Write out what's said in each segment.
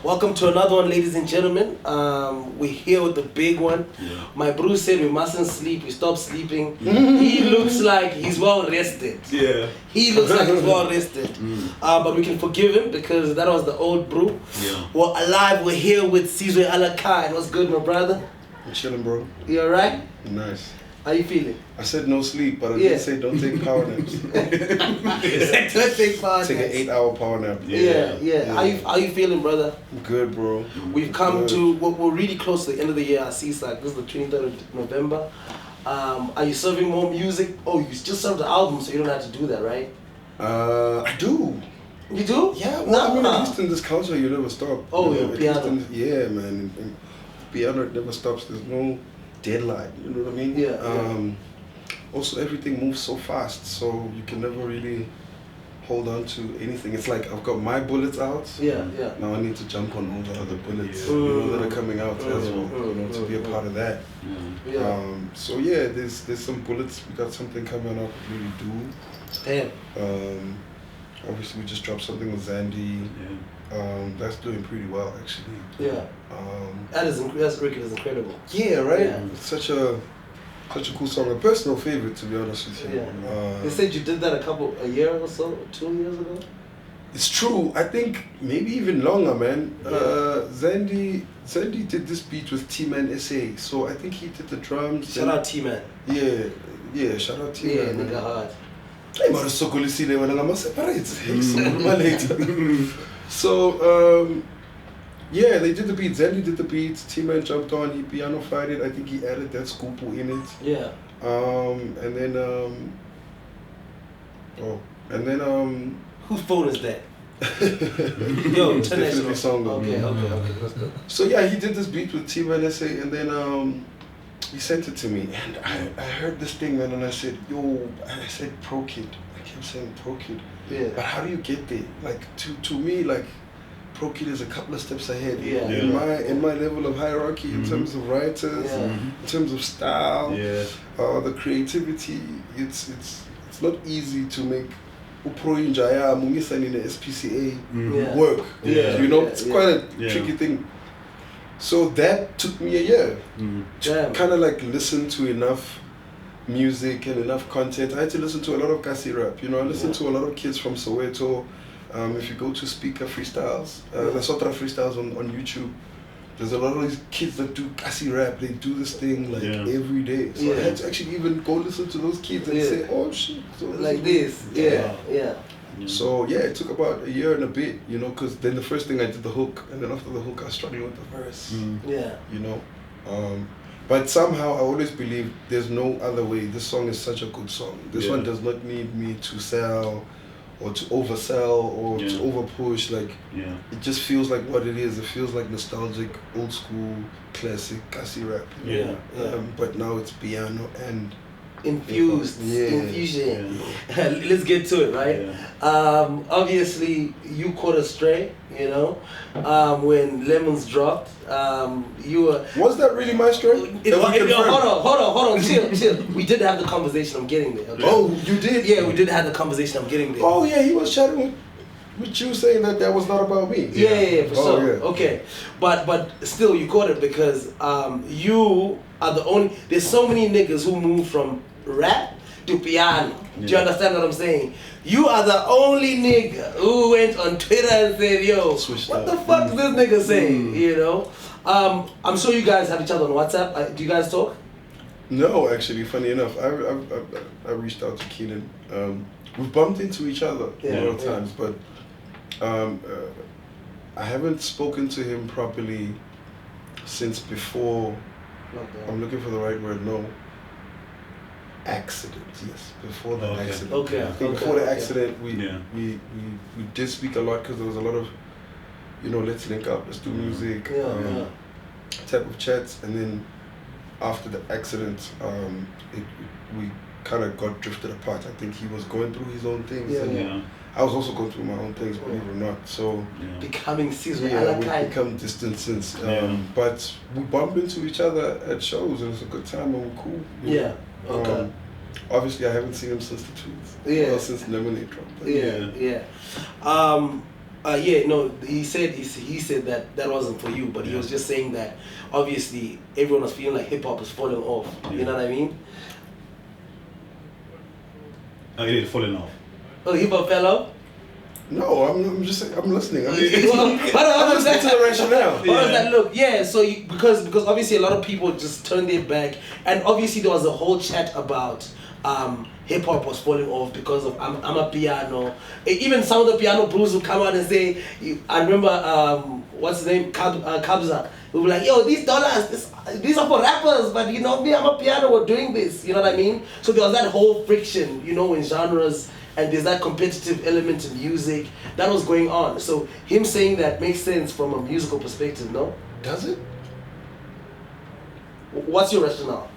Welcome to another one, ladies and gentlemen. We're here with the big one. Yeah. My bro said we mustn't sleep. We stop sleeping. He looks like he's well rested. Yeah. He looks like he's well rested. But we can forgive him because that was the old brew. Yeah. We're alive. We're here with Sizwe Alakine. What's good, my brother? I'm chilling, bro. You alright? Nice. How you feeling? I said no sleep, but I didn't say don't take power naps. Don't take power Take an 8-hour power nap. Yeah. How you feeling, brother? I'm good, bro. We've come to, we're really close to the end of the year. I see it's like, this is the 23rd of November. Are you serving more music? Oh, you just served the album, so you don't have to do that, right? I do. You do? Yeah, well, I mean, at least in this culture, you never stop. Oh, you know, yeah, at piano. least in, man. In piano, it never stops. There's no deadline, you know what I mean? Yeah. Also, everything moves so fast, so you can never really hold on to anything. It's like I've got my bullets out. Yeah. Now I need to jump on all the other bullets, Yeah. you know, that are coming out as well, you know, to be a part of that. Yeah. So yeah, there's some bullets. We got something coming up, really do. Damn. Obviously we just dropped something with Zandy. That's doing pretty well actually. Yeah. That's Riky is incredible. Yeah, right? Yeah. It's such a cool song. A personal favorite, to be honest with you. Yeah. They said you did that a year or so, 2 years ago? It's true. I think maybe even longer, man. Zandy did this beat with T-Man SA, so I think he did the drums. Shout out T-Man. Yeah, shout out T-Man. Yeah, nigga hard. Hey, mara sokolisile wena ngama separate. So yeah, they did the beat. Zandy did the beats. T-Man jumped on. He piano-fied it. I think he added that scoopo in it. Yeah. And then whose phone is that? Yo, turn that shit off. Song. Okay, that's good. So yeah, he did this beat with T-Man SA, and then he sent it to me, and I heard this thing, man, and I said, yo, and I said pro kid. I kept saying pro kid. Yeah. But how do you get there? Like to me, like pro kid is a couple of steps ahead. Yeah. In my level of hierarchy, in terms of writers, in terms of style, the creativity. It's not easy to make Upro Injaya Mungisan in the SPCA work. Yeah. You know, it's quite a tricky thing. So that took me a year to kind of like listen to enough music and enough content. I had to listen to a lot of Kasi rap, you know. I listened to a lot of kids from Soweto. If you go to Speaker Freestyles, the Sotra Freestyles on YouTube, there's a lot of these kids that do Kasi rap. They do this thing like every day. So I had to actually even go listen to those kids and say, oh shit. So like this. Yeah. So yeah, it took about a year and a bit, you know, because then the first thing I did the hook, and then after the hook I struggled with the verse. You know, but somehow I always believe there's no other way. This song is such a good song. This one does not need me to sell or to oversell or to overpush. Like it just feels like what it is. It feels like nostalgic, old school, classic Kasi rap. But now it's piano and infusion. Let's get to it, right? Obviously you caught a stray, you know, when Lemons dropped. You were, was that really my stray? Hold on, chill. We did have the conversation. I'm getting there. Okay? Oh, you did? Yeah, we did have the conversation. I'm getting there. Oh yeah, he was chatting with you saying that was not about me. Yeah, for sure. Yeah. Okay, but still you caught it because you are the only. There's so many niggas who move from rap to piano. Do you understand what I'm saying? You are the only nigga who went on Twitter and said, yo, what the fuck is this nigga saying? You know? I'm sure you guys have each other on WhatsApp. Do you guys talk? No, actually, funny enough, I reached out to Keenan. We've bumped into each other a lot of times, but I haven't spoken to him properly since before. I'm looking for the right word. Accident, yes. Before the accident. Before the accident, we did speak a lot because there was a lot of, you know, let's link up, let's do music, type of chats, and then after the accident, we kind of got drifted apart. I think he was going through his own things, and I was also going through my own things, believe it or not. So becoming Sizwe Alakine. We become distant since, but we bump into each other at shows, and it's a good time, and we're cool. Obviously, I haven't seen him since the tweets. Well, since Lemonade dropped. Yeah, no, he said that wasn't for you, but he was just saying that obviously everyone was feeling like hip hop is falling off. You know what I mean? Oh, it is falling off. Oh, hip hop fell off? No, I'm just saying, I'm listening. I'm listening to the rationale. How does that look? Yeah, so because obviously a lot of people just turned their back, and obviously there was a whole chat about hip hop was falling off because of Amapiano. Even some of the piano bros will come out and say, I remember what's his name, Kabza. We were like, yo, these dollars, these are for rappers, but you know, me, Amapiano were doing this. You know what I mean? So there was that whole friction, you know, in genres. And there's that competitive element in music that was going on. So him saying that makes sense from a musical perspective, no? Does it? What's your rationale?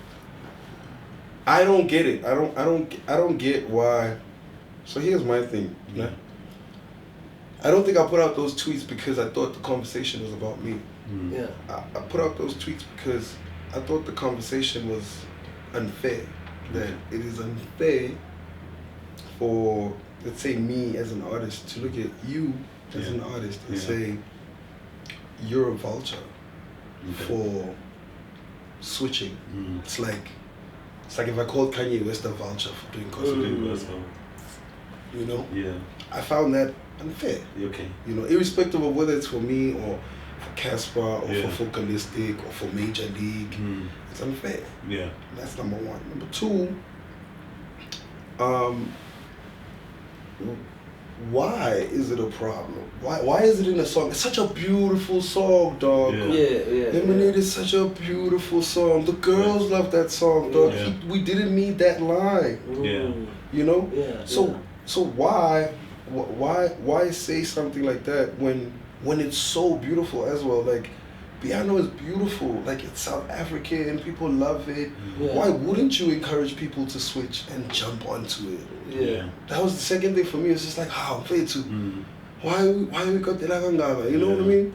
I don't get it. I don't get why. So here's my thing. Yeah. I don't think I put out those tweets because I thought the conversation was about me. Yeah. I put out those tweets because I thought the conversation was unfair. That it is unfair for, let's say, me as an artist to look at you as an artist and say you're a vulture for switching. It's like if I called Kanye West a vulture for doing gospel. You know? Yeah. I found that unfair. Okay. You know, irrespective of whether it's for me or for Cassper or for Focalistic or for Major League, it's unfair. Yeah. That's number one. Number two, why is it a problem? Why is it in a song? It's such a beautiful song, dog. Lemonade is such a beautiful song. The girls love that song, dog. We didn't need that line. You know? So why say something like that when it's so beautiful as well? Like, piano is beautiful, like it's South African, people love it. Why wouldn't you encourage people to switch and jump onto it? That was the second thing for me. It's just like, how play to why we got the Lagangaba, you know what I mean?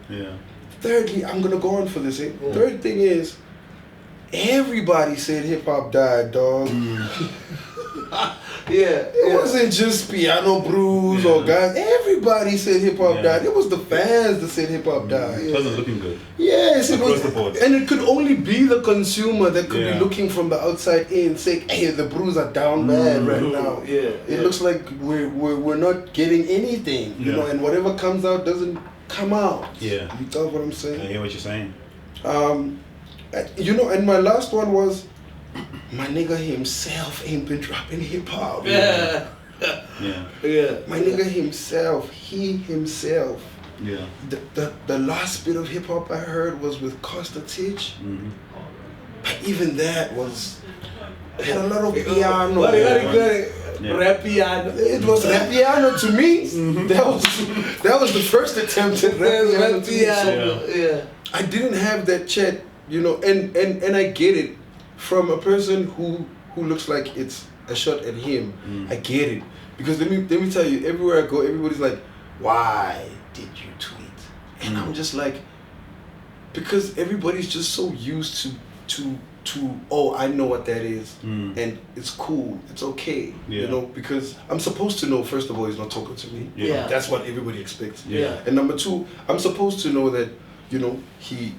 Thirdly, I'm gonna go on for this. Third thing is, everybody said hip hop died, dog. It wasn't just piano brews or guys. Everybody said hip hop died. It was the fans that said hip hop died. It wasn't looking good. Yes, it was. And it could only be the consumer that could be looking from the outside in, saying, "Hey, the brews are down bad right now. It looks like we're not getting anything, you know, and whatever comes out doesn't come out." You got what I'm saying? I hear what you're saying. You know, and my last one was, my nigga himself ain't been dropping hip hop. My nigga himself, he himself. The last bit of hip hop I heard was with Costa Titch. But even that had a lot of piano. Rap piano. It was rap piano to me. That was the first attempt at rap piano. I didn't have that chat, you know, and I get it. From a person who looks like it's a shot at him, I get it. Because let me tell you, everywhere I go, everybody's like, why did you tweet? And I'm just like, because everybody's just so used to oh, I know what that is, and it's cool, it's okay, you know, because I'm supposed to know, first of all, he's not talking to me. That's what everybody expects. And number two, I'm supposed to know that, you know, he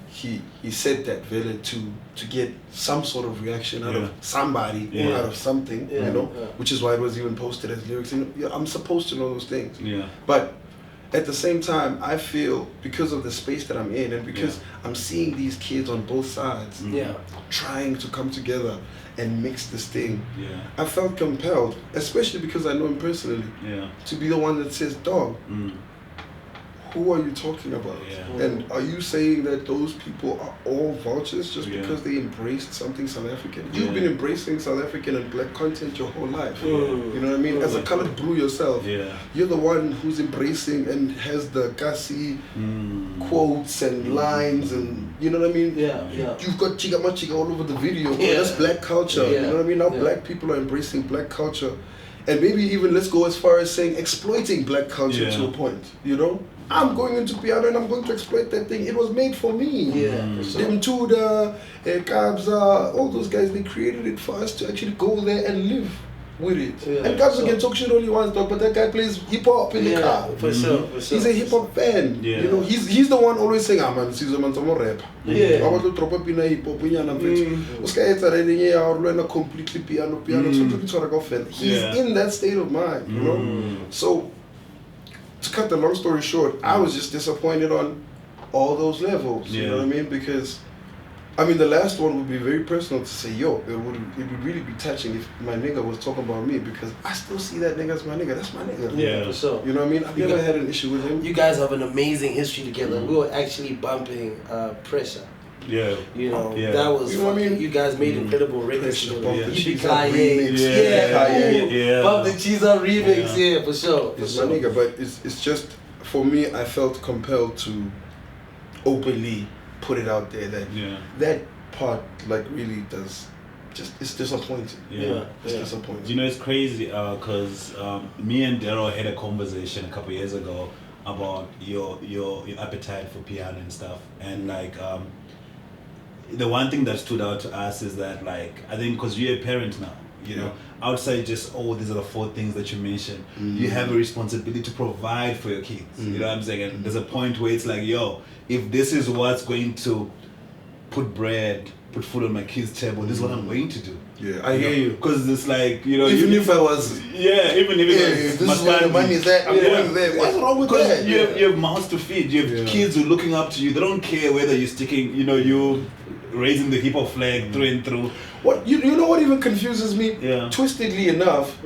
said that Vele to get some sort of reaction out of somebody or out of something, you know, which is why it was even posted as lyrics. You know, I'm supposed to know those things. But at the same time, I feel because of the space that I'm in and because I'm seeing these kids on both sides trying to come together and mix this thing, I felt compelled, especially because I know him personally, to be the one that says, dog, who are you talking about? And are you saying that those people are all vultures just because they embraced something South African? You've been embracing South African and black content your whole life. You know what I mean? As a colored brew yourself, you're the one who's embracing and has the gassy quotes and lines and, you know what I mean? You've got Chiga Machiga all over the video. That's black culture. You know what I mean? Now black people are embracing black culture. And maybe even let's go as far as saying exploiting black culture to a point, you know? I'm going into piano and I'm going to exploit that thing. It was made for me. Them Tuda, Kabza, all those guys, they created it for us to actually go there and live. with it. Yeah, And Kabza can talk shit all he wants, dog, but that guy plays hip hop in the car. For sure. He's a hip hop fan. Yeah. You know, he's the one always saying, man, Sizwe man, I'm a rapper. Yeah. I want to drop up in a hip hop, completely piano. He's in that state of mind, you know. So to cut the long story short, I was just disappointed on all those levels. You know what I mean? Because I mean, the last one would be very personal to say, yo, it would really be touching if my nigga was talking about me, because I still see that nigga as my nigga. That's my nigga. Yeah, for sure. You know what I mean? I've never had an issue with him. You guys have an amazing history together. We were actually bumping Pressure. Yeah. You know, that was, you know what I mean? You guys made incredible records together. Yeah. Bump the Cheese on remix, for sure. It's my nigga, but it's just, for me, I felt compelled to openly put it out there that that part like really does it's disappointing. It's disappointing. You know, it's crazy because me and Daryl had a conversation a couple years ago about your appetite for piano and stuff, and like the one thing that stood out to us is that, like, I think because you're a parent now, you know, outside just these are the 4 things that you mentioned, you have a responsibility to provide for your kids. You know what I'm saying? And there's a point where it's like, yo, if this is what's going to put food on my kids' table, this is what I'm going to do. Yeah, I hear you. Because it's like, you know, even if I was, even if this is where the money is at, I'm going there. What's wrong with that? You have mouths to feed. You have kids who are looking up to you. They don't care whether you're sticking, you know, you raising the hip hop flag through and through. What you know what even confuses me? Twistedly enough,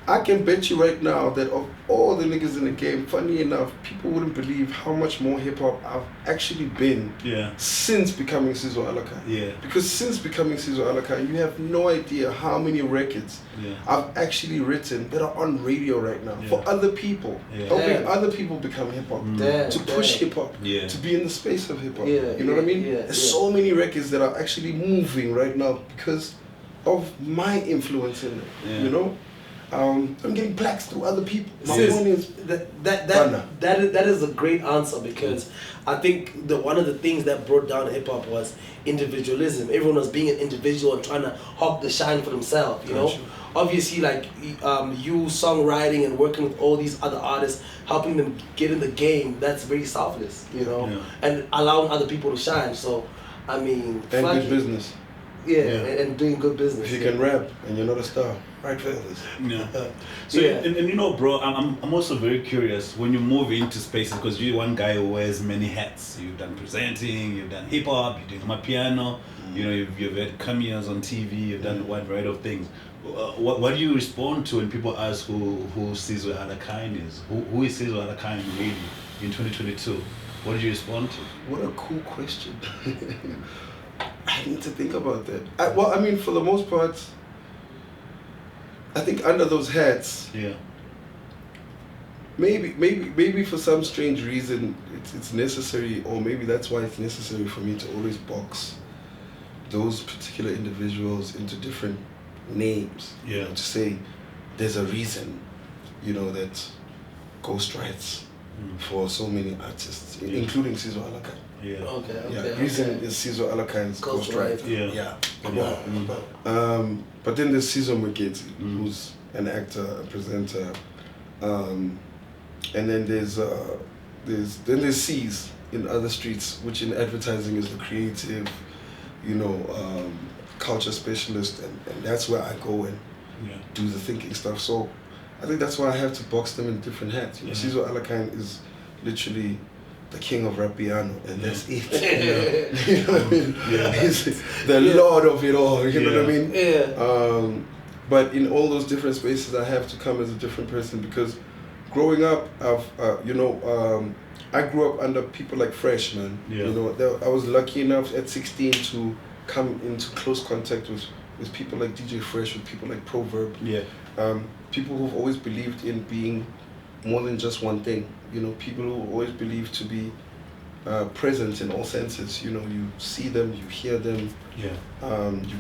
I can bet you right now that of all the niggas in the game, funny enough, people wouldn't believe how much more hip hop I've actually been since becoming Sizwe Alakine. Because since becoming Sizwe Alakine, you have no idea how many records I've actually written that are on radio right now for other people, helping other people become hip hop, to push hip hop, to be in the space of hip hop. You know what I mean? There's so many records that are actually moving right now because of my influence in it. You know. I'm getting plaques through other people. My point is that is a great answer, because I think one of the things that brought down hip hop was individualism. Everyone was being an individual and trying to hog the shine for themselves. You know, obviously, like you songwriting and working with all these other artists, helping them get in the game. That's very selfless, you know, and allowing other people to shine. So, I mean, and good business. And doing good business. If you can rap and you're not a star, right, fellas? So, and you know, bro, I'm also very curious when you move into spaces, because you're one guy who wears many hats. You've done presenting, you've done hip hop, you're doing Amapiano, you know, you've had cameos on TV, you've done a wide variety of things. What do you respond to when people ask who Sizwe Alakine is? Who is Sizwe Alakine really in 2022? What do you respond to? What a cool question. I need to think about that. Well, I mean, for the most part, I think under those hats, maybe for some strange reason it's necessary, or maybe that's why it's necessary for me to always box those particular individuals into different names. You know, to say there's a reason, you know, that Ghost writes for so many artists, including Sizwe Alakine. Reason is Sizwe Alakine's ghostwriter. But then there's Sizwe Alakine, who's an actor, a presenter, and then there's C's in other streets, which in advertising is the creative, you know, culture specialist, and that's where I go and do the thinking stuff. So I think that's why I have to box them in different hats. You know, Sizwe Alakine is literally the king of rap piano, and that's it. You know what I mean? He's the lord of it all. You know what I mean? But in all those different spaces, I have to come as a different person, because growing up, I grew up under people like Fresh, man. You know, I was lucky enough at 16 to come into close contact with people like DJ Fresh, with people like Proverb. People who've always believed in being more than just one thing. You know, people who always believe to be present in all senses. You know, you see them, you hear them, you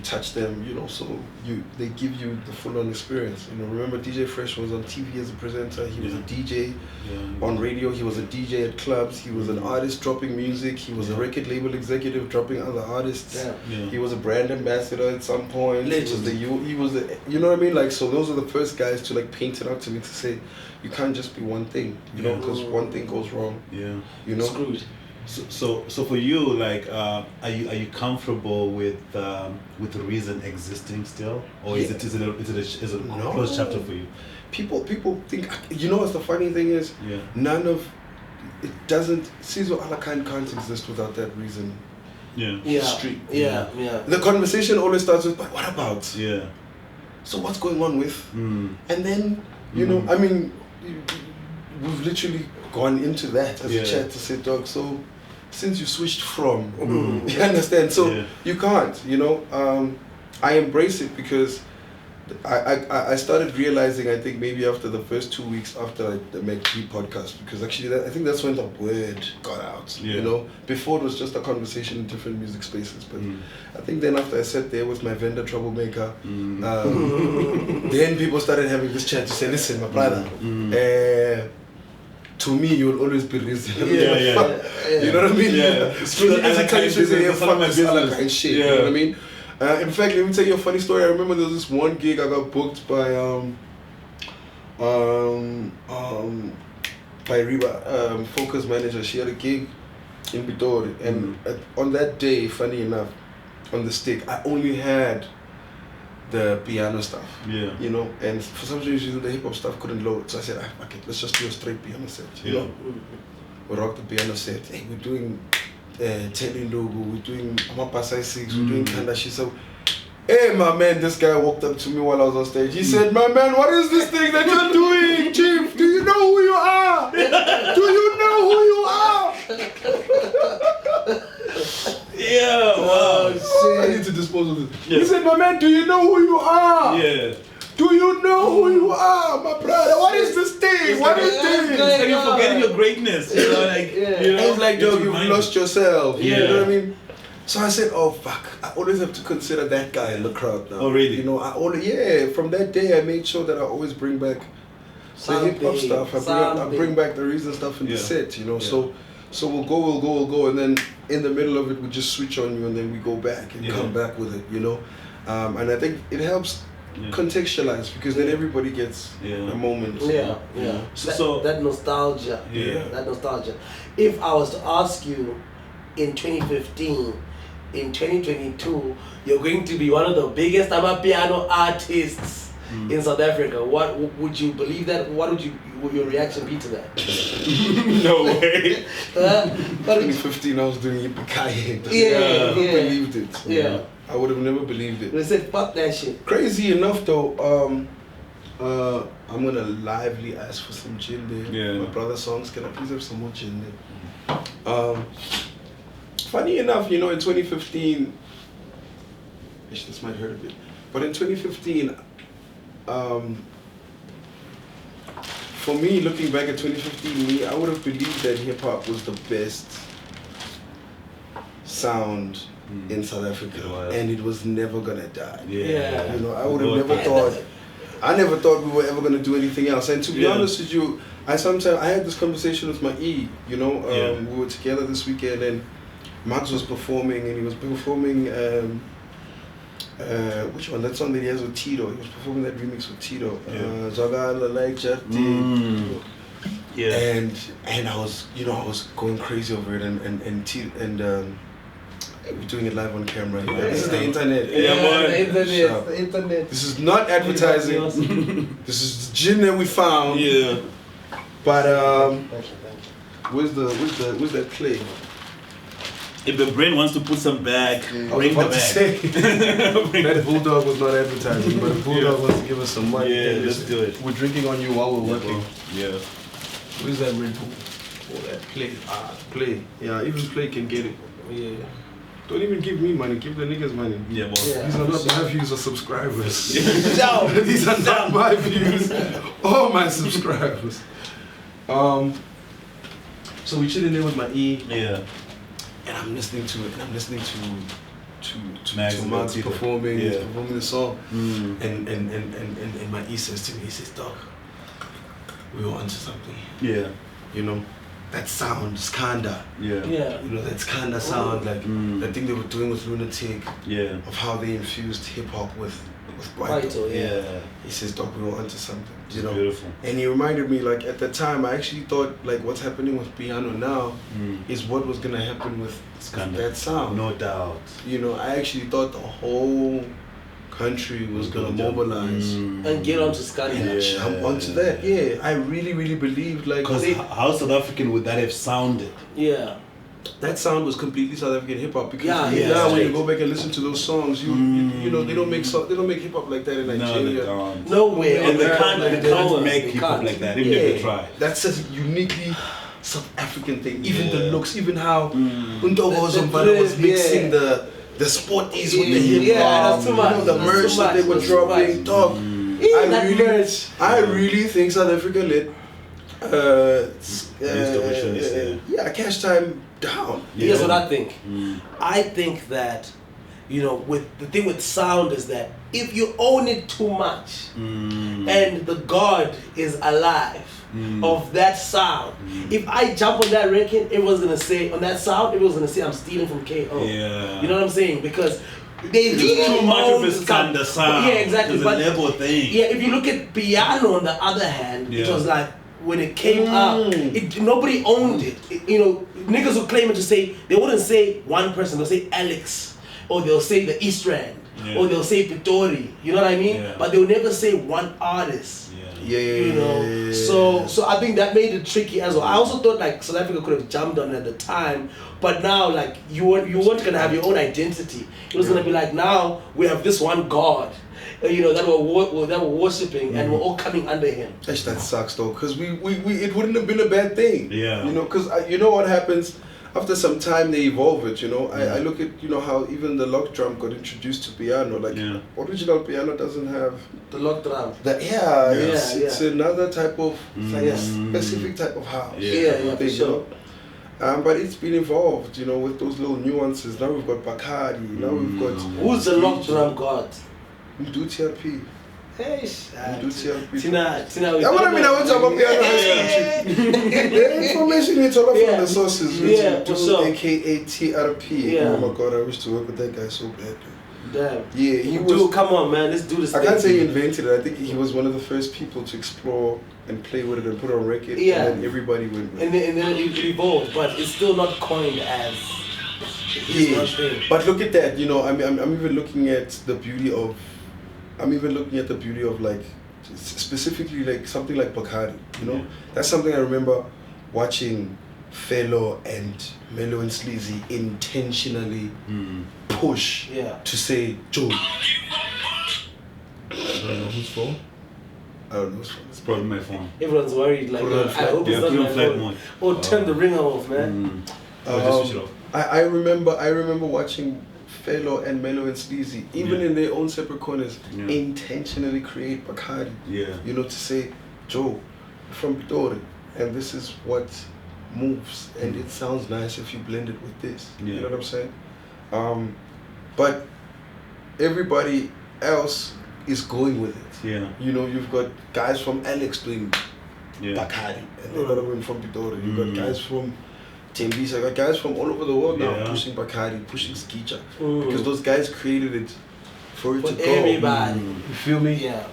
touch them. You know, so they give you the full-on experience. You know, remember DJ Fresh was on TV as a presenter. He was a DJ on radio. He was a DJ at clubs. He was an artist dropping music. He was a record label executive dropping other artists. He was a brand ambassador at some point. He was the you know what I mean? Like, so those are the first guys to like paint it out to me to say, you can't just be one thing. You know, because one thing goes wrong. You know, screwed. So for you, like, are you comfortable with Reason existing still, or is it a closed chapter for you? People think, you know what the funny thing is? None of it doesn't. Sizwe Alakine can't exist without that Reason. Street. The conversation always starts with, but what about? So what's going on with? And then you know, I mean, we've literally gone into that as a chat to say, dog, so since you switched from, you understand? So you can't, you know. I embrace it because I started realizing, I think maybe after the first 2 weeks after the McG podcast, because actually I think that's when the word got out, you know. Before it was just a conversation in different music spaces, but I think then after I sat there with my vendor Troublemaker, then people started having this chat to say, listen, my brother, to me, you'll always be Reason. You know what I mean? Shit, you know what I mean? In fact, let me tell you a funny story. I remember there was this one gig I got booked by Reba, Focus manager. She had a gig in Pitori, and on that day, funny enough, on the stick, I only had the piano stuff, you know, and for some reason the hip hop stuff couldn't load, so I said, okay, let's just do a straight piano set, you know. We rocked the piano set. Hey, we're doing Telly Logo, we're doing Amapasa 6, we're doing Kandashi. So, hey, my man, this guy walked up to me while I was on stage. He said, my man, what is this thing that you're doing, Chief? Do you know who you are? Do you know who you are? Wow. Shit. I need to dispose of this. He said, my man, do you know who you are? Do you know who you are, my brother? What is this thing? What is this? And you're forgetting your greatness. You know, like, you know, it's like, dog, you've lost yourself. You know what I mean? So I said, oh fuck, I always have to consider that guy in the crowd now. Oh really? You know, from that day I made sure that I always bring back the hip hop stuff. I bring back the Reason stuff in the set, you know. So we'll go, and then in the middle of it we just switch on you, and then we go back and come back with it, you know. And I think it helps contextualize, because then everybody gets a moment. So that nostalgia. That nostalgia. If I was to ask you in 2015, in 2022, you're going to be one of the biggest Amapiano artists in South Africa. What would you believe that? What would your reaction be to that? No way. 2015, I was doing Yippee-Ki-Yay. I believed it. I would have never believed it. They said, fuck that shit. Crazy enough though, I'm gonna lively ask for some gin there. My brother's songs, can I please have some more gin there? Funny enough, you know, in 2015, this might hurt a bit, but in 2015, for me, looking back at 2015, I would have believed that hip hop was the best sound in South Africa, and it was never gonna die. You know, I would have I never thought we were ever gonna do anything else. And to be honest with you, I had this conversation with my E. You know, we were together this weekend, and Max was performing, and he was performing which one? That song that he has with Tito. He was performing that remix with Tito. Zagala like Jati. And I was, you know, I was going crazy over it, and we're doing it live on camera. This is the internet. The internet. This is not advertising. This is the gin that we found. But where's that clay? If the brain wants to put some back, bring the back. That Bulldog was not advertising, but if Bulldog wants to give us some money, let's do it. We're drinking on you while we're working. Where's that Red Bull? Oh, that play. Play. Yeah, even Play can get it. Don't even give me money, give the niggas money. These are not my views or subscribers. These are not my views or my subscribers. So we chilling there with my E. Yeah. And I'm listening to it, and I'm listening to Max performing the song. And my E says to me, he says, "Dog, we were onto something." Yeah. You know, that sound, Skanda. Yeah. You know, that Skanda sound, like the thing they were doing with Lunatic. Yeah. Of how they infused hip hop with Vital, yeah. He says, "Dog, we were onto something." You know. Beautiful. And he reminded me, like at the time, I actually thought like what's happening with piano now is what was gonna happen with that sound. No doubt. You know, I actually thought the whole country was gonna mobilize and get onto Scotty. And jump onto that. Yeah, I really, really believed like because how South African would that have sounded? Yeah. That sound was completely South African hip hop because now when you go back and listen to those songs, you know they don't make hip hop like that in Nigeria. No way. And they can't make hip hop like that even if they try. That's a uniquely South African thing. Even the looks, even how Untogo Zombala was mixing the sporties with the hip hop. That's too much. You know, the merch that they were dropping. Dog. I really think South Africa let Cash Time down. Here's what I think. I think that, you know, with the thing with sound is that if you own it too much and the God is alive of that sound, if I jump on that record, it was gonna say on that sound, it was gonna say I'm stealing from KO. Yeah. You know what I'm saying? Because they really too much of his sound. sound. Yeah, exactly. It's a level thing. Yeah, if you look at piano on the other hand, it was like when it came out, nobody owned it. You know, niggas who claim it to say, they wouldn't say one person, they'll say Alex, or they'll say the East Rand, or they'll say Pitori, you know what I mean? Yeah. But they'll never say one artist. You know, so I think that made it tricky as well. I also thought like South Africa could have jumped on it at the time, but now like you weren't gonna have your own identity. It was gonna be like now we have this one God, you know, that we're worshiping and we're all coming under Him. Gosh, that sucks though, because we it wouldn't have been a bad thing. Yeah. You know, because you know what happens. After some time, they evolve it, you know. I look at, you know, how even the lock drum got introduced to piano. Like, original piano doesn't have... The lock drum. It's another type of, like a specific type of house. For sure. But it's been evolved, you know, with those little nuances. Now we've got Bacardi, now we've got... Who's the lock drum god? TRP. Hey, Tina, I went to Amapiano. The information it's all from the sources. AKA TRP. Oh my God, I wish to work with that guy so bad. Damn. Yeah, he was. Dude, come on, man. Let's do this. I can't say he invented it. I think he was one of the first people to explore and play with it and put it on record. Yeah. And then everybody went with it. And then it evolved, but it's still not coined as. But look at that. You know, I'm even looking at the beauty of. Like specifically like something like Bacardi, you know. That's something I remember watching Fellow and Mellow and Sleazy intentionally push to say, Joe. I don't know whose phone. It's probably my phone. Everyone's worried like, I hope it's not my phone. Or turn the ringer off, man. Just switch it off. I remember watching Fellow and Mellow and Sleazy, even in their own separate corners, intentionally create Bacardi. You know, to say, Joe, from Pitori, and this is what moves, and it sounds nice if you blend it with this. You know what I'm saying? But everybody else is going with it. You know, you've got guys from Alex doing Bacardi, and a lot of them from Pitori. You've got guys from Tembisa, got guys from all over the world now pushing Bacardi, pushing Skicha, because those guys created it for it to go. Everybody. You feel me? Yeah.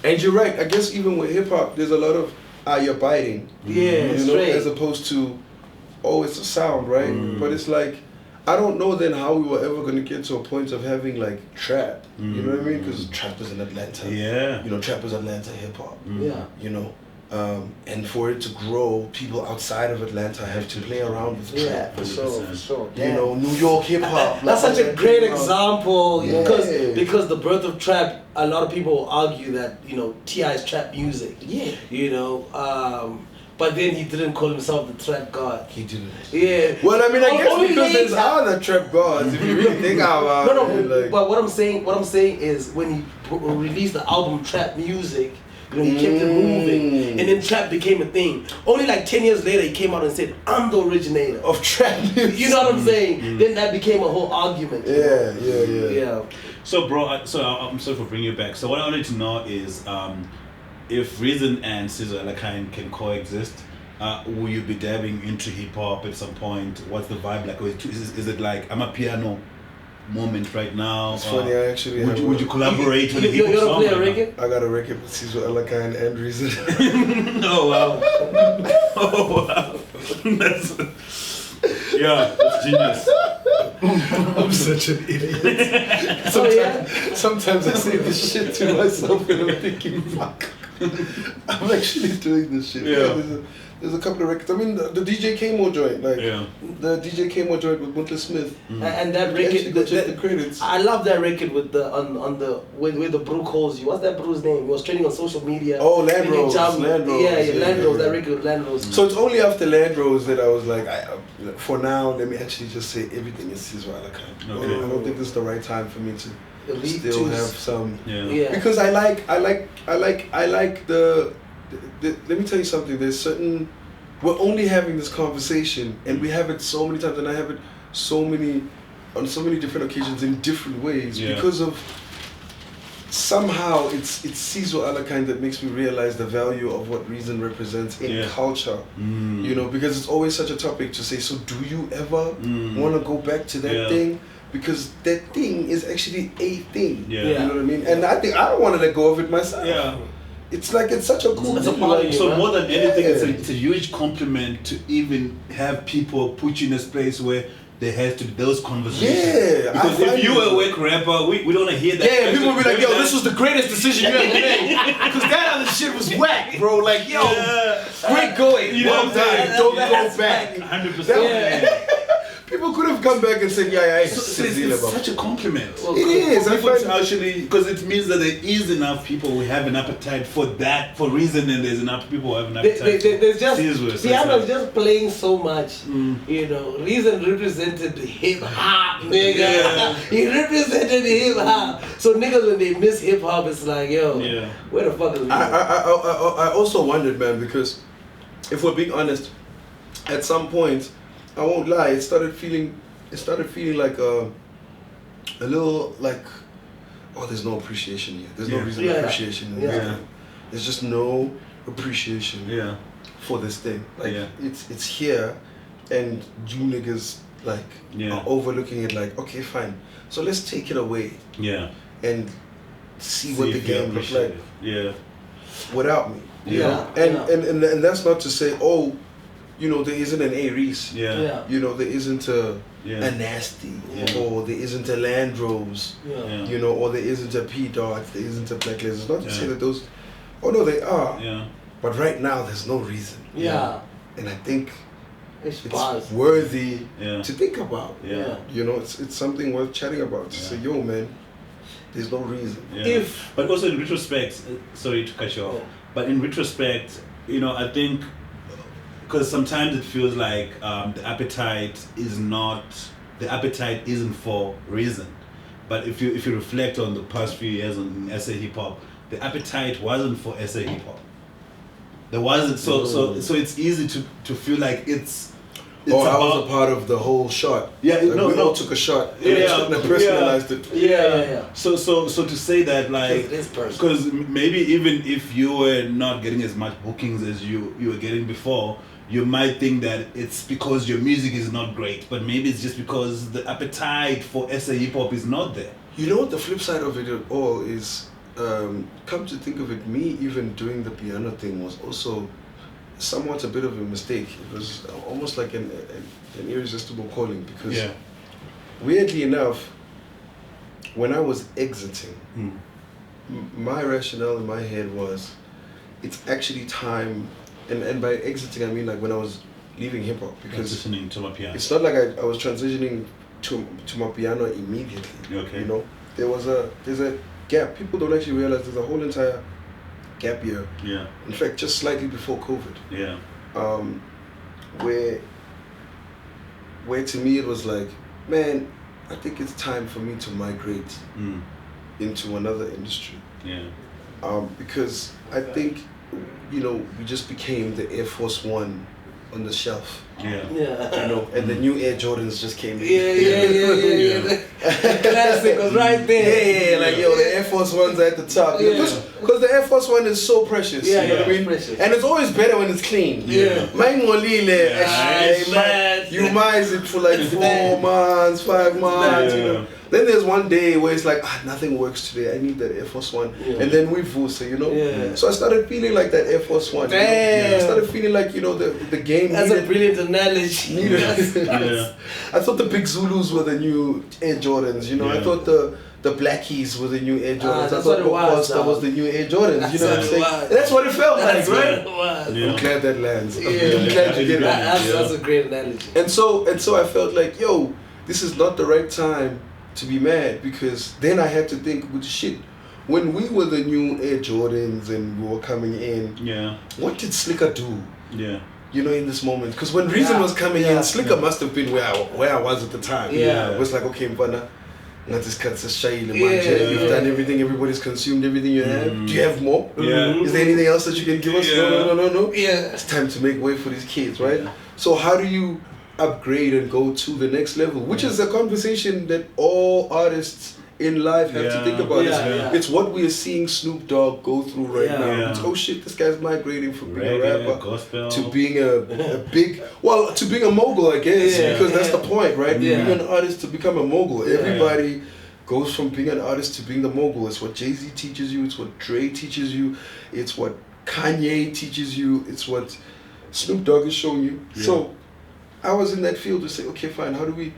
And you're right. I guess even with hip hop, there's a lot of you're biting. Yeah, you know, as opposed to it's a sound, right? But it's like I don't know then how we were ever gonna get to a point of having like trap. You know what I mean? Because trap is in Atlanta. You know, trap is Atlanta hip hop. You know. And for it to grow, people outside of Atlanta have to play around with trap. For sure. You know, New York hip hop. That's such a great example because the birth of trap. A lot of people argue that T.I.'s trap music. You know, but then he didn't call himself the trap god. He didn't. Yeah. Well, I mean, I guess because there's other trap gods. If you really think about it. No. But what I'm saying is when he released the album Trap Music. You know, he kept it moving, and then trap became a thing. Only like 10 years later, he came out and said, "I'm the originator of trap music." You know what I'm saying? Then that became a whole argument. Yeah. So, bro, I'm sorry for bringing you back. So, what I wanted to know is, if Reason and Sizwe Alakine can coexist, will you be dabbing into hip hop at some point? What's the vibe like? Is it like Amapiano moment right now? It's funny, I actually would you collaborate with a hip hop You're song? gonna play a record? I got a record with Sizwe Alakine and Reason. Oh wow! Oh wow! That's genius. I'm such an idiot. Sometimes I say this shit to myself and I'm thinking, fuck. I'm actually doing this shit. Yeah. There's a couple of records. I mean, the DJ Kmo joint, the DJ Kmo joint with Musa Smith. And that record, the credits. I love that record with the where the brew calls you. What's that brew's name? He was trending on social media. Oh, Land Rose. Yeah, Land Rose. That record with Land Rose. So it's only after Land Rose that I was like, for now, let me actually just say everything is Sizwe Alakine. Okay. I don't think this is the right time for me to still choose. have some. Yeah. Because I like the. Let me tell you something. There's certain. We're only having this conversation, and we have it so many times, and I have it on so many different occasions in different ways because of. Somehow it's Sizwe Alakine that makes me realize the value of what Reason represents in culture. You know, because it's always such a topic to say. So do you ever want to go back to that thing? Because that thing is actually a thing. You know what I mean? And I think I don't want to let go of it myself. It's like it's such a cool thing. So more than anything, it's a huge compliment to even have people put you in a space where there has to be those conversations. Yeah, because if you were a whack rapper, we don't want to hear that. Yeah, people will be like, yo, this was the greatest decision you ever made. Because that other shit was whack, bro. Like, yo, great going. You know well done. Don't go back. 100%. People could have come back and said, yeah, so it's such a compliment. Well, it is. I find actually, because it means that there is enough people who have an appetite for that, for Reason, and there's enough people who have an appetite there's just Sizwe. Piano's just playing so much. You know, Reason represented hip hop, nigga. He represented hip hop. So niggas, when they miss hip hop, it's like, yo, where the fuck is Reason? I also wondered, man, because if we're being honest, at some point, I won't lie, it started feeling like a little like, oh, there's no appreciation here. There's no reason for appreciation. There's just no appreciation for this thing. Like it's here, and you niggas like are overlooking it. Like, okay, fine. So let's take it away. And see what the game looks like. Without me. You know? And that's not to say, oh, you know, there isn't an A-Reese. You know, there isn't a Nasty. Or there isn't a Landrose. You know, or there isn't a P-Dots. There isn't a Blacklist. It's not to say that those... Oh, no, they are. But right now, there's no reason. And I think it's worthy to think about. You know, it's something worth chatting about. To say, yo, man, there's no reason. But also in retrospect, sorry to cut you off, but in retrospect, you know, I think... Because sometimes it feels like the appetite isn't for Reason, but if you reflect on the past few years on SA hip hop, the appetite wasn't for SA hip hop. There wasn't so it's easy to feel like it's I was a part of the whole shot. We all took a shot. And personalized it. So to say that, like, because maybe even if you were not getting as much bookings as you were getting before, you might think that it's because your music is not great, but maybe it's just because the appetite for SA hip hop is not there. You know what the flip side of it all is? Come to think of it, me even doing the piano thing was also somewhat a bit of a mistake. It was almost like an irresistible calling, because weirdly enough, when I was exiting, my rationale in my head was, it's actually time. And by exiting, I mean like when I was leaving hip hop, because transitioning to Amapiano. It's not like I was transitioning to Amapiano immediately. You know, there's a gap. People don't actually realize there's a whole entire gap year. In fact, just slightly before COVID. Where to me it was like, man, I think it's time for me to migrate into another industry. Because I think, you know, we just became the Air Force One on the shelf. Yeah. Yeah. You know, and the new Air Jordans just came in. Yeah. The classic was right there. Yeah, like, yo, the Air Force Ones are at the top. Yeah. Because the Air Force One is so precious. Yeah, you know what I mean? precious. And it's always better when it's clean. Yeah. Mine you mice it for like 4 months, 5 months, you know. Then there's one day where it's like, nothing works today. I need that Air Force One. Yeah. And then we Musa, you know. Yeah. So I started feeling like that Air Force One. Damn. You know? I started feeling like, you know, the game. That's a brilliant analogy. I thought the Big Zulus were the new Air Jordans, you know. I thought the Blackies were the new Air Jordans. I thought Costa was the new Air Jordans. You know what I'm saying? That's what it felt like, right? I'm glad that lands. I'm glad you get that. That's a great analogy. And so I felt like, yo, this is not the right time to be mad, because then I had to think, well, shit, when we were the new Air Jordans and we were coming in, what did Slicker do? Yeah. You know, in this moment, because when Reason was coming in, Slicker must have been where I was at the time. Yeah. It was like, okay, Mbana, you've done everything, everybody's consumed everything you have. Do you have more? Is there anything else that you can give us? No. Yeah. It's time to make way for these kids, right? So how do you upgrade and go to the next level? Which is a conversation that all artists in life have to think about. It's what we are seeing Snoop Dogg go through right now. It's, oh shit, this guy's migrating from being a rapper gospel to being a big, to being a mogul, I guess, because that's the point, right? Being an artist to become a mogul. Everybody goes from being an artist to being the mogul. It's what Jay-Z teaches you, it's what Dre teaches you, it's what Kanye teaches you, it's what Snoop Dogg is showing you. So I was in that field to say, okay, fine, how do we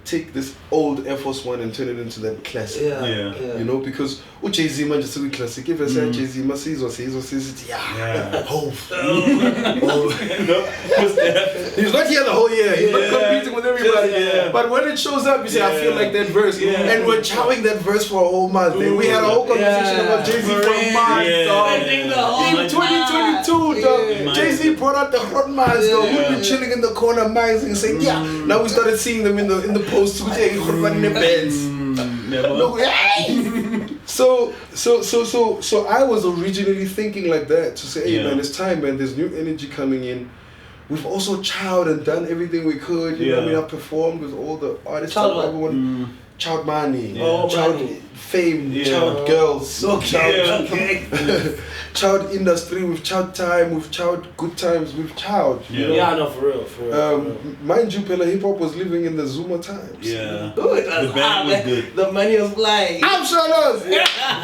take this old Air Force One and turn it into that classic? You know, because Jay-Z man just a classic. If I say Jay-Z, ma Sizwe Hope. He's not here the whole year. He's not competing with everybody. But when it shows up, you say, I feel like that verse. And we're chowing that verse for a whole month. And we had a whole conversation about Jay-Z for a month, dog. In 2022, dog. Jay-Z brought out the hot minds, dog. We've been chilling in the corner, minds, and saying, now we started seeing them in the posts, which ain't in the beds. So I was originally thinking like that, to say, hey man, it's time, man, there's new energy coming in. We've also chowed and done everything we could, you know what I mean? I performed with all the artists, everyone. Chowed money, chowed fame, chowed girls, chowed industry, we've chowed time, we've chowed good times, we've chowed. No, for real. Mind you, Pella Hip Hop was living in the Zuma times. Good. The band was good. The money was flying. I'm sure it was.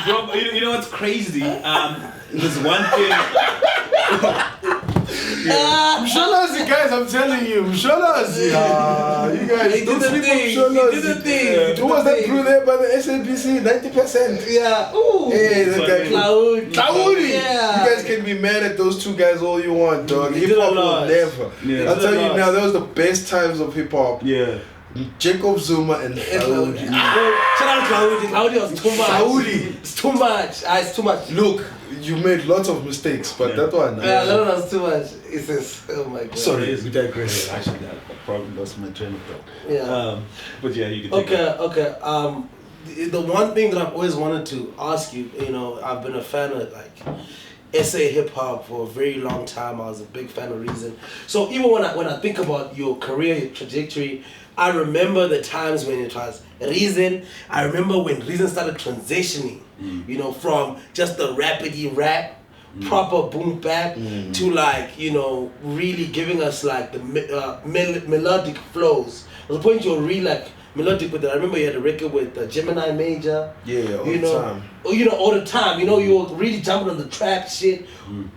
Bro, you know what's crazy? There's one thing. Msholazi, guys, I'm telling you, Msholazi. You guys don't sleep on Msholazi. Who was that crew there by the SABC? 90%. Yeah. Ooh. Hey, that guy. Claudi. Yeah. You guys can be mad at those two guys all you want, dog. Hip hop will never. I'll tell you now, that was the best times of hip hop. Jacob Zuma and Claudi. Shout out Claudi. Claudi was too much. It's too much. It's too much. Look, you made lots of mistakes, but that one. That one was too much. It's just, oh my god. Sorry, we digress. Actually, I probably lost my train of thought. But you can take it. Okay. The one thing that I've always wanted to ask you, you know, I've been a fan of like SA hip hop for a very long time. I was a big fan of Reason. So even when I think about your career trajectory, I remember the times when it was Reason. I remember when Reason started transitioning, you know, from just the rapidy rap, proper boom bap, to like, you know, really giving us like the melodic flows. There was a point you were really like melodic with it. I remember you had a record with Gemini Major. All the time. You know, all the time. You know, you were really jumping on the trap shit.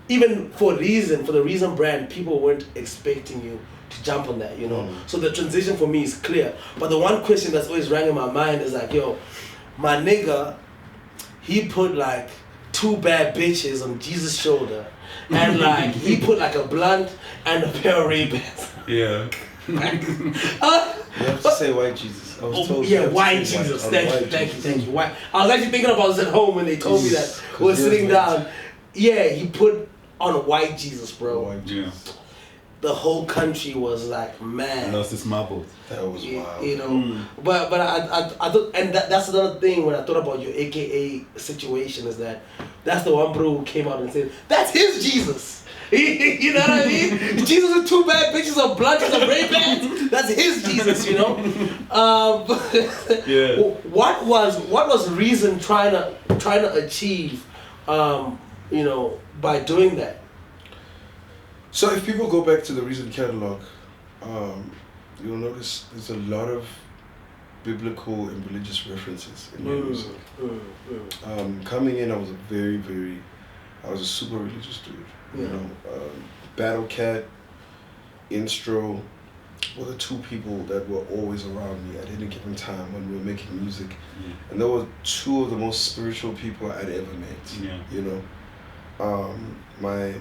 Even for the Reason brand, people weren't expecting you to jump on that, you know. So the transition for me is clear. But the one question that's always rang in my mind is like, yo, my nigga, he put like 2 bad bitches on Jesus' shoulder, and like he put like a blunt and a pair of Ray-Bans. You have to say white Jesus. I was told white Jesus. Thank you. White. I was actually thinking about this at home when they told me that we were sitting down. Yeah, he put on a white Jesus, bro. White Jesus. The whole country was like, man. Lost its marbles. That was wild. You know, but I thought, and that's another thing when I thought about your AKA situation is that that's the one bro who came out and said, that's his Jesus. You know what I mean? Jesus with 2 bad bitches of blunts and Ray-Bans. That's his Jesus, you know. Yeah. What was Reason trying to achieve, you know, by doing that? So if people go back to the Reason catalog, you'll notice there's a lot of biblical and religious references in my music. Coming in, I was a super religious dude. You know, Battle Cat, Instro were the 2 people that were always around me at any given time when we were making music. And they were 2 of the most spiritual people I'd ever met. You know, my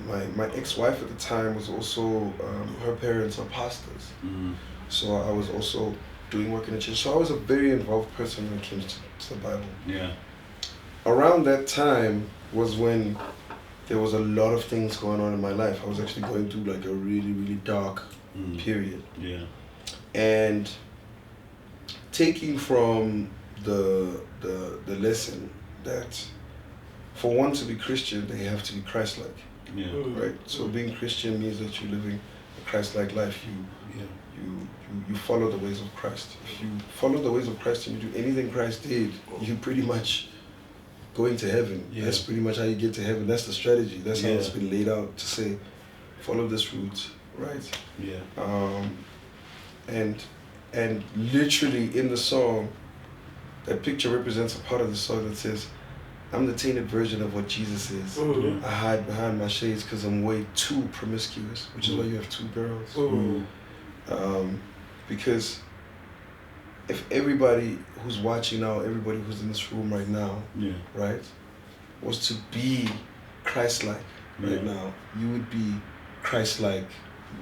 ex-wife at the time was also, her parents are pastors. So I was also doing work in the church. So I was a very involved person when it came to the Bible. Yeah. Around that time was when there was a lot of things going on in my life. I was actually going through like a really, really dark period. Yeah. And taking from the lesson that for one to be Christian, they have to be Christ-like. Yeah. Right? So being Christian means that you're living a Christ-like life. You follow the ways of Christ. If you follow the ways of Christ and you do anything Christ did, you pretty much going to heaven. That's pretty much how you get to heaven. That's the strategy. That's how it's been laid out to say, follow this route, right? Yeah. And literally in the song, that picture represents a part of the song that says, I'm the tainted version of what Jesus is. I hide behind my shades because I'm way too promiscuous, which is why you have 2 girls. Because if everybody who's watching now, everybody who's in this room right now, right, was to be Christ-like right now, you would be Christ-like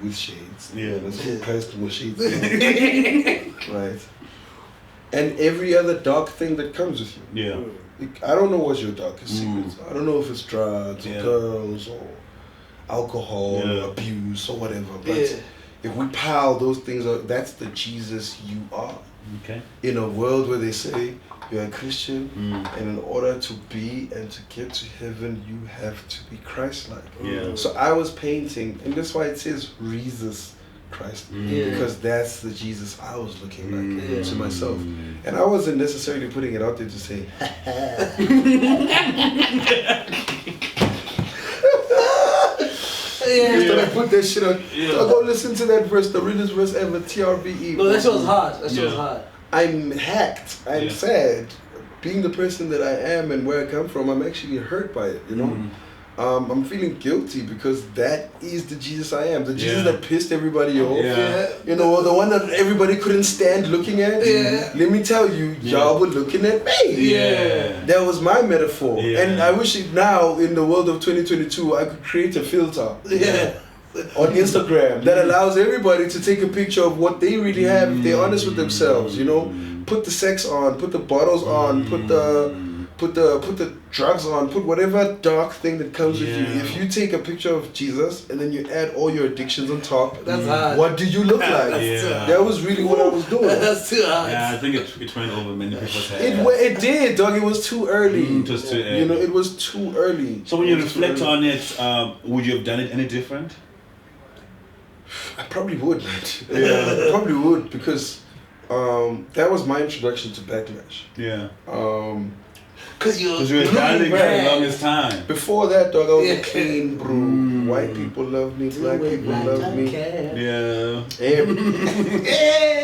with shades. Let's go Christ with shades. Right? And every other dark thing that comes with you. I don't know what's your darkest secrets. I don't know if it's drugs or girls or alcohol or abuse or whatever. But if we pile those things up, that's the Jesus you are. Okay. In a world where they say you're a Christian, and in order to be and to get to heaven, you have to be Christ-like. So I was painting, and that's why it says Jesus Christ, because that's the Jesus I was looking like to myself. And I wasn't necessarily putting it out there to say, I put that shit on. So go listen to that verse, the realest verse ever, TRVE. No, that shit was hard. That shit was hard. I'm hacked. I'm sad. Being the person that I am and where I come from, I'm actually hurt by it, you know? I'm feeling guilty because that is the Jesus I am. The Jesus that pissed everybody off. You know, the one that everybody couldn't stand looking at. Let me tell you, y'all were looking at me. That was my metaphor. And I wish it now, in the world of 2022, I could create a filter on Instagram that allows everybody to take a picture of what they really have if they're honest with themselves, you know? Put the sex on, put the bottles on, put the drugs on, put whatever dark thing that comes with you. If you take a picture of Jesus and then you add all your addictions on top, that's hard. What do you look like? That was really what I was doing. That's too hard. Yeah, I think it went over many people's heads. It did, dog. It was too early. It was too early. You know, it was too early. So when you reflect on it, would you have done it any different? I probably would, man. I probably would, because that was my introduction to backlash. Because you were dancing for the longest time. Before that, dog, I was a clean brew. White people love me, black people love me.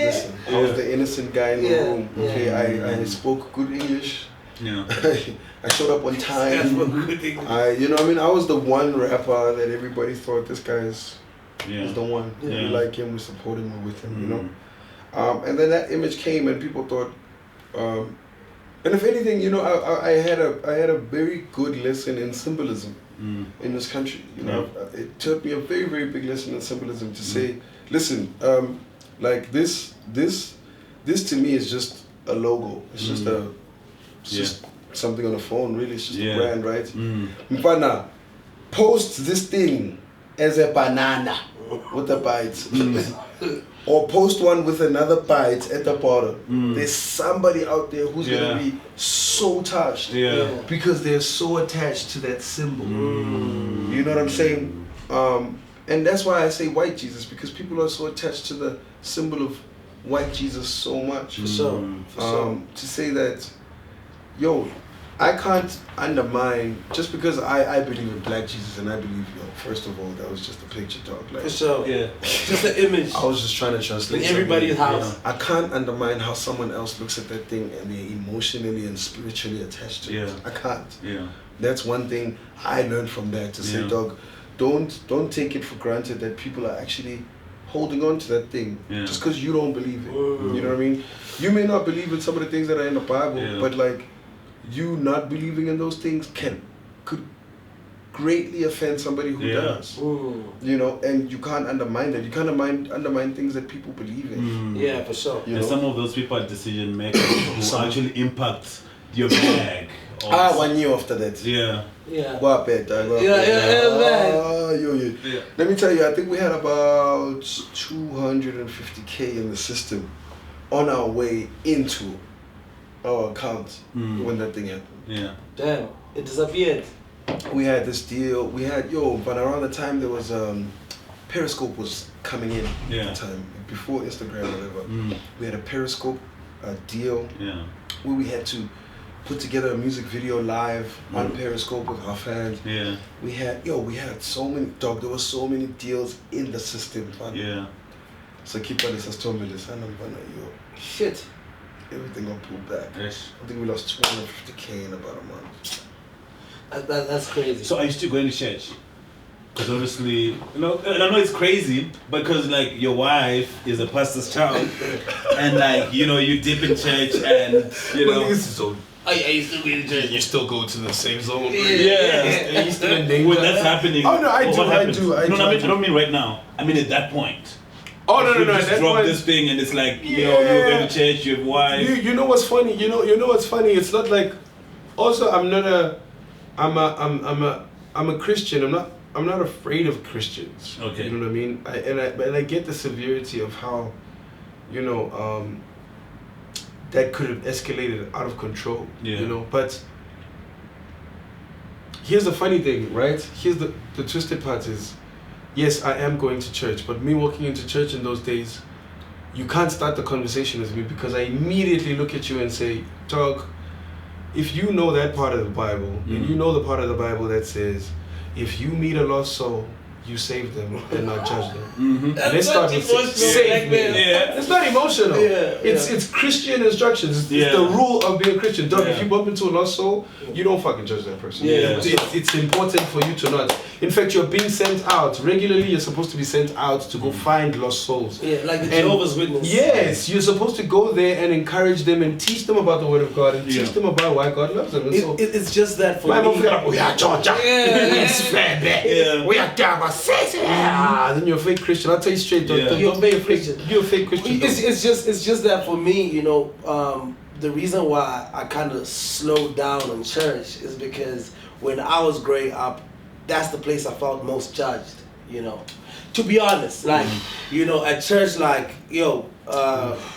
Listen, I was the innocent guy in the room. Okay, I spoke good English. I showed up on time. You know, I mean, I was the one rapper that everybody thought this guy is the one. We like him, we support him, we're with him, you know. And then that image came, and people thought. And if anything, you know, I had a very good lesson in symbolism in this country. You know, it taught me a very, very big lesson in symbolism to say, listen, like this to me is just a logo. It's just something on a phone. Really, it's just a brand, right? Mpana, post this thing as a banana with a bite. or post one with another bite at the bottom, there's somebody out there who's gonna be so touched because they're so attached to that symbol. You know what I'm saying? And that's why I say white Jesus, because people are so attached to the symbol of white Jesus so much. For sure. To say that, yo, I can't undermine, just because I believe in black Jesus, and I believe, first of all, that was just a picture, dog. Like, for sure. Yeah. Just an image. I was just trying to translate in everybody's house. I can't undermine how someone else looks at that thing and they're emotionally and spiritually attached to it. I can't. Yeah. That's one thing I learned from that, to say, dog, don't take it for granted that people are actually holding on to that thing just because you don't believe it. You know what I mean? You may not believe in some of the things that are in the Bible, but like, you not believing in those things could greatly offend somebody who does. You know, and you can't undermine that. You can't undermine things that people believe in. Yeah, for sure. And some of those people are decision makers who actually impact your bag. 1 year after that. Yeah. What bad, dog? Let me tell you, I think we had about 250K in the system on our way into our account when that thing happened. Yeah. Damn, it disappeared. We had this deal. We had but around the time there was Periscope was coming in at the time, before Instagram or whatever. We had a Periscope deal where we had to put together a music video live on Periscope with our fans. Yeah. We had so many, dog. There were so many deals in the system. Man. Yeah. So keep on this shit. Everything got pulled back. Yes. I think we lost 250K in about a month. That's crazy. So are you still going to church? Because obviously, I know it's crazy, because like your wife is a pastor's child, and like you dip in church, and I used to be in church. You still go to the same zone. Yeah. You still in danger. When that's happening. Oh no, I do. I don't mean right now. I mean at that point. Oh no! You just drop this thing and it's like you're going to church, you have wife. You know what's funny? You know what's funny? It's not like. Also, I'm a Christian. I'm not afraid of Christians. Okay. You know what I mean? And I get the severity of how, that could have escalated out of control. Yeah. But here's the funny thing, right? Here's the twisted part is. Yes, I am going to church, but me walking into church in those days, you can't start the conversation with me because I immediately look at you and say, dog, if you know that part of the Bible, and you know the part of the Bible that says, if you meet a lost soul, you save them and not judge them. And let's start with save me. It's not emotional. It's Christian instructions. It's the rule of being a Christian. Dog, if you bump into a lost soul, you don't fucking judge that person. It's important for you to not. In fact, you're being sent out. Regularly, you're supposed to be sent out to go find lost souls. Yeah, like the Jehovah's Witness. Yes, you're supposed to go there and encourage them and teach them about the Word of God and teach them about why God loves them. And it's just that for me. We are Georgia. It's fair. We are Gamma. Then you're a fake Christian. I'll tell you straight. You're a fake Christian. You're a fake Christian. It's just that for me, the reason why I kind of slowed down in church is because when I was growing up, that's the place I felt most judged. To be honest, like at church, like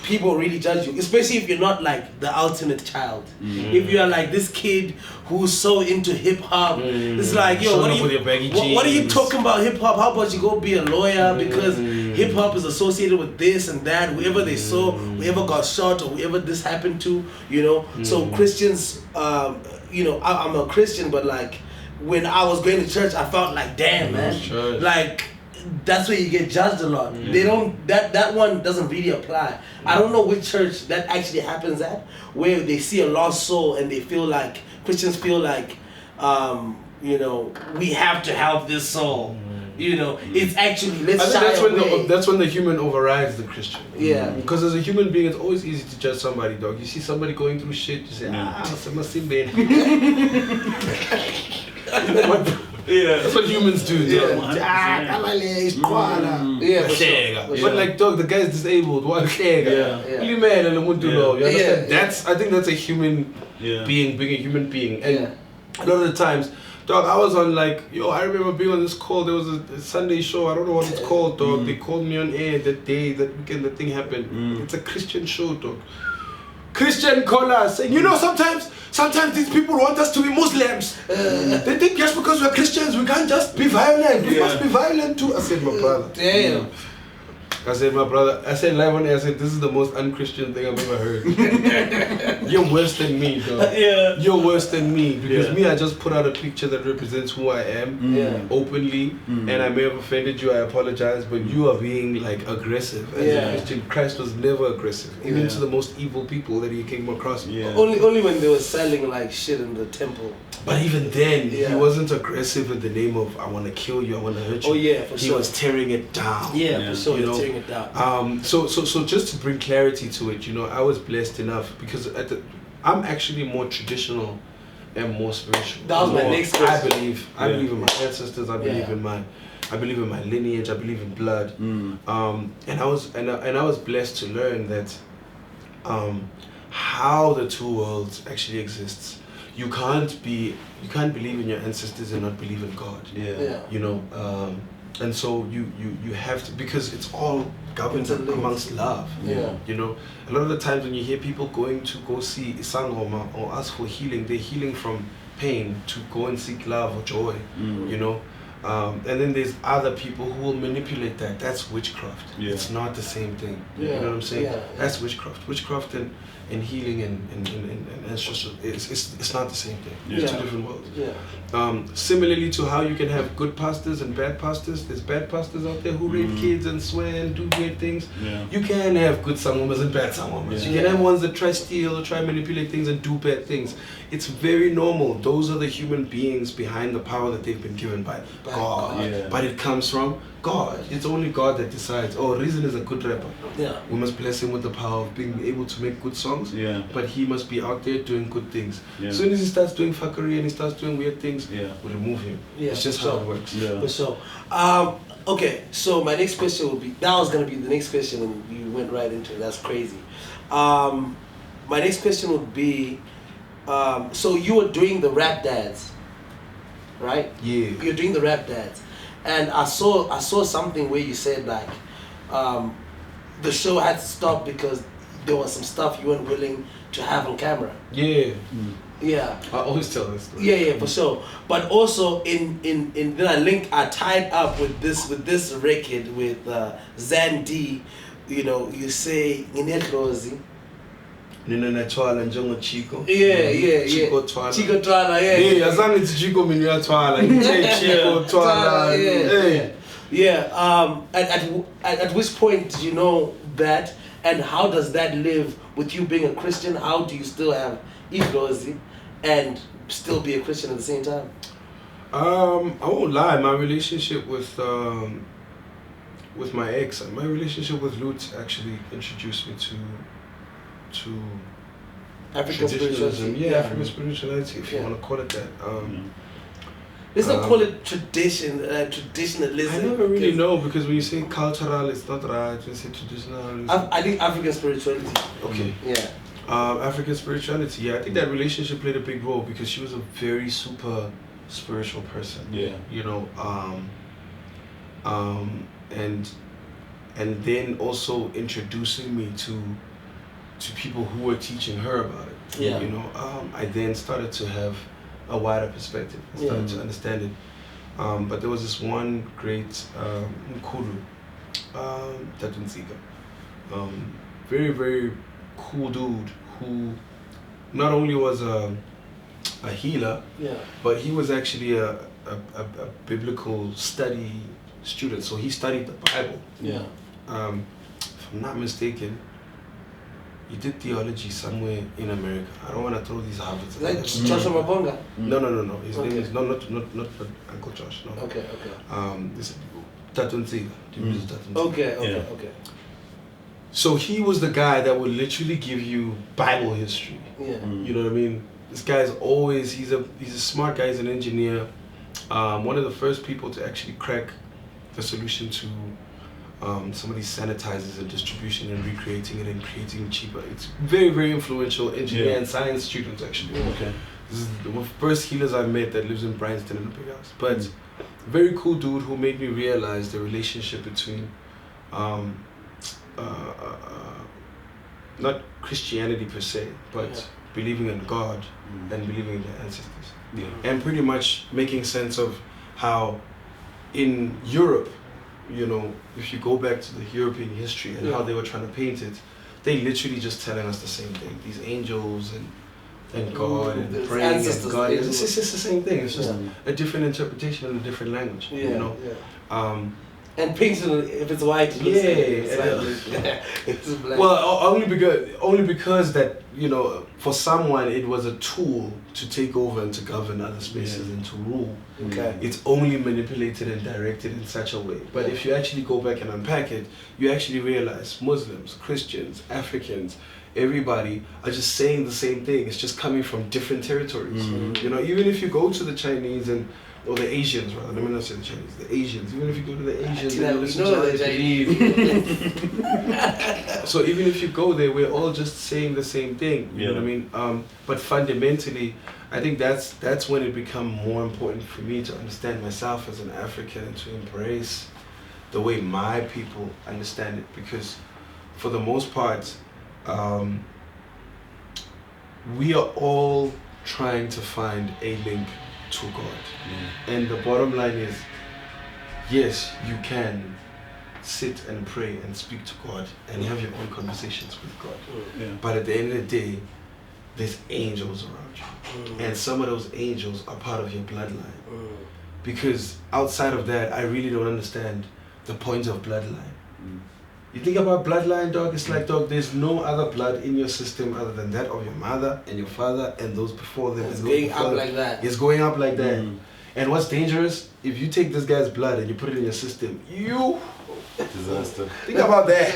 people really judge you, especially if you're not like the ultimate child. If you are like this kid who's so into hip hop, it's like what are you talking about hip hop? How about you go be a lawyer, because hip hop is associated with this and that. Whoever they saw, whoever got shot, or whoever this happened to, So Christians, I'm a Christian, but like when I was going to church, I felt like, damn, man, like. That's where you get judged a lot. They don't. That one doesn't really apply. I don't know which church that actually happens at, where they see a lost soul and they feel like Christians feel like, we have to help this soul. It's actually that's when the human overrides the Christian. Yeah. Because as a human being, it's always easy to judge somebody, dog. You see somebody going through shit, you say, that's what humans do. But like, dog, the guy's disabled. You understand? I think that's a human being being a human being. And a lot of the times, Dog, I was on like, I remember being on this call. There was a Sunday show. I don't know what it's called, dog. They called me on air that weekend, the thing happened. It's a Christian show, dog. Christian callers saying, sometimes these people want us to be Muslims. They think just because we're Christians, we can't just be violent. We must be violent too. I said, my brother. Damn. I said live on air, I said, this is the most un-Christian thing I've ever heard. You're worse than me, dog. Yeah. You're worse than me. Because me, I just put out a picture that represents who I am openly. And I may have offended you, I apologize. But you are being like aggressive. As a Christian, Christ was never aggressive. Even to the most evil people that he came across. Only when they were selling like shit in the temple. But even then, he wasn't aggressive in the name of, I want to kill you, I want to hurt you. Oh yeah, for sure. He was tearing it down. Yeah, for sure, tearing it down. So just to bring clarity to it, I was blessed enough because I'm actually more traditional and more spiritual. That was my next question. I believe in my ancestors. I believe in my lineage. I believe in blood. And I was blessed to learn that how the two worlds actually exists. You can't believe in your ancestors and not believe in God. And so you have to, because it's all governed amongst love. A lot of the times when you hear people going to go see Isangoma or ask for healing, they're healing from pain to go and seek love or joy. And then there's other people who will manipulate that. That's witchcraft. It's not the same thing. You know what I'm saying? That's witchcraft. Witchcraft and healing and ancestral, it's not the same thing. It's two different worlds. Similarly to how you can have good pastors and bad pastors, there's bad pastors out there who rape kids and swear and do weird things. You can have good sangomas and bad sangomas. You can have ones that try steal or try manipulate things and do bad things. It's very normal. Those are the human beings behind the power that they've been given by God. But it comes from God. It's only God that decides, Reason is a good rapper. We must bless him with the power of being able to make good songs. But he must be out there doing good things. As soon as he starts doing fuckery and he starts doing weird things, we remove him. It's just how it works. For sure. Okay, so my next question would be, that was going to be the next question and you went right into it. That's crazy. My next question would be, so you were doing the rap dads, right? Yeah. You're doing the rap dads. And I saw something where you said like, the show had to stop because there was some stuff you weren't willing to have on camera. Yeah. Yeah. I always tell this story. Yeah, for sure. But also then I tied up with this record with Zandi, you say Inekrozi. Nina Twala njengo Chico. Yeah. Chico Twala. Chico Twala, yeah. Yeah, as long as Chico means you are Twala. You say Chico Twala. Yeah. At which point did you know that, and how does that live with you being a Christian? How do you still have Iglozi and still be a Christian at the same time? I won't lie. My relationship with my ex, my relationship with Lutz actually introduced me to African spirituality. African spirituality, if you want to call it that. Let's not call it traditionalism. I never really know, because when you say cultural, it's not right. When you say traditional, I think African spirituality. Okay. Yeah. African spirituality. I think that relationship played a big role because she was a very super spiritual person. And then also introducing me to people who were teaching her about it. I then started to have a wider perspective. I started to understand it. But there was this one great Mkulu, Tatunziga. Very, very cool dude who not only was a healer, but he was actually a biblical study student. So he studied the Bible. Yeah. If I'm not mistaken, he did theology somewhere in America. I don't want to throw these Harvards. Like Joshua Mabonga? No. His name is not Uncle Josh. No. Okay. This Tatunziga. Okay. So he was the guy that would literally give you Bible history. Yeah. You know what I mean? This guy's always, he's a smart guy, he's an engineer. One of the first people to actually crack the solution to some of these sanitizers and distribution and recreating it and creating cheaper. It's very, very influential engineer and science students actually. Okay. This is the first healers I've met that lives in Bryanston in a big house. But very cool dude who made me realize the relationship between not Christianity per se, but believing in God and believing in your ancestors. Yeah. And pretty much making sense of how in Europe, you know, if you go back to the European history and how they were trying to paint it, they literally just telling us the same thing. These angels and God and praying and God. It's just the same thing. It's just a different interpretation and a different language. Yeah, you know. Yeah. And painting, if it's white, it looks like it's black. Well, only because that, you know, for someone it was a tool to take over and to govern other spaces and to rule. Okay. It's only manipulated and directed in such a way. But if you actually go back and unpack it, you actually realize Muslims, Christians, Africans, everybody are just saying the same thing. It's just coming from different territories. You know, even if you go to the Chinese or the Asians, rather. Let me not say the Chinese. The Asians. Even if you go to the Asians, so even if you go there, we're all just saying the same thing. You know what I mean? But fundamentally, I think that's when it become more important for me to understand myself as an African and to embrace the way my people understand it. Because for the most part, we are all trying to find a link to God. And the bottom line is, yes, you can sit and pray and speak to God and have your own conversations with God. But at the end of the day, there's angels around you. And some of those angels are part of your bloodline. Because outside of that, I really don't understand the point of bloodline. You think about bloodline, dog, it's like, dog, there's no other blood in your system other than that of your mother and your father and those before them. It's going up like that. It's going up like that. And what's dangerous, if you take this guy's blood and you put it in your system, disaster. Think about that.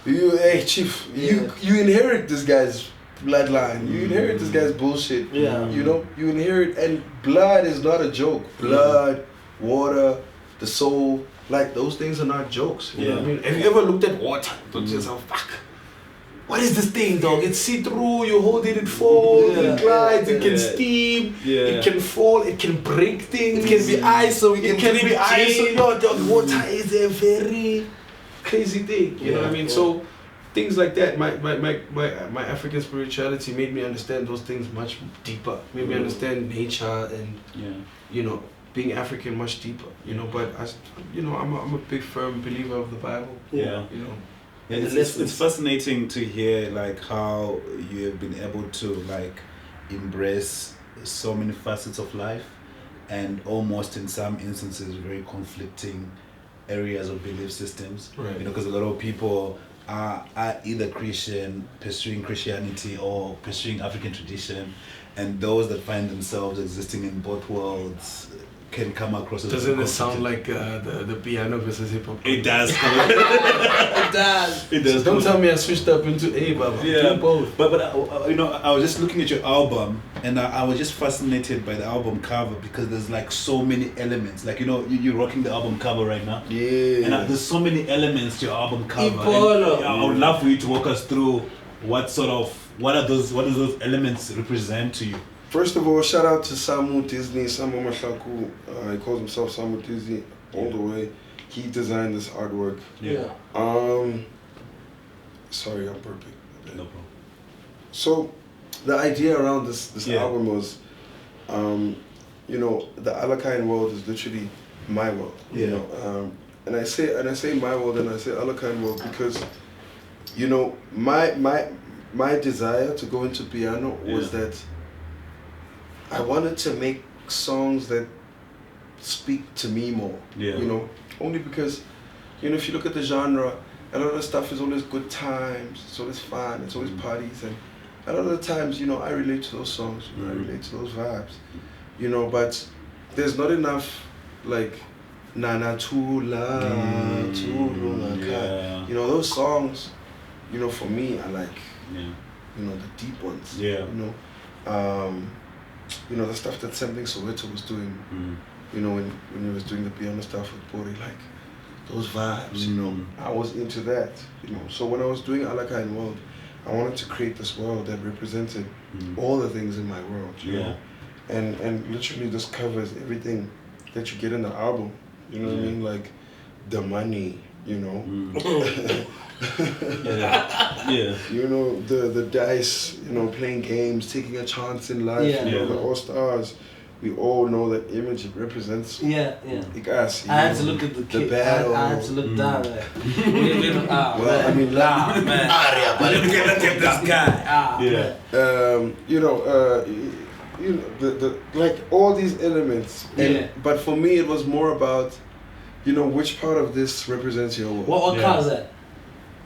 Hey, chief, you inherit this guy's bloodline. You inherit this guy's bullshit. You know, you inherit, and blood is not a joke. Blood, water, the soul. Like, those things are not jokes. You know what I mean? Have you ever looked at water? Thought to yourself, fuck, what is this thing, dog? It's see-through, you hold it, it falls, it glides, it can steam, it can fall, it can break things. It can be ice, so it can be ice. So, yo, dog, water is a very crazy thing. You know what I mean? So, things like that, my African spirituality made me understand those things much deeper. Made me understand nature and, you know, being African much deeper, you know. But I'm a big firm believer of the Bible. You know. It's fascinating to hear like how you have been able to like embrace so many facets of life, and almost in some instances very conflicting areas of belief systems. You know, because a lot of people are either Christian, pursuing Christianity, or pursuing African tradition, and those that find themselves existing in both worlds can come across as... Doesn't it sound like the piano versus hip hop? It does. It does. It does. So don't tell me I switched up into Baba. Yeah, both. But you know, I was just looking at your album, and I was just fascinated by the album cover, because there's like so many elements. Like, you know, you're rocking the album cover right now. Yeah. And there's so many elements to your album cover. And, I would love for you to walk us through what do those elements represent to you. First of all, shout out to Samu Disney, Samu Mashaku. He calls himself Samu Disney all the way. He designed this artwork. Sorry, I'm burping. No problem. So, the idea around this album was, you know, the Alakine world is literally my world. You know, and I say my world and I say Alakine world because, you know, my desire to go into piano was that I wanted to make songs that speak to me more, you know, only because, you know, if you look at the genre, a lot of the stuff is always good times, it's always fun, it's always parties, and a lot of the times, you know, I relate to those songs, you know, I relate to those vibes, you know, but there's not enough, like, Nana Tula, you know, those songs, you know, for me, are like, you know, the deep ones, you know. You know, the stuff that Sampling Soweto was doing, you know, when he was doing the piano stuff with Bori, like, those vibes, you know, I was into that, you know. So when I was doing Alakine World, I wanted to create this world that represented all the things in my world, you know? And literally just covers everything that you get in the album, you know what I mean? Like the money, you know? You know, the dice, you know, playing games, taking a chance in life, you know, the All-Stars. We all know that image it represents. I had to look at the battle. I had to look down there. Well, I mean, man. But look at this guy. You know, the like all these elements. But for me, it was more about, you know, which part of this represents your world. What car is that?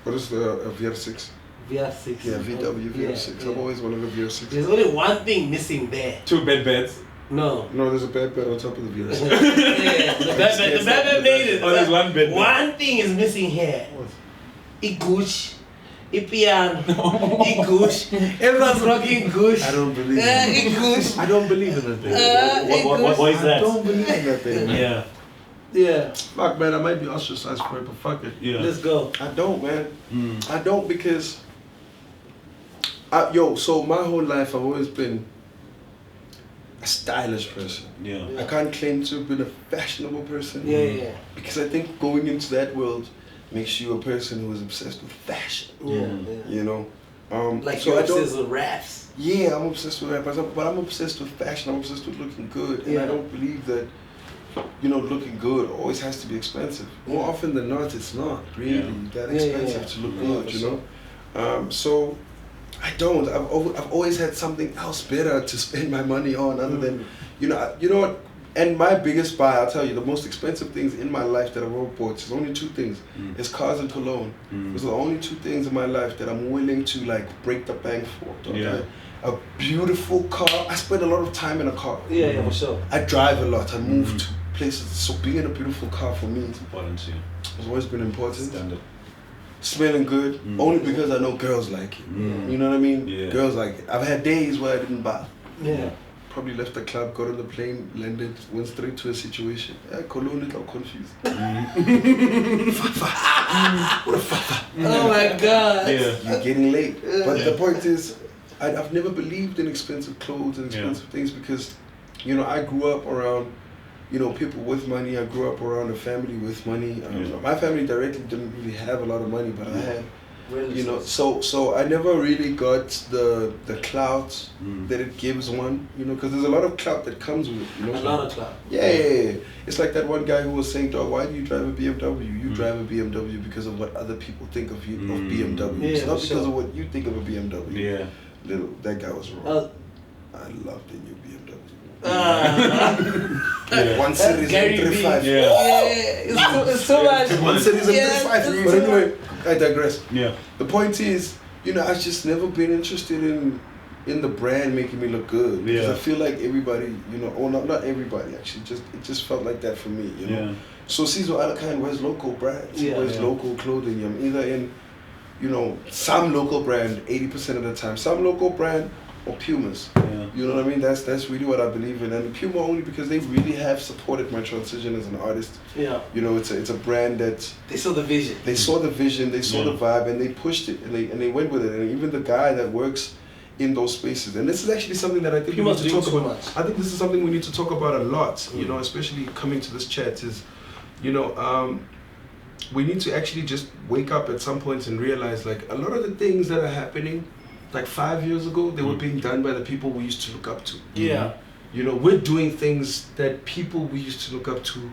What is the VR6? VR6. Yeah, VW VR6. I've always wanted a VR6. There's only one thing missing there. 2 beds. No, there's a bed on top of the VR6. the bed made it. Oh, there's one bed. One thing is missing here. What? Gush, piano, gush. Everyone's rocking gush. I don't believe in it. Gush. I don't believe in that thing. What is that? I don't believe in that thing. Yeah. Fuck, man, I might be ostracized for it, but fuck it. Let's go. I don't, man. I don't because... so my whole life I've always been a stylish person. I can't claim to have been a fashionable person. Because I think going into that world makes you a person who is obsessed with fashion. You know? Like so you're obsessed with raps. Yeah, I'm obsessed with rap, but I'm obsessed with fashion. I'm obsessed with looking good. And I don't believe that, you know, looking good always has to be expensive. More often than not, it's not really that expensive to look good, you know? So I don't. I've always had something else better to spend my money on other than, you know what? And my biggest buy, I'll tell you, the most expensive things in my life that I've ever bought is only 2 things. It's cars and cologne. Those are the only 2 things in my life that I'm willing to like break the bank for. Okay? A beautiful car. I spend a lot of time in a car. For sure. I drive a lot. I move to places. So being in a beautiful car for me it's important too. has always been important. Standard. Smelling good, only because I know girls like it. You know what I mean? Girls like it. I've had days where I didn't bath. Probably left the club, got on the plane, landed, went straight to a situation. Cologne, little confused. What a fafa. Oh my God. You're getting late. But the point is, I've never believed in expensive clothes and expensive things because, you know, I grew up around, you know, people with money. I grew up around a family with money. My family directly didn't really have a lot of money, but I had, you know, so I never really got the clout that it gives one, you know, because there's a lot of clout that comes with it, you know. A lot of clout. Yeah. It's like that one guy who was saying, dog, why do you drive a BMW? You drive a BMW because of what other people think of you, of BMW. It's not because of what you think of a BMW. That guy was wrong. I love the new BMW. 1 Series M35. It's too much. 1 Series M35. But anyway, I digress. The point is, you know, I've just never been interested in the brand making me look good. Because I feel like everybody, you know, or not everybody actually, it just felt like that for me, you know. So Sizwe Alakine wears local brands. He wears local clothing. I'm either in, you know, some local brand 80% of the time, some local brand or Pumas. You know what I mean? That's really what I believe in. And Puma only because they really have supported my transition as an artist. You know, it's a brand that they saw the vision. They saw the vision, they saw the vibe, and they pushed it and they went with it. And even the guy that works in those spaces. And this is actually something that I think we need to talk about. I think this is something we need to talk about a lot, you know, especially coming to this chat is, you know, we need to actually just wake up at some point and realize like a lot of the things that are happening like 5 years ago, they were being done by the people we used to look up to. You know, we're doing things that people we used to look up to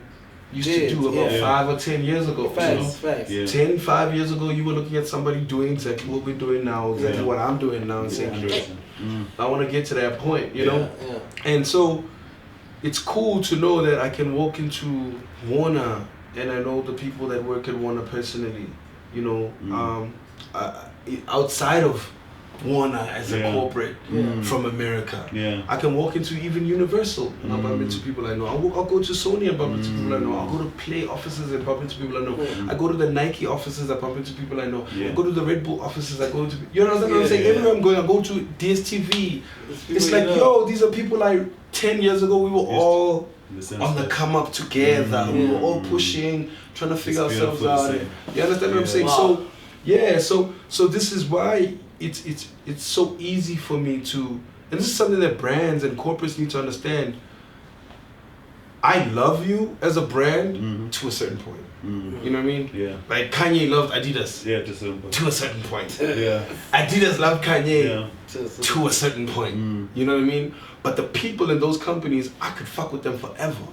used to do about 5 or 10 years ago. Facts. 5 years ago, you were looking at somebody doing exactly what we're doing now, exactly what I'm doing now, and saying, I want to get to that point, you know? And so, it's cool to know that I can walk into Warner and I know the people that work at Warner personally, you know, outside of Warner as a corporate from America. I can walk into even Universal and I'll bump into people I know. I'll go to Sony and bump into people I know. I'll go to Play offices and bump into people I know. I go to the Nike offices, I bump into people I know. I go to the Red Bull offices, I go to, you know what I'm saying? Everywhere I'm going, I go to DSTV. It's like, yo, these are people 10 years ago, we were all on the come up together. We were all pushing, trying to figure ourselves out. You understand what I'm saying? So, so this is why it's so easy for me to, and this is something that brands and corporates need to understand. I love you as a brand to a certain point. You know what I mean? Yeah. Like Kanye loved Adidas. Yeah, to a certain point. To a certain point. Yeah. Adidas loved Kanye Yeah. to a certain point. You know what I mean? But the people in those companies, I could fuck with them forever.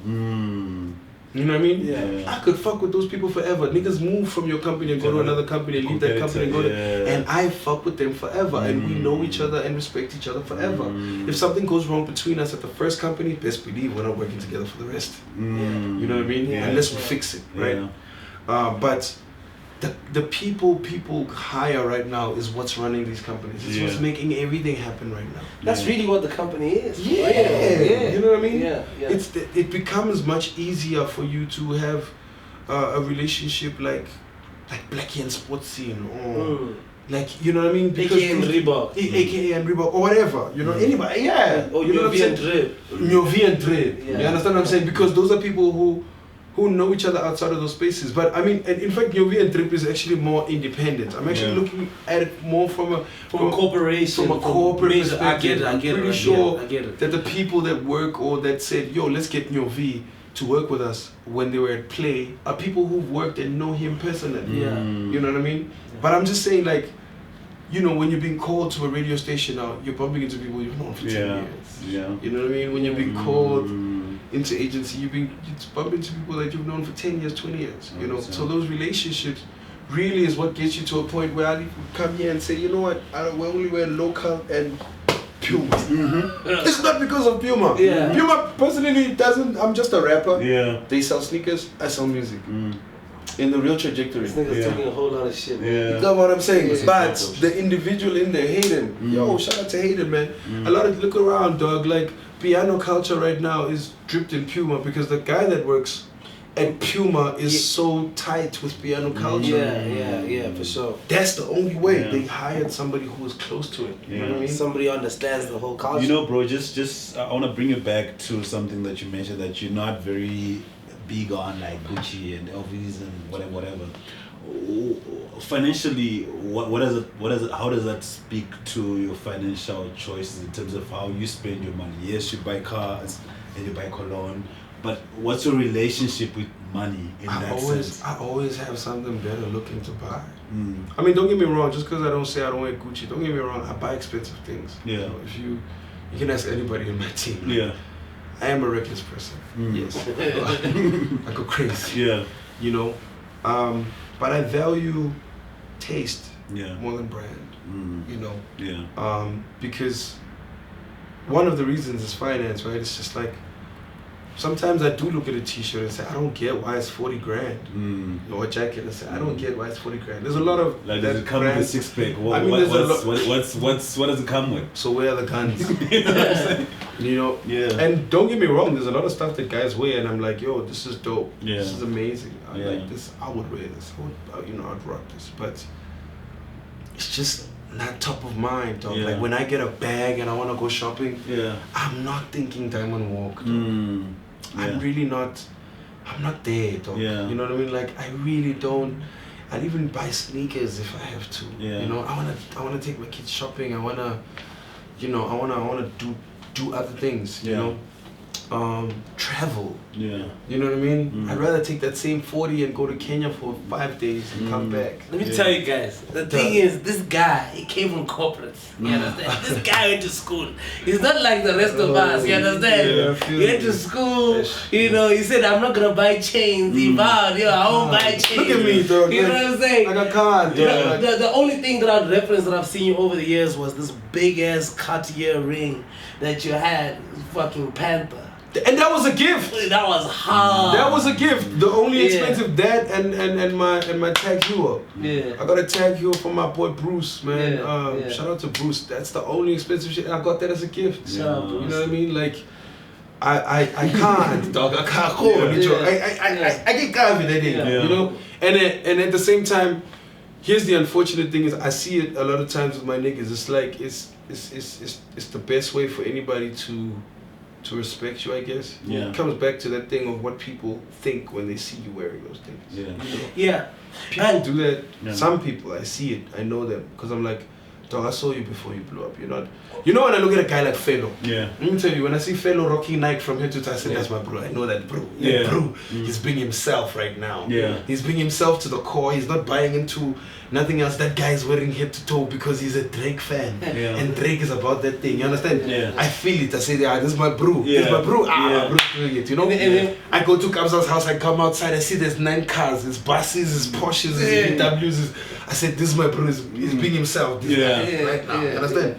You know what I mean? Yeah. I could fuck with those people forever. Niggas move from your company and go to another company, and leave that company and go to, and I fuck with them forever. And we know each other and respect each other forever. If something goes wrong between us at the first company, best believe we're not working together for the rest. You know what I mean? Yeah. Unless we fix it, right? But the people hire right now is what's running these companies. It's what's making everything happen right now. That's really what the company is. Yeah. You know what I mean? Yeah. It becomes much easier for you to have a relationship like Blackie and Sports Scene, or like, you know what I mean? AKA and Reebok. AKA and Reebok, or whatever. You know, anybody. Or you know what I'm saying? Nyovest and Drip. Yeah. You understand what I'm saying? Because those are people who know each other outside of those spaces. But I mean, and in fact, Nyovest and Drip is actually more independent. I'm actually looking at it more from a corporation. From a corporate perspective. I get it. I'm pretty sure I get it. that the people that work or that said, yo, let's get Nyovest to work with us when they were at Play are people who've worked and know him personally. Yeah. You know what I mean? But I'm just saying, like, you know, when you're being called to a radio station now, you're bumping into people you've known for 10 years. Yeah. You know what I mean? When you're being called into agency, you bump into people that you've known for 10 years, 20 years. You know, so those relationships really is what gets you to a point where I come here and say, you know what, we only wear local and Puma. It's not because of Puma. Yeah. Puma personally doesn't, I'm just a rapper. Yeah. They sell sneakers, I sell music. In the real trajectory. This nigga's talking a whole lot of shit, man. You got what I'm saying? Yeah. But the individual in there, Hayden, yo, shout out to Hayden, man. A lot of, look around, dog, like, piano culture right now is dripped in Puma because the guy that works at Puma is so tight with piano culture. Yeah, for sure. That's the only way. They hired somebody who was close to it. You know what I mean? Somebody understands the whole culture. You know, bro, just I want to bring you back to something that you mentioned, that you're not very big on, like Gucci and LVs and whatever. Financially, what does it? How does that speak to your financial choices in terms of how you spend your money? Yes, you buy cars and you buy cologne, but what's your relationship with money in that sense? I always have something better looking to buy. I mean, don't get me wrong. Just because I don't say I don't wear Gucci, don't get me wrong. I buy expensive things. Yeah. You know, if you can ask anybody in my team. Yeah. I am a reckless person. Yes. I go crazy. Yeah. You know, but I value taste more than brand. You know. Yeah. Because one of the reasons is finance, right? It's just like sometimes I do look at a t-shirt and say, I don't get why it's 40 grand. Or a jacket and say, I don't get why it's 40 grand. There's a lot of like, does it come with a six pack? What does it come with? So where are the guns? You know what I'm saying? You know? Yeah. And don't get me wrong, there's a lot of stuff that guys wear and I'm like, yo, this is dope. Yeah. This is amazing. I like this. I would wear this. I'd rock this. But it's just not top of mind, dog. Like when I get a bag and I want to go shopping, I'm not thinking Diamond Walk, dog. I'm really not, I'm not there, dog. You know what I mean? Like, I really don't. I'd even buy sneakers if I have to. You know, I wanna take my kids shopping. I wanna, you know, I wanna do other things. You know, travel. You know what I mean? I'd rather take that same 40 and go to Kenya for 5 days and come back. Let me tell you guys, the thing is, this guy, he came from corporates. You understand? This guy went to school. He's not like the rest of us. You understand? He went to school. You know, he said, I'm not gonna buy chains. He vowed, yo, I won't buy chains. Look at me, dog. You know what I'm saying? Like a card. The only thing that I'd reference that I've seen you over the years was this big ass Cartier ring that you had, fucking Panther. And that was a gift. That was hard. That was a gift. The only expensive that and my tag hero. I got a tag hero from my boy Bruce, man. Shout out to Bruce. That's the only expensive shit. I got that as a gift. You know what I mean? Like, I can't, dog. I can't hold. I get confident in it, you know. And at the same time, here's the unfortunate thing is I see it a lot of times with my niggas. It's like it's the best way for anybody to respect you, I guess. It comes back to that thing of what people think when they see you wearing those things. Yeah. People do that. Some people, I see it, I know them, because I'm like, Dog, I saw you before you blew up. You're not. You know when I look at a guy like Fellow. Yeah. Let me tell you, when I see Fellow rocking Nike from head to toe, I said, that's my bro. I know that bro. Yeah. That bro. He's being himself right now. Yeah. He's being himself to the core. He's not buying into nothing else. That guy's wearing head to toe because he's a Drake fan. Yeah. And Drake is about that thing. You understand? Yeah. I feel it. I say, this is my bro. Yeah. This is my bro. Yeah. My bro's doing it. You know? I go to Kabza's house. I come outside. I see there's 9 cars. There's buses. There's Porsches. There's BMWs. I said, this is my bro. He's being himself. This guy right now. You understand?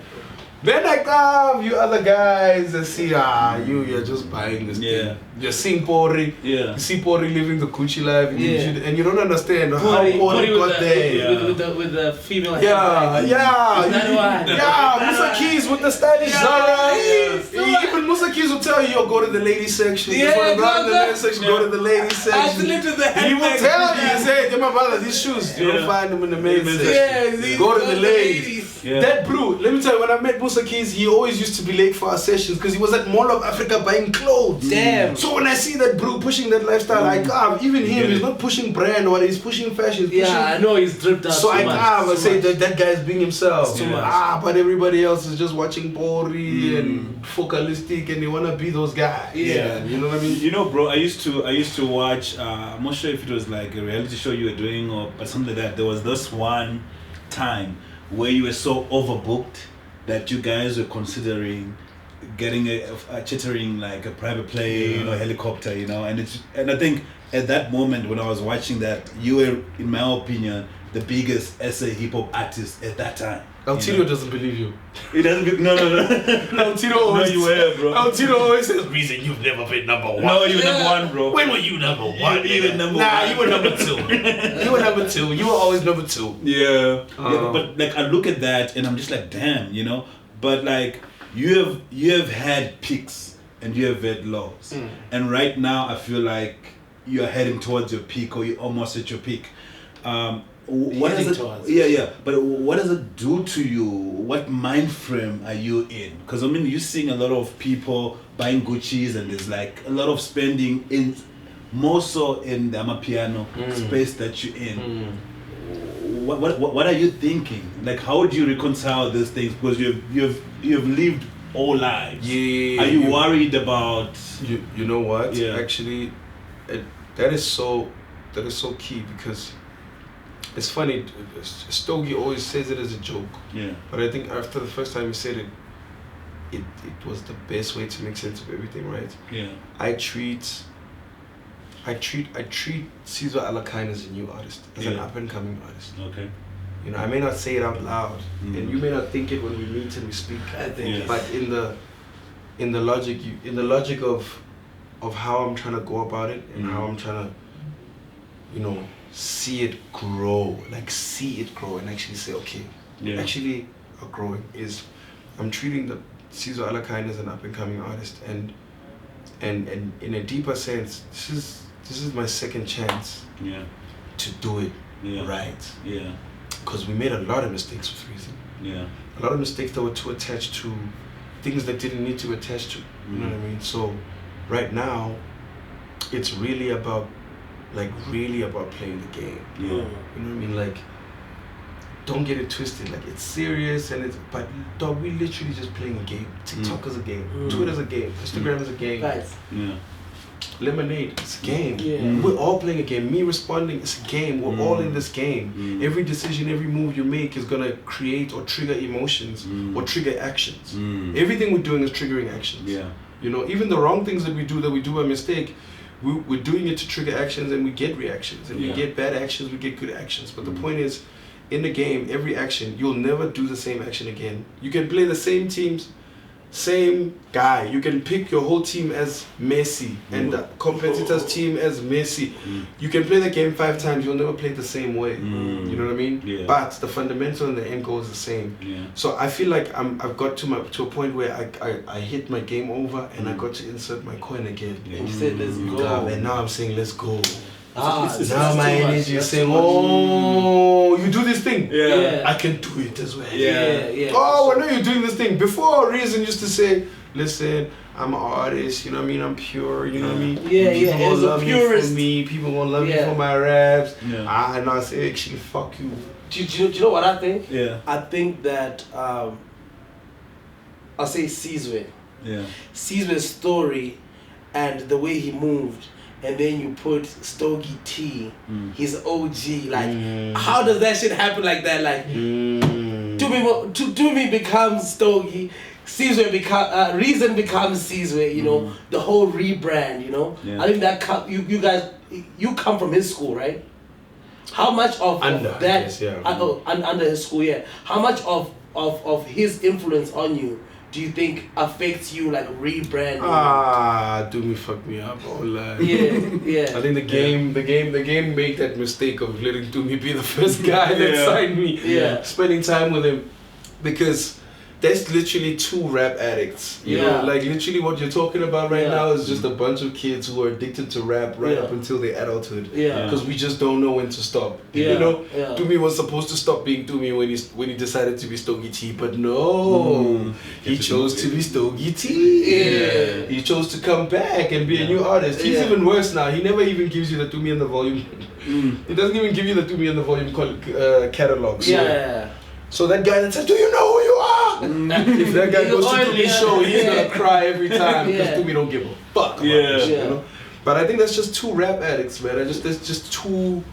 Then I come, you other guys, and see, you're just buying this thing. You're seeing Pori. Yeah. You see Pori living the Gucci life, and you don't understand how Pori got there. With the female. Musa Keys with the stylish Zara. Even Musa Keys will tell you, go to the ladies section. Just want to go to the men's section, go to the ladies section. He will tell you, say, my brother, these shoes, you don't find them in the men's section. Go to the ladies. That bro, let me tell you, when I met Musa Keys, he always used to be late for our sessions because he was at Mall of Africa buying clothes. Damn. So when I see that bro pushing that lifestyle, I come. Even him, he's not pushing brand or he's pushing fashion. He's pushing, I know he's dripped out. so I come and say that guy is being himself. Too much. But everybody else is just watching Bori and focalistic and they wanna be those guys. Yeah. You know what I mean? You know, bro, I used to watch. I'm not sure if it was like a reality show you were doing or something like that. There was this one time where you were so overbooked that you guys were considering getting a chartering like a private plane or helicopter, you know, and I think at that moment when I was watching that, you were, in my opinion, the biggest SA hip hop artist at that time. Tito doesn't believe you. He doesn't. No. Tito always. No, you were, bro. Tito always says, "Reason you've never been number 1." No, you were number 1, bro. When were you number 1? You were number 1. You were number 2. You were number 2. You were always number 2. Yeah. But like I look at that and I'm just like, damn, you know. But like you have had peaks and you have had lows, and right now I feel like you're heading towards your peak or you're almost at your peak. What does it? But what does it do to you? What mind frame are you in? Because I mean, you're seeing a lot of people buying Gucci's, and there's like a lot of spending in, more so in the Amapiano space that you're in. What are you thinking? Like, how do you reconcile these things? Because you've lived all lives. Yeah. Are you worried about? You know what? Yeah. Actually, that is so key because. It's funny, Stogie always says it as a joke. Yeah. But I think after the first time he said it was the best way to make sense of everything, right? Yeah. I treat Sizwe Alakine as a new artist, as an up and coming artist. Okay. You know, I may not say it out loud, and you may not think it when we meet and we speak. I think, but in the logic of how I'm trying to go about it and how I'm trying to, you know, see it grow and actually say, okay, actually are growing, is I'm treating the Sizwe Alakine as an up and coming artist, and in a deeper sense, this is my second chance to do it right. Yeah. Because we made a lot of mistakes with Reason. Yeah. A lot of mistakes that were too attached to things that didn't need to attach to. You know what I mean? So right now it's really about playing the game. Yeah. You know what I mean? Like, don't get it twisted. Like, it's serious but dog, we literally just playing a game. TikTok is a game. Twitter's a game. Instagram is a game. Guys. Yeah. Lemonade, it's a game. Yeah. We're all playing a game. Me responding, it's a game. We're all in this game. Every decision, every move you make is gonna create or trigger emotions or trigger actions. Everything we're doing is triggering actions. Yeah. You know, even the wrong things that we do by mistake, we're doing it to trigger actions, and we get reactions, and we get bad actions, we get good actions. But the point is, in the game, every action, you'll never do the same action again. You can play the same teams, same guy. You can pick your whole team as Messi and the competitor's team as Messi. You can play the game 5 times, you'll never play it the same way. You know what I mean? Yeah. But the fundamental and the end goal is the same. Yeah. So I feel like I've got to a point where I hit my game over and I got to insert my coin again. Yeah. And you said let's go. And now I'm saying let's go. Now my energy is saying, oh, you do this thing. Yeah. I can do it as well. Yeah. Oh, I know you're doing this thing. Before, Reason used to say, listen, I'm an artist, you know what I mean? I'm pure, you know what I mean? People gonna love me for me. People gonna love me for my raps. Yeah. And I say, actually, fuck you. Do you know what I think? Yeah. I think that I'll say Sizwe. Yeah. Sizwe's story and the way he moved, and then you put Stogie T, his OG. Like, how does that shit happen like that? Like, Tumi becomes Stogie, Sizwe Reason becomes Sizwe. You know, the whole rebrand. You know, Yeah. I think that you guys come from his school, right? How much of Under, that? yes, yeah. Under his school, yeah. How much of his influence on you do you think affects you, like rebranding? Do me fuck me up. Yeah. I think the game made that mistake of letting Dumi be the first guy that signed me. Yeah. Spending time with him, because that's literally two rap addicts. You know, like literally what you're talking about right now is just a bunch of kids who are addicted to rap right up until their adulthood. Yeah. Because we just don't know when to stop. Yeah. You know, Yeah. Dumi was supposed to stop being Dumi when he decided to be Stogie T, but no, he chose to be Stogie T. Yeah. He chose to come back and be a new artist. He's even worse now. He never even gives you the Dumi and the volume. He doesn't even give you the Dumi and the volume catalog. So, so that guy that says, "Do you know who you are?" If that guy goes to Dumi's show, he's gonna cry every time because Dumi don't give a fuck about this shit, you know? But I think that's just two rap addicts, man. There's just two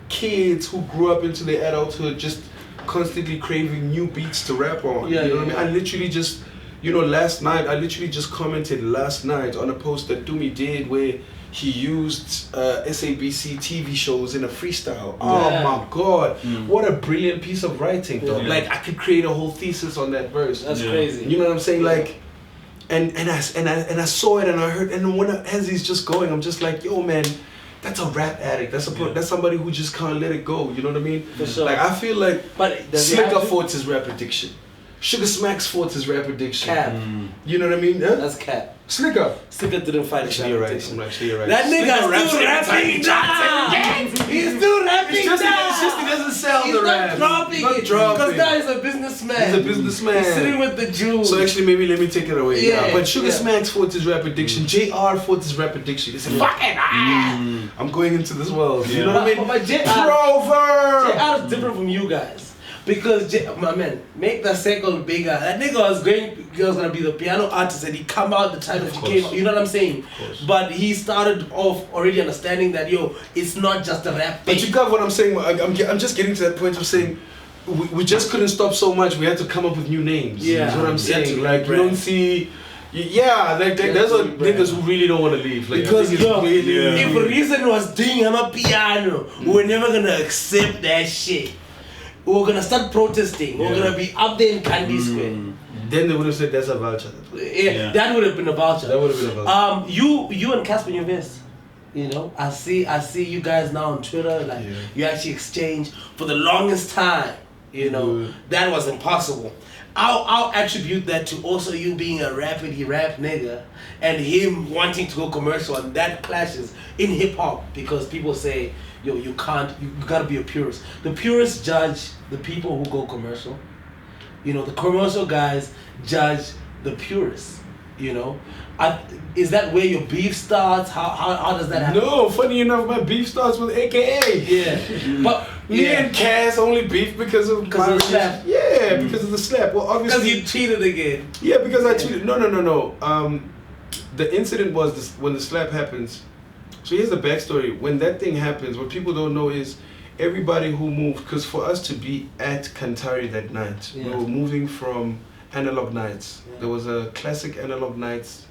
kids who grew up into their adulthood just constantly craving new beats to rap on. You know what I mean? I literally just, last night, I literally just commented last night on a post that Dumi did where he used SABC TV shows in a freestyle. Oh my God, what a brilliant piece of writing, though. Like, I could create a whole thesis on that verse. That's crazy. You know what I'm saying? Like, and I saw it and I heard, and as he's just going, I'm just like, yo, man, that's a rap addict. That's somebody who just can't let it go. You know what I mean? For sure. Like, I feel like But Slicker fought his rap addiction. Sugar Smacks fought his rap addiction. Cap. You know what I mean? Huh? That's cap. Slicker. Slicker didn't fight his Actually, you're rap right. addiction. Actually, you're right. That nigga Slicker still raps rapping down. He's still rapping It's just down. he doesn't sell He's the not rap. dropping He's not it. dropping. Because now he's a businessman. He's a businessman. He's sitting with the Jews. So actually, maybe let me take it away. Yeah, But Sugar yeah. Smacks fought his rap addiction. JR fought his rap addiction. He said, "Fuck it, I'm going into this world." You know what I mean? But JR is different from you guys. Because my man, make the circle bigger. That nigga was gonna be the piano artist, and he come out the time that he came out. You know what I'm saying? But he started off already understanding that it's not just a rap thing. But you got what I'm saying. I'm just getting to that point of saying we just couldn't stop so much. We had to come up with new names. Yeah, That's what I'm saying. to Like, you don't see. There's what niggas who really don't want to leave. Like, Because if really, Reason was doing Amapiano, we were never gonna accept that shit. We were gonna start protesting. We were gonna be up there in Candy Square. then they would have said that's a voucher. That would have been a voucher. That would have been a voucher. You and Cassper Nyovest, I see you guys now on Twitter. Like you actually exchange for the longest time. That was impossible. I'll attribute that to also you being a rapidy rap nigga and him wanting to go commercial, and that clashes in hip hop because people say, you gotta be a purist. The purists judge the people who go commercial. The commercial guys judge the purists. Is that where your beef starts? How does that happen? No, funny enough, my beef starts with AKA. Yeah, but me and Cass only beef because of the slap. Yeah, because of the slap. Well, obviously because you cheated again. Yeah, because I tweeted. No. The incident was this, when the slap happens. So here's the backstory. When that thing happens, what people don't know is everybody who moved, because for us to be at Kantari that night, we were moving from Analog Nights. There was a classic Analog Nights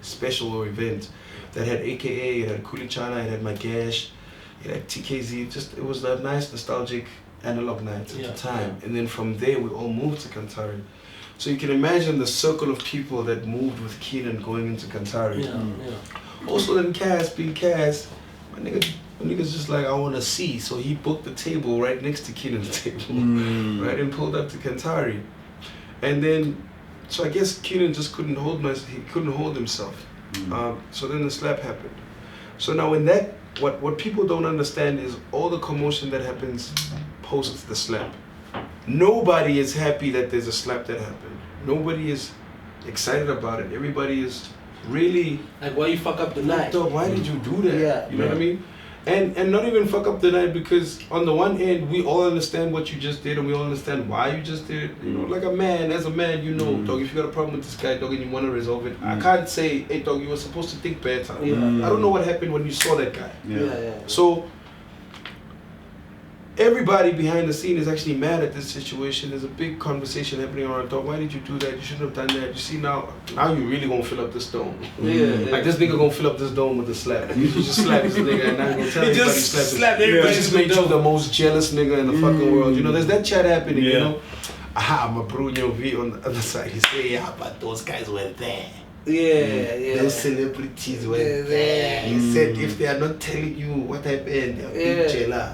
special or event that had AKA, it had Curation, it had My Gash, it had TKZ. It was a nice nostalgic Analog Nights at the time. And then from there we all moved to Kantari. So you can imagine the circle of people that moved with Keenan going into Kantari. Also then Cass, being Cass, my nigga's just like, I want to see. So he booked the table right next to Keenan's table, right, and pulled up to Kantari. And then, so I guess Keenan just couldn't hold himself. So then the slap happened. So now when what people don't understand is all the commotion that happens post the slap. Nobody is happy that there's a slap that happened. Nobody is excited about it. Everybody is really like, why you fuck up the night? Why did you do that? Yeah. You know what I mean? And not even fuck up the night, because on the one end we all understand what you just did and we all understand why you just did it. You know, like as a man, you know, dog, if you got a problem with this guy, dog, and you want to resolve it, I can't say, hey dog, you were supposed to think better. I don't know what happened when you saw that guy. So everybody behind the scene is actually mad at this situation. There's a big conversation happening around, dog, why did you do that? You shouldn't have done that. You see, now you really gonna fill up this dome. Like this nigga gonna fill up this dome with a slap. You just slap this nigga and now you gonna tell everybody slap everybody. He just made you the most jealous nigga in the fucking world. You know, there's that chat happening, you know. Bruno V on the other side, he say, yeah, but those guys were there. Those celebrities were there. He said, if they are not telling you what happened, they're big jealous.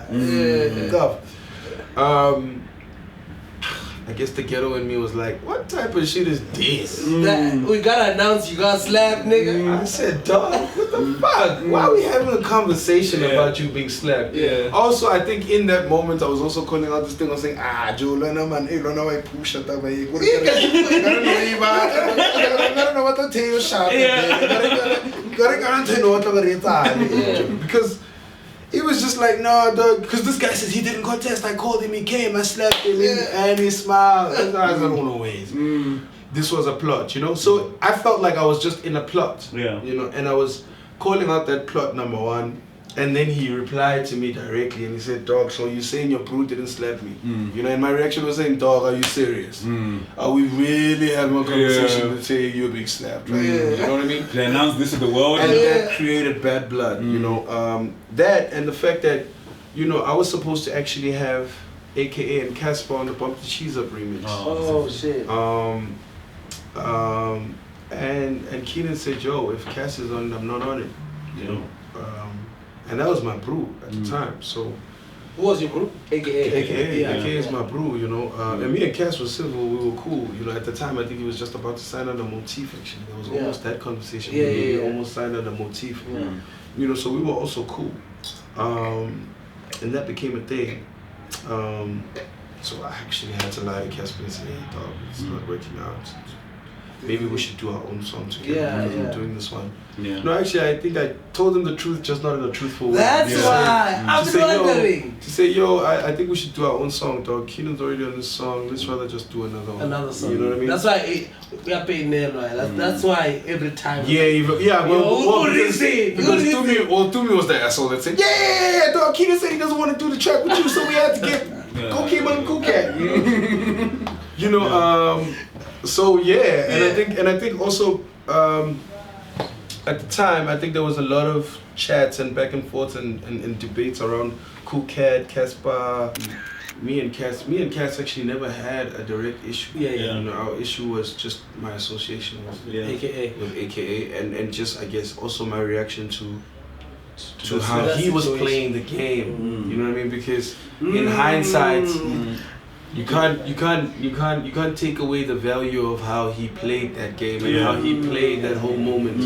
I guess the ghetto in me was like, what type of shit is this? We gotta announce you got slapped, nigga. I said, dog, what the fuck? Why are we having a conversation about you being slapped? Also, I think in that moment, I was also calling out this thing. I was saying, Jolana man, hey, Lona, why push at that way? Because he was just like, no, dog, because this guy says he didn't contest. I called him, he came, I slapped him, and he smiled. I don't know ways. This was a plot, you know? So I felt like I was just in a plot, you know, and I was calling out that plot, number one. And then he replied to me directly and he said, dog, so you're saying your bro didn't slap me? You know, and my reaction was saying, dog, are you serious? Are we really having a conversation to say you're being slapped? Right? You know what I mean? They announced this to the world. And that created bad blood, you know. That and the fact that, you know, I was supposed to actually have AKA and Cassper on the Bump the Cheese Up remix. Oh shit. And Keenan said, yo, if Cass is on it, I'm not on it, you know. And that was my brew at the time, so. Who was your group? AKA is my brew, you know. And me and Cass was civil, we were cool. You know, at the time, I think he was just about to sign under Motif, actually. There was almost that conversation. He almost signed under Motif. You know, so we were also cool. And that became a thing. So I actually had to lie to Cassper and say, hey, dog, it's not working out. Maybe we should do our own song together. We're doing this one. No, actually, I think I told him the truth, just not in a truthful way. That's why I'm wondering. To say, yo, I think we should do our own song, dog. Keenan's already on this song. Let's rather just do another one. Another song. You know what I mean? That's why we are paying nail, right? That's why every time. Because Tumi was the asshole that said, yeah, dog. Keenan said he doesn't want to do the track with you, so we had to get Cocaine on Cool Cat. You know, so yeah, and I think also at the time I think there was a lot of chats and back and forth and debates around Cool Cat, Cassper. Me and Cass actually never had a direct issue. You know, our issue was just my association with AKA and just I guess also my reaction to how he was playing the game. You know what I mean? Because in hindsight, you can't take away the value of how he played that game and how he played that whole moment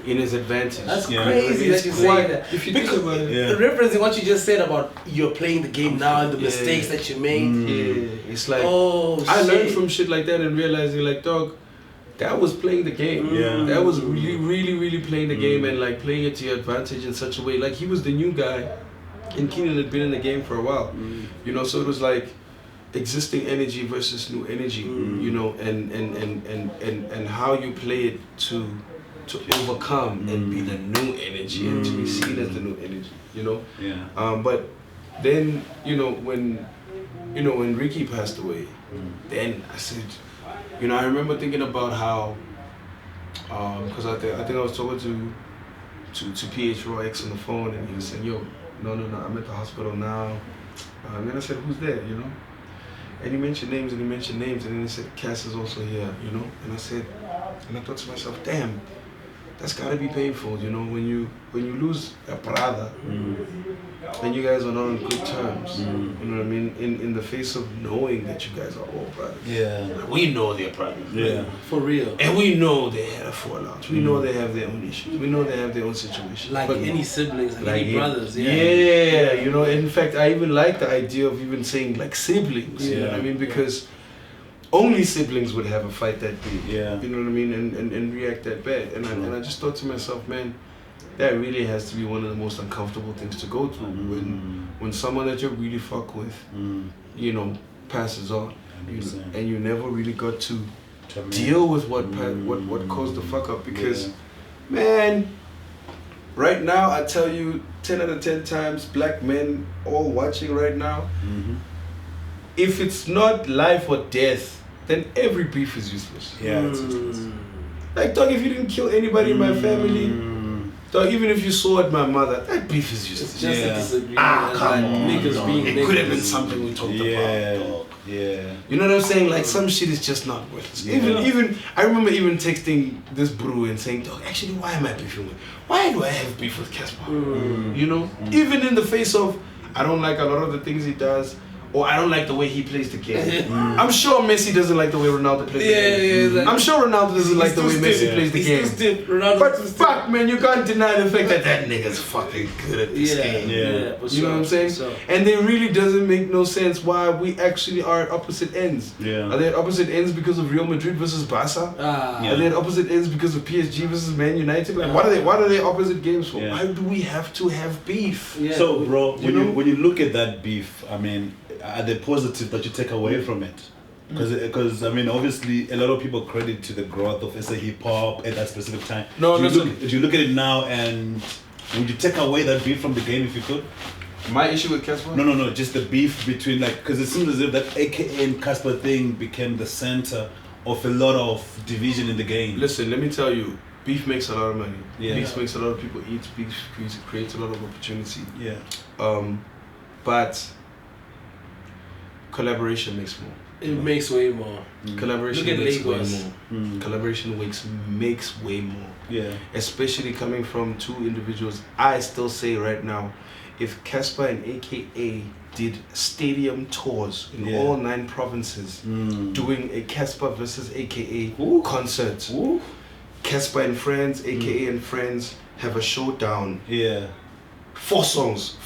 in his advantage. That's crazy that you say that. If you think about it, referencing what you just said about you're playing the game now and the mistakes that you made. It's like I learned from shit like that and realizing like, dog, that was playing the game. That was really playing the game and like playing it to your advantage in such a way. Like he was the new guy, and Keenan had been in the game for a while. You know, so it was like existing energy versus new energy. You know, and how you play it to overcome and be the new energy and to be seen as the new energy. You know. But then when Riky passed away, then I said. You know, I remember thinking about how, because I think I was talking to PH Raw X on the phone, and he was saying, yo, no, I'm at the hospital now. And then I said, who's there, you know? And he mentioned names, and then he said, Cass is also here, you know? And I thought to myself, damn, that's gotta be painful, you know, when you lose a brother, and you guys are not on good terms, you know what I mean, in the face of knowing that you guys are all brothers. We know they're brothers. For real. And we know they had a fallout. We know they have their own issues. We know they have their own situation. Like any siblings, like any brothers. You know, in fact, I even like the idea of even saying like siblings, you know what I mean, because only siblings would have a fight that big, you know what I mean, and react that bad. And I just thought to myself, man, that really has to be one of the most uncomfortable things to go through when someone that you really fuck with, you know, passes on, and you never really got to deal with what caused the fuck up. Because, man, right now I tell you, 10 out of 10 times, black men all watching right now, if it's not life or death, then every beef is useless. Yeah, it's useless. Like, dog, if you didn't kill anybody in my family, dog, even if you sword my mother, that beef is useless. It's just a disagreement. Come on, niggas being it niggas. could have been something we talked about, dog. Yeah. You know what I'm saying? Like, some shit is just not worth it. Even I remember even texting this bro and saying, dog, actually, why am I beefing with? Why do I have beef with Cassper? You know, even in the face of, I don't like a lot of the things he does, or I don't like the way he plays the game. I'm sure Messi doesn't like the way Ronaldo plays the game. Yeah, I'm sure Ronaldo doesn't like the way Messi plays the game. But fuck, man, you can't deny the fact that that nigga's fucking good at this game. You know what I'm saying? And it really doesn't make no sense why we actually are at opposite ends. Are they at opposite ends because of Real Madrid versus Barca? Are they at opposite ends because of PSG versus Man United? Like, what are they opposite games for? Why do we have to have beef? So, bro, when you look at that beef, I mean, are the positives that you take away from it? Because I mean, obviously, a lot of people credit to the growth of SA hip hop at that specific time. Do you look at it now, and would you take away that beef from the game if you could? My issue with Cassper? No, just the beef between, like, because it seems as if that AKA and Cassper thing became the center of a lot of division in the game. Listen, let me tell you, beef makes a lot of money. Beef makes a lot of people eat. Beef creates a lot of opportunity. But collaboration makes more. It makes way more. Collaboration makes way more. Collaboration makes way more. Especially coming from two individuals. I still say right now, if Cassper and AKA did stadium tours in all 9 provinces, doing a Cassper versus AKA concert, Cassper and friends, AKA and friends have a showdown. 4 songs.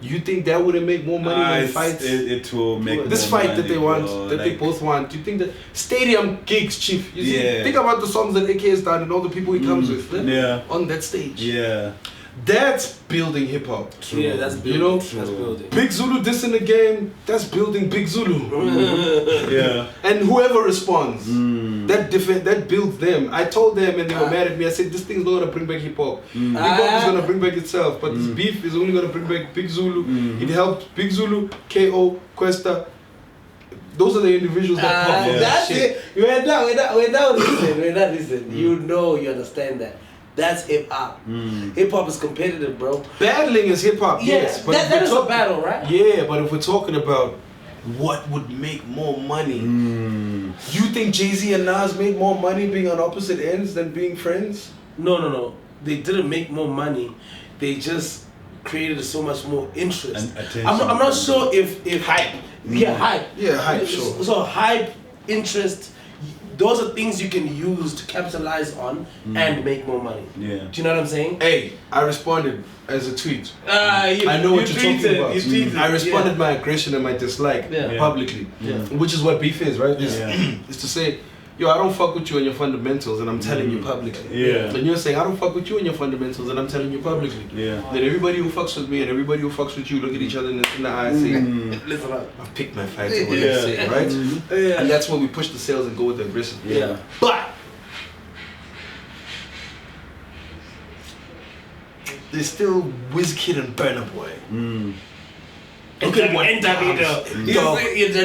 You think that wouldn't make more money than fights? It will make this more fight money, that they want, that they both want. Do you think that stadium gigs, Chief? You see, think about the songs that AK has done and all the people he comes with on that stage. That's building hip hop. That's building. You know, that's building. Big Zulu this in the game. That's building Big Zulu. And whoever responds, that builds them. I told them and they were mad at me. I said, this thing's not gonna bring back hip hop. Hip hop is gonna bring back itself, but this beef is only gonna bring back Big Zulu. It helped Big Zulu, KO, Questa. Those are the individuals that pop from that shit. When that listen, you know, you understand that. That's hip hop. Hip hop is competitive, bro. Battling is hip hop, yes. But that is a battle, right? Yeah, but if we're talking about what would make more money, you think Jay-Z and Nas made more money being on opposite ends than being friends? No. They didn't make more money. They just created so much more interest. I'm not sure if hype. Hype. Hype, sure. So hype, interest, those are things you can use to capitalize on and make more money. Do you know what I'm saying? Hey, I responded as a tweet. I know what you're talking about. I responded my aggression and my dislike publicly, which is what beef is, right? It's to say, yo, I don't fuck with you and your fundamentals, and I'm telling you publicly. And you're saying, I don't fuck with you and your fundamentals, and I'm telling you publicly. Then everybody who fucks with me and everybody who fucks with you look at each other in the eye and say, listen up, I've picked my fights, or what they say, right? And that's when we push the sales and go with the aggression. But there's still Wizkid and Burna Boy. Look at what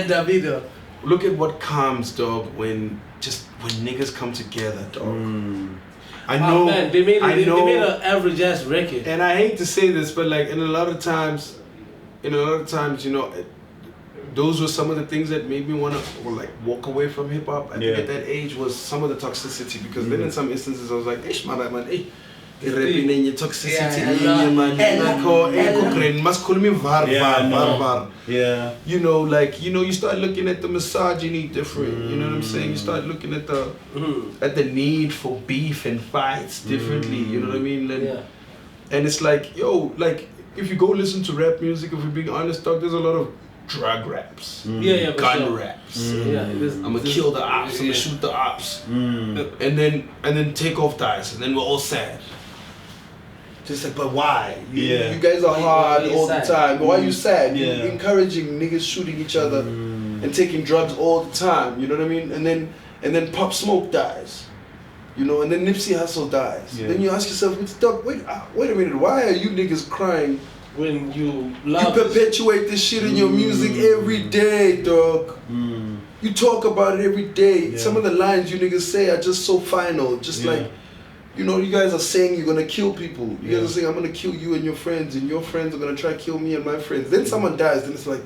Davido. Look at what comes, dog, when niggas come together, dog. I know. Man, they made an average ass record. And I hate to say this, but like in a lot of times, you know, those were some of the things that made me want to like walk away from hip hop. I think at that age was some of the toxicity, because then in some instances I was like, "Ish, man, hey." Rapping in your toxicity, you know, like, you know, you start looking at the misogyny different. You know what I'm saying? You start looking at the need for beef and fights differently. You know what I mean? And it's like, yo, like if you go listen to rap music, if we're being honest, dog, there's a lot of drug raps, Yeah, for gun sure. raps. Yeah, I'm gonna kill the ops. I'm gonna shoot the ops, and then Takeoff dies, and then we're all sad. Just like, but why? You guys are hard why you all the sad? time. But why you sad? Yeah. You're encouraging niggas shooting each other and taking drugs all the time. You know what I mean? And then Pop Smoke dies. You know, and then Nipsey Hussle dies. Yeah. Then you ask yourself, wait a minute, why are you niggas crying? When you You love perpetuate this shit in your music every day, dog. You talk about it every day. Yeah. Some of the lines you niggas say are just so final. Just like, you know, you guys are saying you're gonna kill people. You guys are saying I'm gonna kill you and your friends are gonna try to kill me and my friends. Then someone dies, then it's like,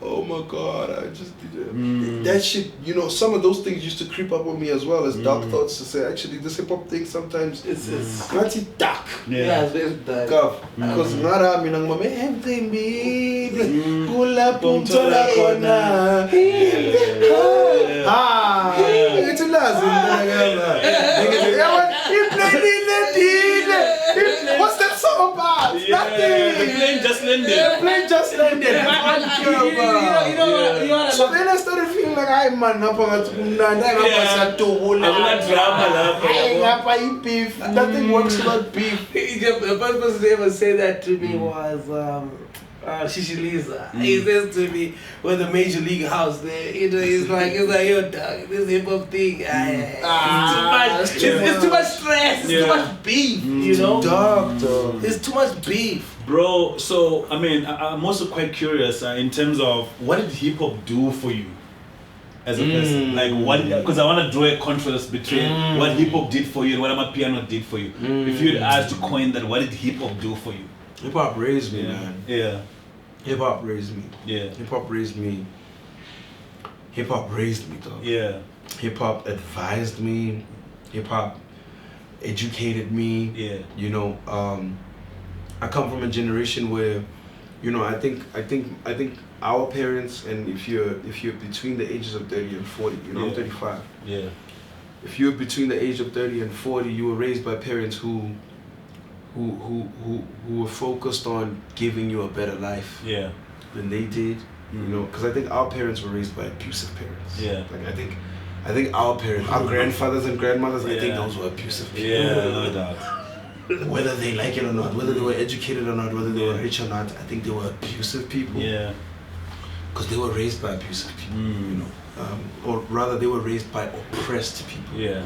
oh my God, I just did it. That shit, you know, some of those things used to creep up on me as well as dark thoughts to say, actually, this hip hop thing sometimes it's not it dark. yeah, it's very dark. Because ngara mina ngoma emcimbini kulapho umthola khona ngithi lazi what's that song about? Nothing. The plane just landed. The plane just landed. That's all I care about. You know So then I started feeling like, ay man, ngapha ngathi kumnandi, ay ngapha siyadubula. Akuna drama lapho. Ay ngapha i-beef. Nothing works without beef. the first person to ever say that to me was Shishiliza. He says to me, "We're the Major League House there." You know, it's like, yo, dog, this hip hop thing, it's too much. It's too much stress. It's too much beef. You know, Dog. it's too much beef. Bro, so I mean, I'm also quite curious in terms of what did hip hop do for you as a person? Like, what? Because I want to draw a contrast between what hip hop did for you and what Amapiano did for you. If you'd asked to coin that, what did hip hop do for you? Hip hop raised me, man. Yeah. Hip hop raised me. Yeah. Hip hop raised me. Hip hop raised me, dog. Yeah. Hip hop advised me. Hip hop educated me. Yeah. You know, I come from a generation where, you know, I think our parents, and if you're between the ages of 30 and 40, you know, I'm 35. Yeah. If you're between the age of 30 and 40, you were raised by parents who were focused on giving you a better life than they did. You know, because I think our parents were raised by abusive parents. Yeah. Like I think our parents, our grandfathers and grandmothers, I think those were abusive people. Yeah, no doubt. Whether they like it or not, whether they were educated or not, whether they were rich or not, I think they were abusive people. Yeah. Because they were raised by abusive people, you know. Or rather, they were raised by oppressed people. Yeah.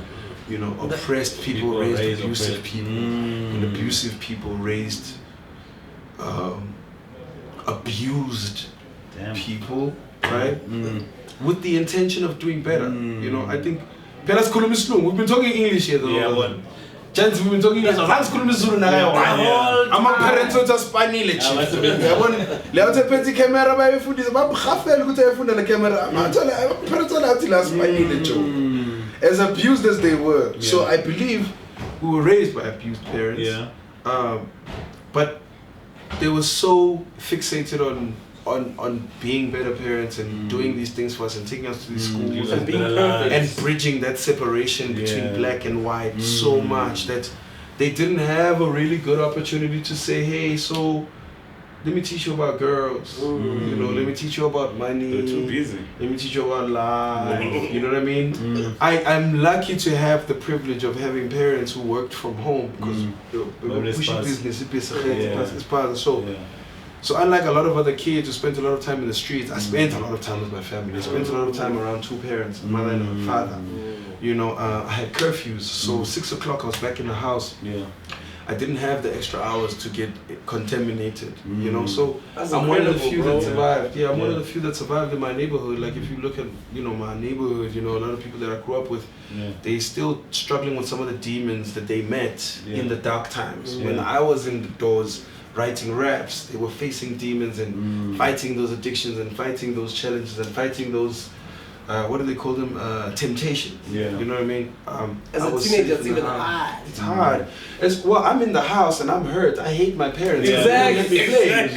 You know, oppressed people raised abusive people. And abusive people raised abused people, right? With the intention of doing better. You know, I think we've been talking English here though. Gents, we've been talking English. I'm a parent who just spanile camera by camera. As abused as they were. So I believe we were raised by abused parents. Yeah. But they were so fixated on being better parents and doing these things for us and taking us to these schools and being perfect and bridging that separation between black and white so much that they didn't have a really good opportunity to say, hey, so let me teach you about girls, you know, let me teach you about money. They're too busy. Let me teach you about life, you know what I mean? I'm lucky to have the privilege of having parents who worked from home because pushing business, so unlike a lot of other kids who spent a lot of time in the streets, I spent a lot of time with my family. I spent a lot of time around two parents, a mother and a father. You know, I had curfews, so 6 o'clock I was back in the house. Yeah. I didn't have the extra hours to get contaminated, you know, so I'm one of the few that survived. I'm one of the few that survived in my neighborhood. Like if you look at, you know, my neighborhood, you know, a lot of people that I grew up with, they still struggling with some of the demons that they met in the dark times. When I was in the doors writing raps, they were facing demons and fighting those addictions and fighting those challenges and fighting those what do they call them? Temptations. Yeah. You know what I mean? As a teenager, it's even hard. It's hard. Well, I'm in the house and I'm hurt. I hate my parents. Exactly.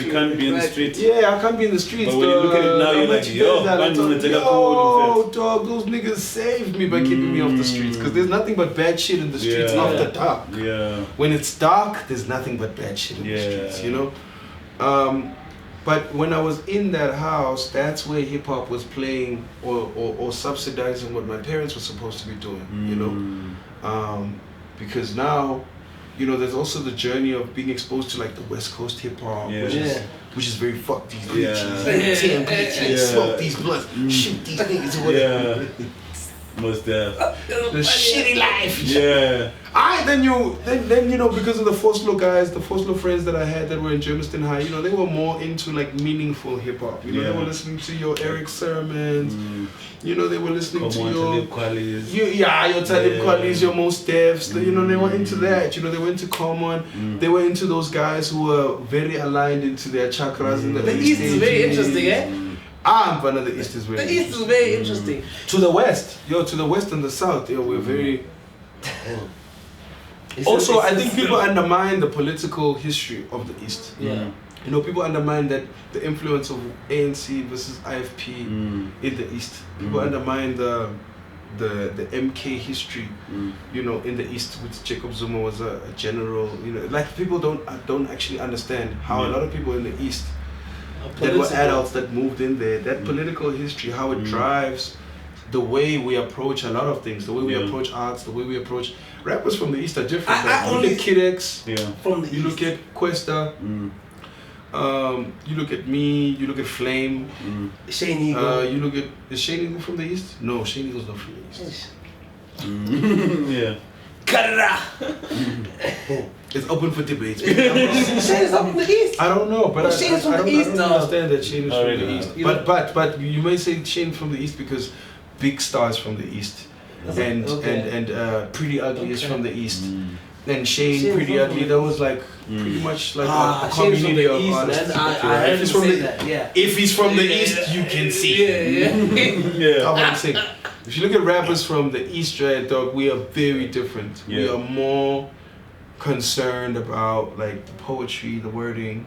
You can't be in the streets. Yeah, I can't be in the streets. But when you look at it now, you're like, yo, dog, those niggas saved me by keeping me off the streets. Because there's nothing but bad shit in the streets after dark. Yeah. When it's dark, there's nothing but bad shit in the streets, you know? But when I was in that house, that's where hip hop was playing or subsidizing what my parents were supposed to be doing, you know? Because now, you know, there's also the journey of being exposed to like the West Coast hip hop, which is very fuck these bitches, smoke these blunts, shoot these niggas or whatever. Most deaf. The shitty life. Yeah. Then you know, because of the Foslo guys, the Foslo friends that I had that were in Germiston High, you know, they were more into like meaningful hip hop. You know, they were listening to your Eric sermons. You know, they were listening to your Talib Kweli's, your Mos Defs. You know, they were into that. You know, they were into Common. They were into those guys who were very aligned into their chakras. The East is very interesting, eh? The East is very The East is very interesting. To the West, to the West and the South, we're very... Also, I think people undermine the political history of the East. Yeah. You know, people undermine that the influence of ANC versus IFP in the East. People undermine the MK history, you know, in the East, which Jacob Zuma was a general. You know, like people don't actually understand how a lot of people in the East that were adults that moved in there, that political history, how it drives the way we approach a lot of things, the way we approach arts, the way we approach rappers from the East are different. You look at Kid X, from the East. Look at Questa, you look at me, you look at Flame, Shane Eagle. you look at, is Shane Eagle from the East? No, Shane Eagle's not from the East. Yeah. Cut it out. It's open for debate. Shane is up from the East. I don't know, but Shane is from the East. I don't understand that Shane is from the East. But you may say Shane from the East because Big Star's from the East, and Pretty Ugly is from the East, and Shane Pretty Ugly. That was like pretty much like a community of artists. I heard him say that. Yeah. If he's from the East, you can see. Yeah. How about I'm saying? If you look at rappers from the East, right, dog, we are very different. Yeah. We are more concerned about like the poetry, the wording,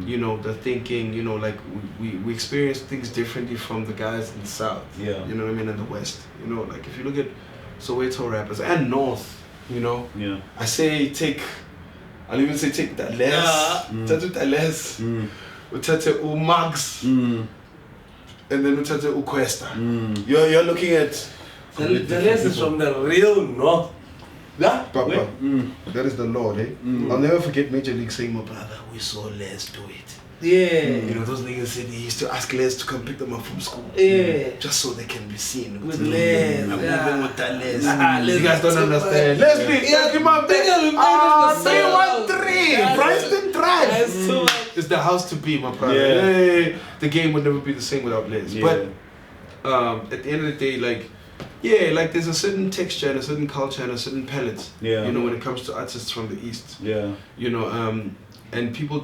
you know, the thinking, you know, like we experience things differently from the guys in the South. Yeah. You know what I mean? In the West. You know, like if you look at Soweto rappers and North, you know, I'll even say take that less. That less. Uthathe uMax. And then Uthathe uQuesta. You're looking at the less is from the real North. Yeah, Papa. That is the Lord, eh? I'll never forget Major League saying, my brother, we saw Les do it. Yeah. You know, those niggas said he used to ask Les to come pick them up from school. Yeah. Just so they can be seen. With Les. I'm moving with that Les. Les you guys don't understand. Leslie, my big 313. Bryanston Drive. It's the house to be, my brother. Yeah. Hey, the game would never be the same without Les. Yeah. But at the end of the day, like, yeah, like there's a certain texture and a certain culture and a certain palette. Yeah. You know, when it comes to artists from the East. Yeah. You know, and people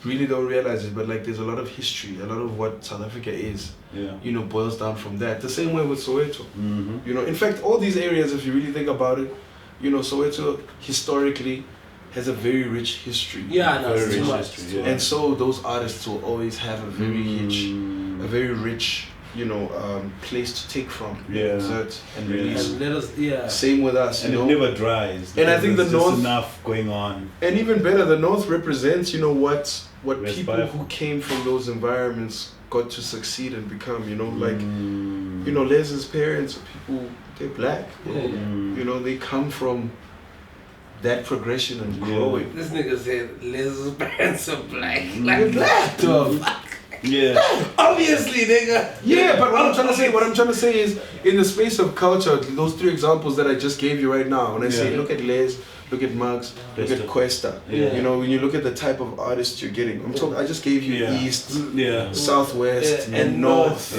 really don't realize it, but like there's a lot of history, a lot of what South Africa is. Yeah. You know, boils down from that. The same way with Soweto. You know, in fact, all these areas, if you really think about it, you know, Soweto historically has a very rich history. Yeah, no, Very it's too rich much. history, yeah. And so those artists will always have a very rich, you know, place to take from, insert and release. And let us, Same with us, and you it know. never dries. And I think the there's North, just enough going on. and even better, the North represents, you know, what West people Bible. who came from those environments got to succeed and become. You know, like, you know, Les's parents are people, they're black. You know, they come from that progression and growing. This nigga said Liz's parents are black. Like black, dog. Yeah. Obviously, nigga. Yeah, but what I'm trying to say is, in the space of culture, those three examples that I just gave you right now, when I say look at Les, look at Muggs, look at Questa. Yeah. You know, when you look at the type of artists you're getting, I just gave you East, Southwest, and North,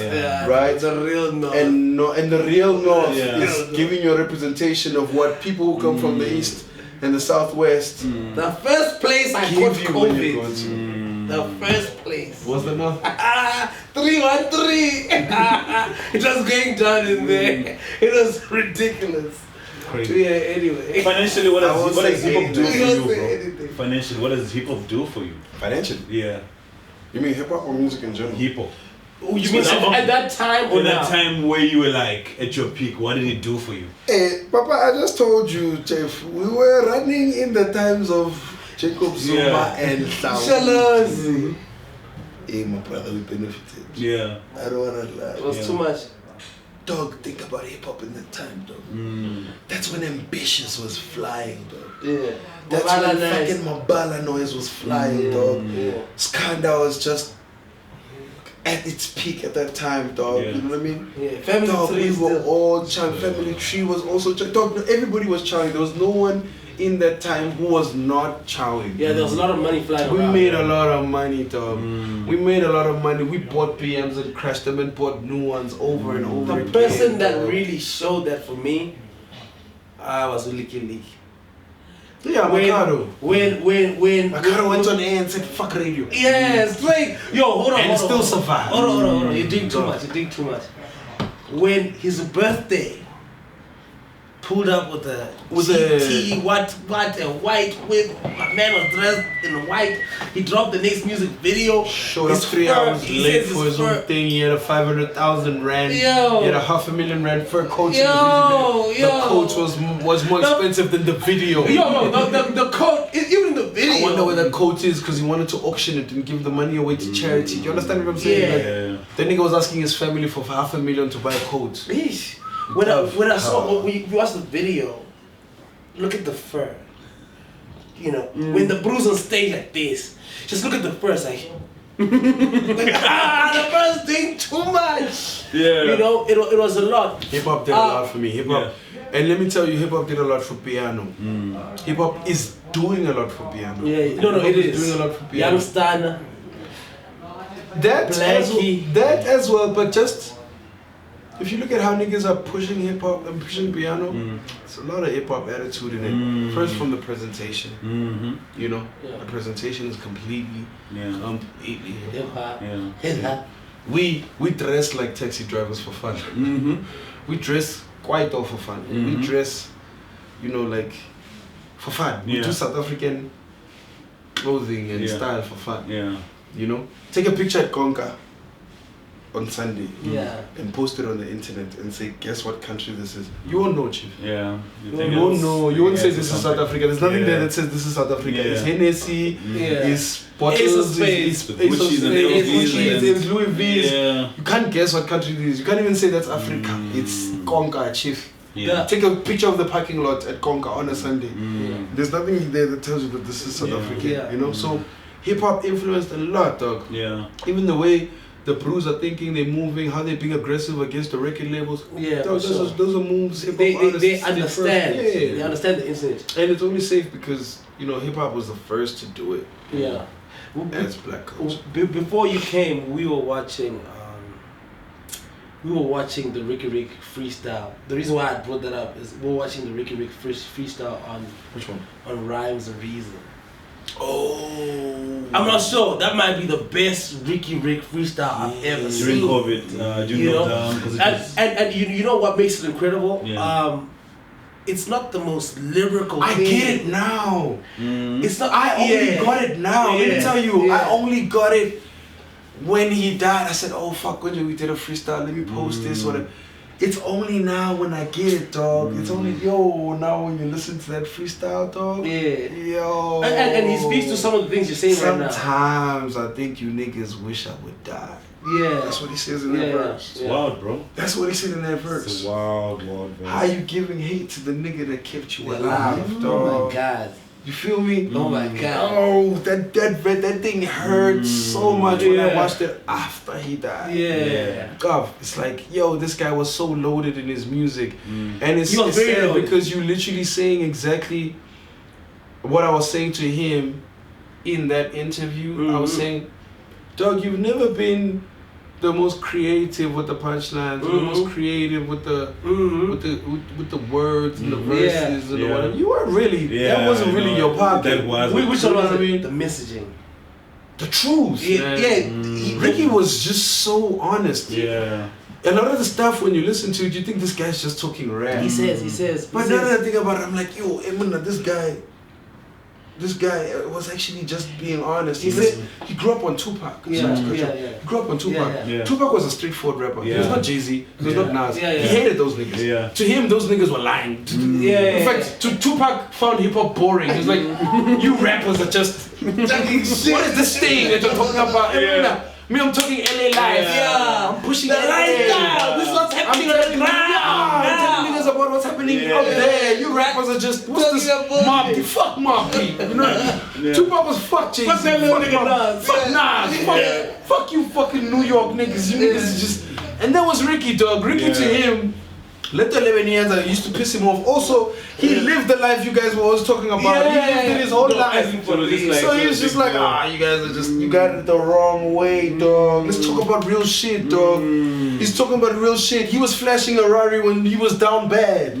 right? The real North. And the real North is giving you a representation of what people who come from the East and the Southwest. The first place I caught COVID. The first place. Was the North? 313. It was going down in there. It was ridiculous. Crazy. Yeah, anyway. Financially, what does hip hop do for you, bro? Anything. Financially, what does hip hop do for you? Financially? Yeah. You mean hip hop or music in general? Hip hop. Oh, you mean at that time or in now? that time where you were like at your peak, what did it do for you? Hey, Papa, I just told you, Jeff, we were running in the times of Jacob Zuma and Faku. Hey, my brother, we benefited. Yeah. I don't wanna lie. It was too much. Dog, think about hip hop in that time, dog. That's when Ambitious was flying, dog. Yeah. That's Mabala when Nice. fucking Mabala Noise was flying, dog. Yeah. Skanda was just at its peak at that time, dog. Yeah. You know what I mean? Yeah. Family Dog, Tree we were still. all charming. Family Tree was also charming. Dog, everybody was charming. There was no one in that time who was not charming. Yeah, there was a lot of money flying We around. made a lot of money, dog. We made a lot of money. We bought PMs and crashed them and bought new ones over and over The again. person that dog. really showed that for me, I was Riky. Yeah, Makaro. When Makaro went on air and said, fuck radio. Yes, like yo, hold on, And hold on, still hold on. survived. Hold on. You're doing too much. You're doing too much. When his birthday pulled up with a GT, what a white whip. My man was dressed in white. He dropped the next music video. Showed up His 3 fur, hours he late says for his own thing. He had a 500,000 rand. Yo. He had a 500,000 rand fur coat. Yo, in the music video. yo. The coat was more expensive than the video. Yo, the coat, even in the video. I wonder where that coat is because he wanted to auction it and give the money away to charity. Do you understand what I'm saying? Yeah. Like, the nigga was asking his family for 500,000 to buy a coat. Eesh. When I saw, when we watched the video, look at the fur. You know, when the bruise on stage like this, just look at the fur, it's like, the first thing too much. Yeah. You know, it was a lot. Hip hop did a lot for me. Hip hop, and let me tell you, hip hop did a lot for piano. Hip hop is doing a lot for piano. Yeah, no, Hip-hop it is. doing a lot for piano. Youngster. That as well, but just if you look at how niggas are pushing hip hop and pushing piano, it's a lot of hip hop attitude in it. First from the presentation, you know, the presentation is completely Hip hop. Yeah. Hip hop. We dress like taxi drivers for fun. We dress quite all for fun. We dress, you know, like for fun. We do South African clothing and style for fun. Yeah. You know, take a picture at Konka on Sunday and post it on the internet and say, guess what country this is? You won't know, Chief. Yeah. You won't know. You won't say this is South Africa. There's nothing there that says this is South Africa. It's Hennessy, it's bottles, it's Gucci's, Louis V's. You can't guess what country it is. You can't even say that's Africa. It's Konka, Chief. Take a picture of the parking lot at Konka on a Sunday. There's nothing there that tells you that this is South Africa. You know, so hip hop influenced a lot, dog. Yeah. Even the way the Brews are thinking, they're moving, how they're being aggressive against the record labels. Yeah, those are moves hip hop they artists understand. did first. They understand the incident. And it's only safe because, you know, hip hop was the first to do it. Yeah. As black culture. Before you came, we were watching the Riky freestyle. The reason why I brought that up is we were watching the Riky freestyle on which one? On Rhymes and Reason. Oh, I'm not sure. That might be the best Riky freestyle I've ever during seen. COVID, during lockdown. And you know what makes it incredible? Yeah. It's not the most lyrical thing. I get it now. It's not. I only got it now. Let me tell you, I only got it when he died. I said, oh fuck, when we did a freestyle, let me post this. Whatever. It's only now when I get it, dog. It's only, now when you listen to that freestyle, dog. Yeah. Yo. And he speaks to some of the things you're saying right now. Sometimes I think you niggas wish I would die. Yeah. That's what he says in that verse. It's wild, bro. That's what he said in that verse. It's a wild verse. How you giving hate to the nigga that kept you alive, dog? Oh my God. You feel me? Oh my God. Oh, that thing hurt so much when I watched it after he died. Yeah. God, it's like, yo, this guy was so loaded in his music. And it's sad because you literally saying exactly what I was saying to him in that interview. I was saying, dog, you've never been the most creative with the punchlines, the most creative with the with the words and the verses and whatever. You weren't really. That wasn't really your pocket. That was. Which one was it? The messaging. The truth. Riky was just so honest. Yeah. A lot of the stuff when you listen to it, you think this guy's just talking rap. He says. But now that I think about it, I'm like, yo, Emina, this guy was actually just being honest. He said he grew up on Tupac. He grew up on Tupac. Tupac was a straightforward rapper. He was not Jay-Z. He was not Nas. He hated those niggas. To him, those niggas were lying. In fact, Tupac found hip-hop boring. He was like, you rappers are just... What is this thing that you're talking about? Me, I'm talking LA life. Yeah. I'm pushing the LA. lifestyle. This is what's happening on the ground. I'm telling niggas about what's happening out there. You rappers are just, what's this? Mob Deep. Fuck Mob Deep. You know, Tupac was fuck Jay-Z. Fuck that little nigga Nas. Fuck Nas. Fuck you fucking New York niggas. You niggas just... And that was Riky, dog. Riky to him, let the 11 years that used to piss him off. Also, he lived the life you guys were always talking about. He lived his whole life. So he was just like, you guys are just, you got it the wrong way, dog. Let's talk about real shit, dog. He's talking about real shit. He was flashing a Rari when he was down bad.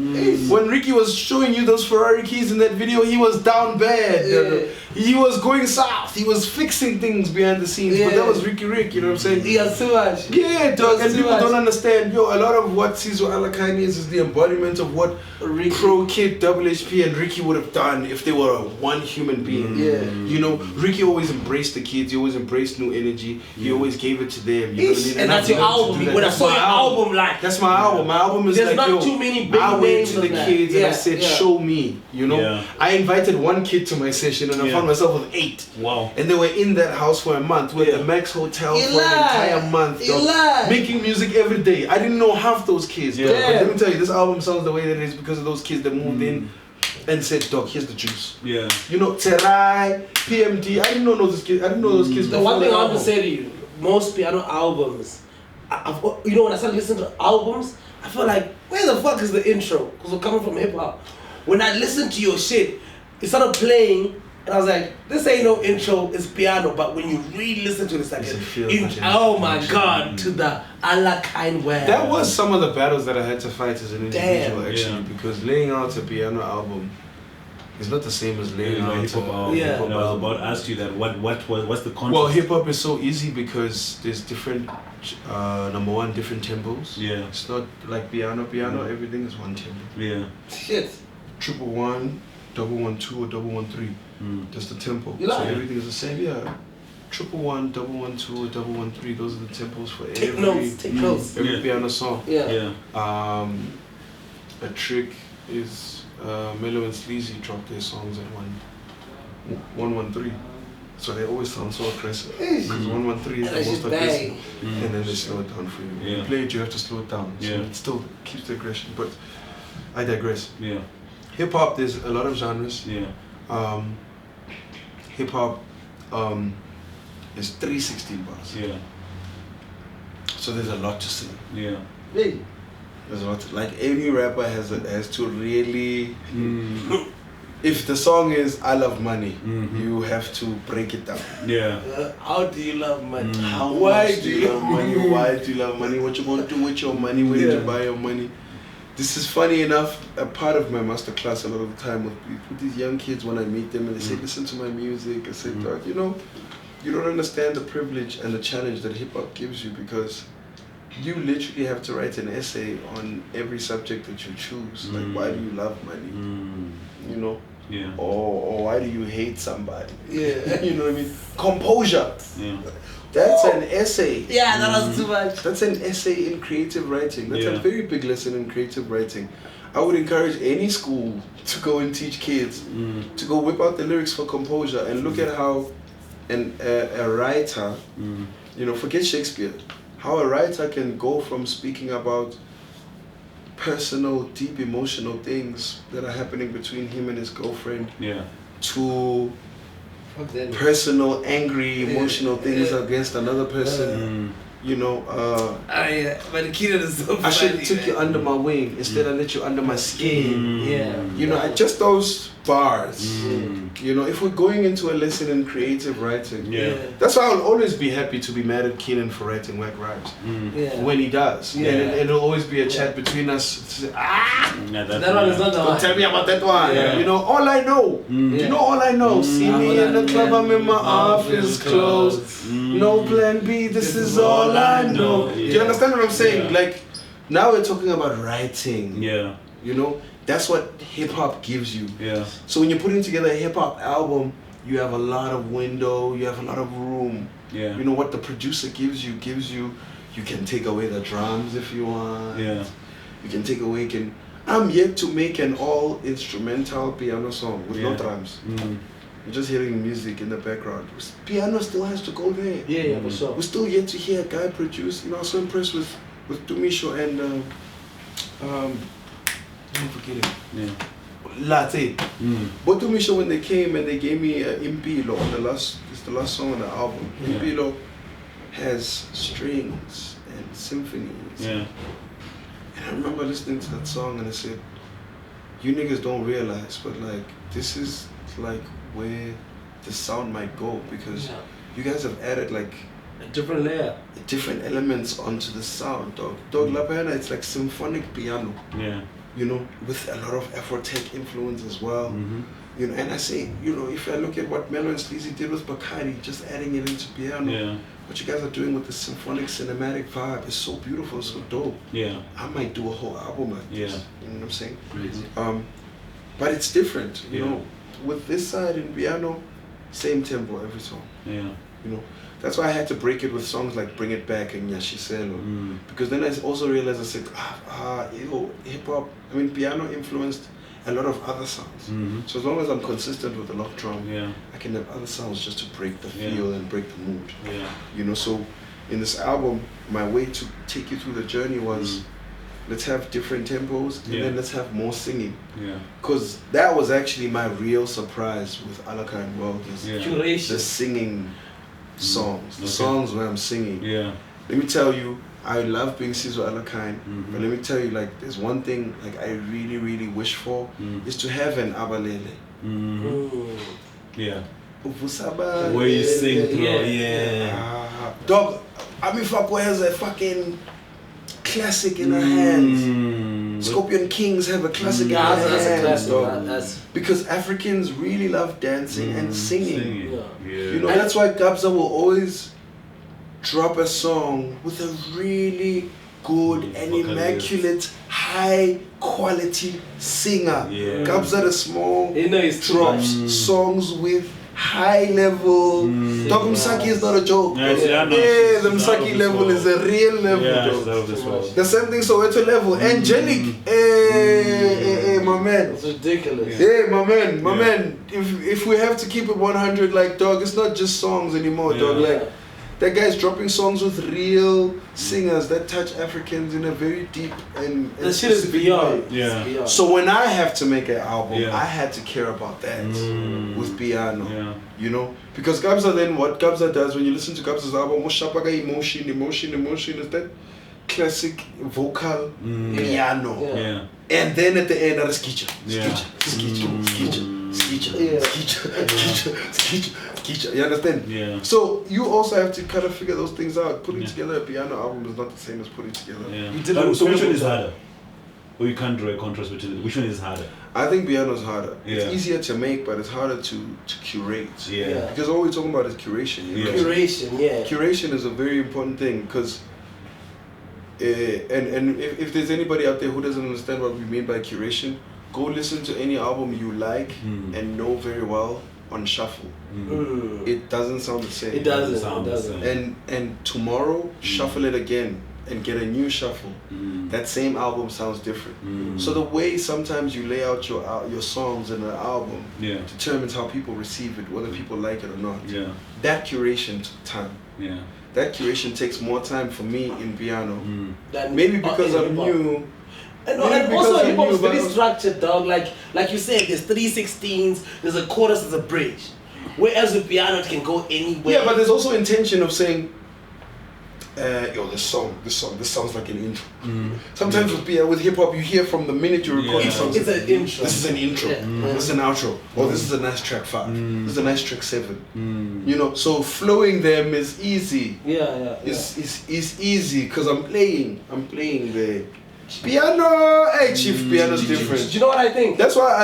When Riky was showing you those Ferrari keys in that video, he was down bad. He was going south. He was fixing things behind the scenes. But that was Riky Rick, you know what I'm saying? He has too much. Yeah, dog. And people don't understand. Yo, a lot of what Sizwe Alakine is the embodiment of what Pro Kid, Double HP, and Riky would have done if they were one human being. You know, Riky always embraced the kids. He always embraced new energy. He always gave it to them. You know what I mean? And that's your album. When I saw your album, like that's my album. My album is there's like, not too many big I went to the kids and I said, yeah. show me. You know, I invited one kid to my session and I found myself with 8. Wow. And they were in that house for a month. We're at the Max Hotel for an entire month. Making music every day. I didn't know half those kids. But let me tell you, this album sounds the way that it is because of those kids that moved in and said, dog, here's the juice. Yeah. You know, Terai, PMD, I didn't know those kids. I didn't know those kids. The one thing I want to say to you, most piano albums, you know, when I started listening to albums, I felt like, where the fuck is the intro? Because we're coming from hip hop. When I listened to your shit, it started playing, and I was like, this ain't no intro, it's piano. But when you really listen to this, oh my god, to the Alakine way. That was some of the battles that I had to fight as an individual, actually, because laying out a piano album is not the same as laying out a hip hop album. I was about to ask you that. What's the concept? Well, hip hop is so easy because there's different, number one, different tempos. Yeah. It's not like piano. Everything is one tempo. Yeah. Shit. 111, 112, or 113. That's the tempo. So everything is the same. Yeah. 111, 112, or 113. Those are the tempos for take notes. Every piano song. Yeah. A trick is Mellow and Sleazy drop their songs at 113. So they always sound so aggressive. Because 113 is the most aggressive. And then they slow it down for you. When you play it, you have to slow it down. So it still keeps the aggression. But I digress. Yeah. Hip hop, there's a lot of genres. Yeah. Hip hop is 316 bars. Yeah. So there's a lot to sing. Yeah. There's a lot. Like any rapper has to really. If the song is "I Love Money," you have to break it down. Yeah. How do you love money? Why do you love money? Why do you love money? What you gonna do with your money? Where did you buy your money? This is funny enough, a part of my masterclass a lot of the time with these young kids when I meet them and they say, listen to my music. I say, dog, you know, you don't understand the privilege and the challenge that hip hop gives you because you literally have to write an essay on every subject that you choose. Like, why do you love money? You know? Yeah. Or why do you hate somebody? Yeah. You know what I mean? Composure. Yeah. That's an essay. Yeah, that was too much. That's an essay in creative writing. That's a very big lesson in creative writing. I would encourage any school to go and teach kids to go whip out the lyrics for composure and look at how a writer, you know, forget Shakespeare, how a writer can go from speaking about personal, deep, emotional things that are happening between him and his girlfriend to personal, angry, emotional things against another person. You know, but the kid is so funny. I should have took you under my wing instead of let you under my skin. You know, just those bars. You know, if we're going into a lesson in creative writing, that's why I'll always be happy to be mad at Keenan for writing whack rhymes when he does. And it'll always be a chat between us. That one is not the one. Don't tell me about that one. You know, all I know. You know, all I know. See me in the club, I'm in my office clothes. No plan B, this is all I know. Do you understand what I'm saying? Like, now we're talking about writing. You know, that's what hip hop gives you. So when you're putting together a hip hop album, you have a lot of window, you have a lot of room. You know what the producer gives you, you can take away the drums if you want. You can take away, I'm yet to make an all instrumental piano song with no drums. You're just hearing music in the background. Piano still has to go there. Yeah, for sure. We're still yet to hear a guy produce. You know, I was so impressed with Dumisho and don't forget it. Yeah. Latte. But Dumisho, when they came and they gave me Impilo, it's the last song on the album. Yeah. Impilo has strings and symphonies. Yeah. And I remember listening to that song and I said, you niggas don't realize, but like this is like where the sound might go, because you guys have added like a different layer, different elements onto the sound, dog. La Piana, it's like symphonic piano. Yeah. You know, with a lot of Afro-tech influence as well. You know, and I say, you know, if I look at what Mello and Sleazy did with Bacardi, just adding it into piano, what you guys are doing with the symphonic cinematic vibe is so beautiful, so dope. Yeah. I might do a whole album like this. You know what I'm saying? Crazy. But it's different, you know. With this side in piano, same tempo every song. Yeah. You know, that's why I had to break it with songs like Bring It Back and Yashiselo. Because then I also realized, I said, hip hop, I mean, piano influenced a lot of other sounds. So as long as I'm consistent with the lock drum, I can have other sounds just to break the feel and break the mood. You know, so in this album, my way to take you through the journey was, let's have different tempos and then let's have more singing. Because that was actually my real surprise with Alakine World, is Curation. the singing songs, the songs where I'm singing. Yeah. Let me tell you, I love being Sizwe Alakine, but let me tell you, like, there's one thing like I really, really wish for is to have an abalele. Yeah. Uvusaba. Where you sing through, Dog, Faku has a fucking classic in her hands. Scorpion Kings have a classic in their hands, dog. Because Africans really love dancing and singing. You know, that's why Kabza will always drop a song with a really good and immaculate, high quality singer. Kabza the Small drops songs with high level. Dog Msaki is not a joke. The Msaki level is a real level. The same thing Soweto level. Angelic. My man. It's ridiculous. Hey, my man. If we have to keep it 100, like, dog, it's not just songs anymore, dog. Like, that guy's dropping songs with real singers that touch Africans in a very deep and the shit is beyond. Beyond. So when I have to make an album, I had to care about that with piano. You know, because Kabza, then what Kabza does when you listen to Kabza's album, emotion is that classic vocal piano. And then at the end, skicha. You understand? So you also have to kind of figure those things out. Putting together a piano album is not the same as putting together. So which one is harder? Or you can't draw a contrast between it. Which one is harder? I think piano is harder. It's easier to make, but it's harder to curate. Because all we're talking about is curation. You know? Curation is a very important thing, because and if there's anybody out there who doesn't understand what we mean by curation, go listen to any album you like and know very well on shuffle. It doesn't sound the same. It doesn't sound the same. And tomorrow, shuffle it again and get a new shuffle. That same album sounds different. So the way sometimes you lay out your songs in an album determines how people receive it, whether people like it or not. That curation took time. That curation takes more time for me in piano. Maybe because I'm new. And also hip hop is very structured, dog. Like you said, there's 3/16s, there's a chorus, there's a bridge. Whereas with piano it can go anywhere. Yeah, but there's also intention of saying, this sounds like an intro. Sometimes with hip hop you hear from the minute you record the song. It's an intro. This is an intro. This is an outro. Or this is a nice track 5. This is a nice track 7. You know, so flowing them is easy. It's easy because I'm playing the piano. Hey, chief, piano's different. Do you know what I think? That's why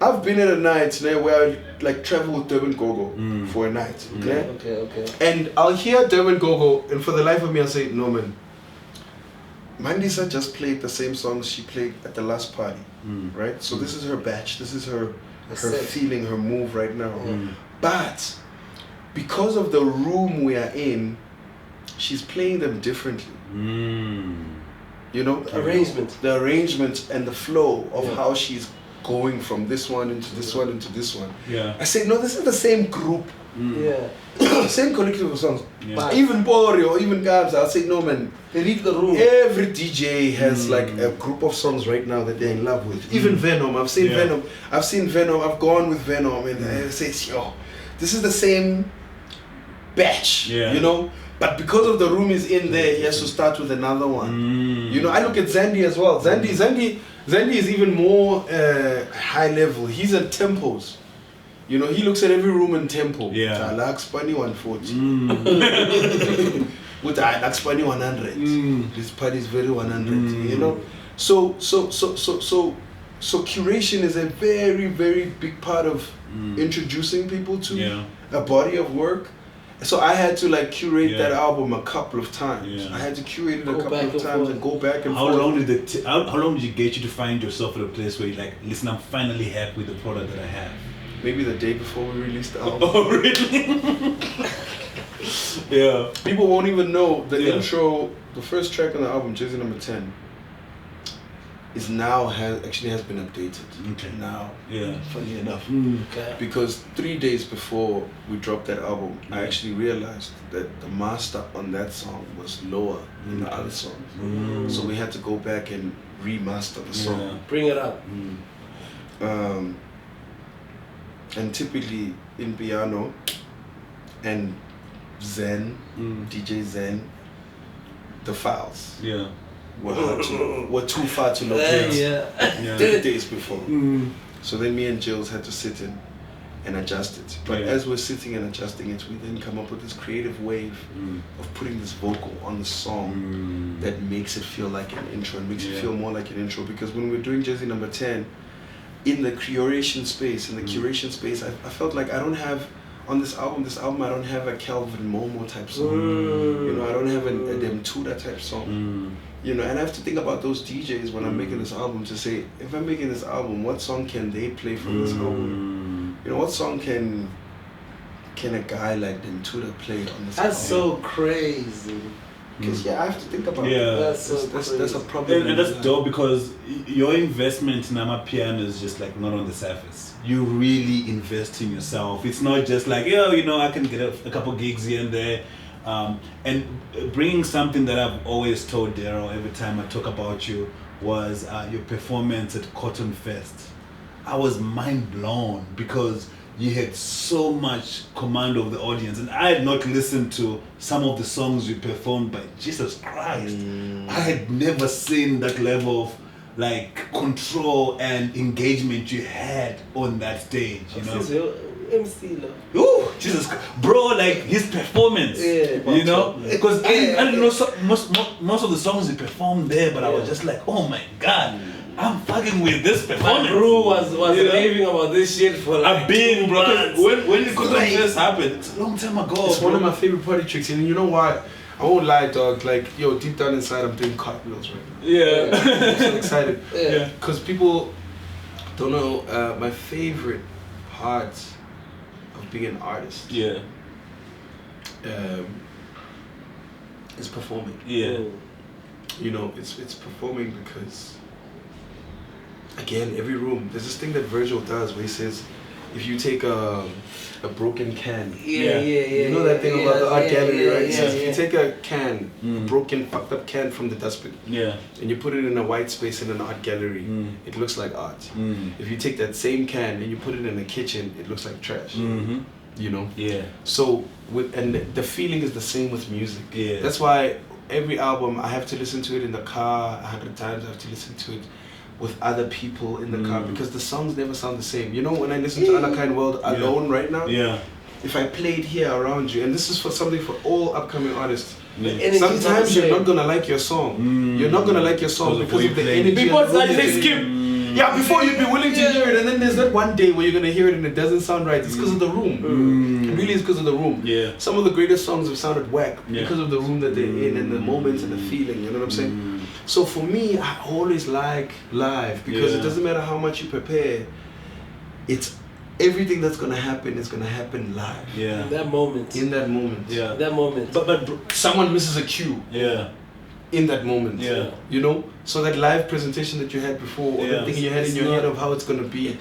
I've been at a night where I like travel with Durban Gogo for a night. Okay. And I'll hear Durban Gogo, and for the life of me, I'll say, no man. Mandisa just played the same songs she played at the last party, right? So this is her batch. This is her feeling, her move right now. But because of the room we are in, she's playing them differently. You know, the arrangement and the flow of how she's going from this one into this one into this one. Yeah. I say, no, this is the same group. Yeah. Same collective of songs. Yeah. But even Bori or even Kabza, I'll say, no, man. They read the room. Every DJ has like a group of songs right now that they're in love with. Even Venom, I've seen Venom. I've gone with Venom, and I say, yo, this is the same batch, you know? But because of the room is in there, he has to start with another one. You know, I look at Zandy as well. Zandy is even more high level. He's at tempos. You know, he looks at every room in tempo. Yeah. I like Spani 140. With I like Spani 100. This party is very 100. You know, so curation is a very, very big part of introducing people to a body of work. So I had to like curate that album a couple of times. I had to curate it a couple of times and go back and forth. How long did it get you to find yourself at a place where you're like, listen, I'm finally happy with the product that I have? Maybe the day before we released the album. Oh, really? Yeah. People won't even know the intro, the first track on the album, Jersey Number 10, is now has been updated. Okay. Now. Yeah. Funny enough. Okay. Because 3 days before we dropped that album, I actually realized that the master on that song was lower than the other songs. So we had to go back and remaster the song. Yeah. Bring it up. And typically in piano and Zen, DJ Zen, the files were too far to locate 3 days before. So then me and Jills had to sit in and adjust it. But as we're sitting and adjusting it, we then come up with this creative wave of putting this vocal on the song that makes it feel like an intro and makes it feel more like an intro. Because when we're doing Jersey Number 10, in the curation space, I felt like I don't have, on this album I don't have a Calvin Momo type song. You know, I don't have a Dem Tuda type song. You know, and I have to think about those DJs when I'm making this album to say, if I'm making this album, what song can they play from this album? You know, what song can a guy like Dem Tuda play on this album? That's so crazy. Because I have to think about it. That's a problem. And that's dope because your investment in Amapiano is just like not on the surface. You really invest in yourself. It's not just like, you know, I can get a couple gigs here and there. And bringing something that I've always told Daryl every time I talk about you was your performance at Cotton Fest. I was mind blown because you had so much command of the audience, and I had not listened to some of the songs you performed, but Jesus Christ, I had never seen that level of like control and engagement you had on that stage, you know. MC love. Ooh, Jesus, bro! Like his performance, you know, because I don't know most of the songs he performed there, but I was just like, oh my God, I'm fucking with this performance. My crew was raving about this shit for like I've been, bro. When the Cotton Fest happened, it's a long time ago. It's one of my favorite party tricks, and you know why? I won't lie, dog. Like, yo, deep down inside, I'm doing cartwheels right now. Yeah. I'm so excited. Yeah. Because people don't know my favorite part of being an artist. Yeah. Is performing. Yeah. You know, it's performing because, again, every room, there's this thing that Virgil does where he says, if you take a broken can. You know that thing about the art gallery, right? He says, if you take a can, a broken, fucked up can from the dustbin, and you put it in a white space in an art gallery, it looks like art. If you take that same can and you put it in a kitchen, it looks like trash. You know? Yeah. So, and the feeling is the same with music. Yeah. That's why every album, I have to listen to it in the car 100 times. I have to listen to it with other people in the car because the songs never sound the same. You know, when I listen to Alakine World alone right now, if I played here around you, and this is for something for all upcoming artists, sometimes you're not gonna like your song. You're not gonna like your song because of the energy. Before they skip. Yeah, before you'd be willing to hear it, and then there's that one day where you're gonna hear it and it doesn't sound right. It's because of the room. It really is because of the room. Yeah. Some of the greatest songs have sounded whack because of the room that they're in and the moments and the feeling. You know what I'm saying? So for me, I always like live because it doesn't matter how much you prepare. It's everything that's gonna happen is gonna happen live. Yeah. In that moment. In that moment. Yeah. That moment. But someone misses a cue. Yeah. in that moment. Yeah. You know? So that live presentation that you had before, or the thing you had in your head of how it's gonna be,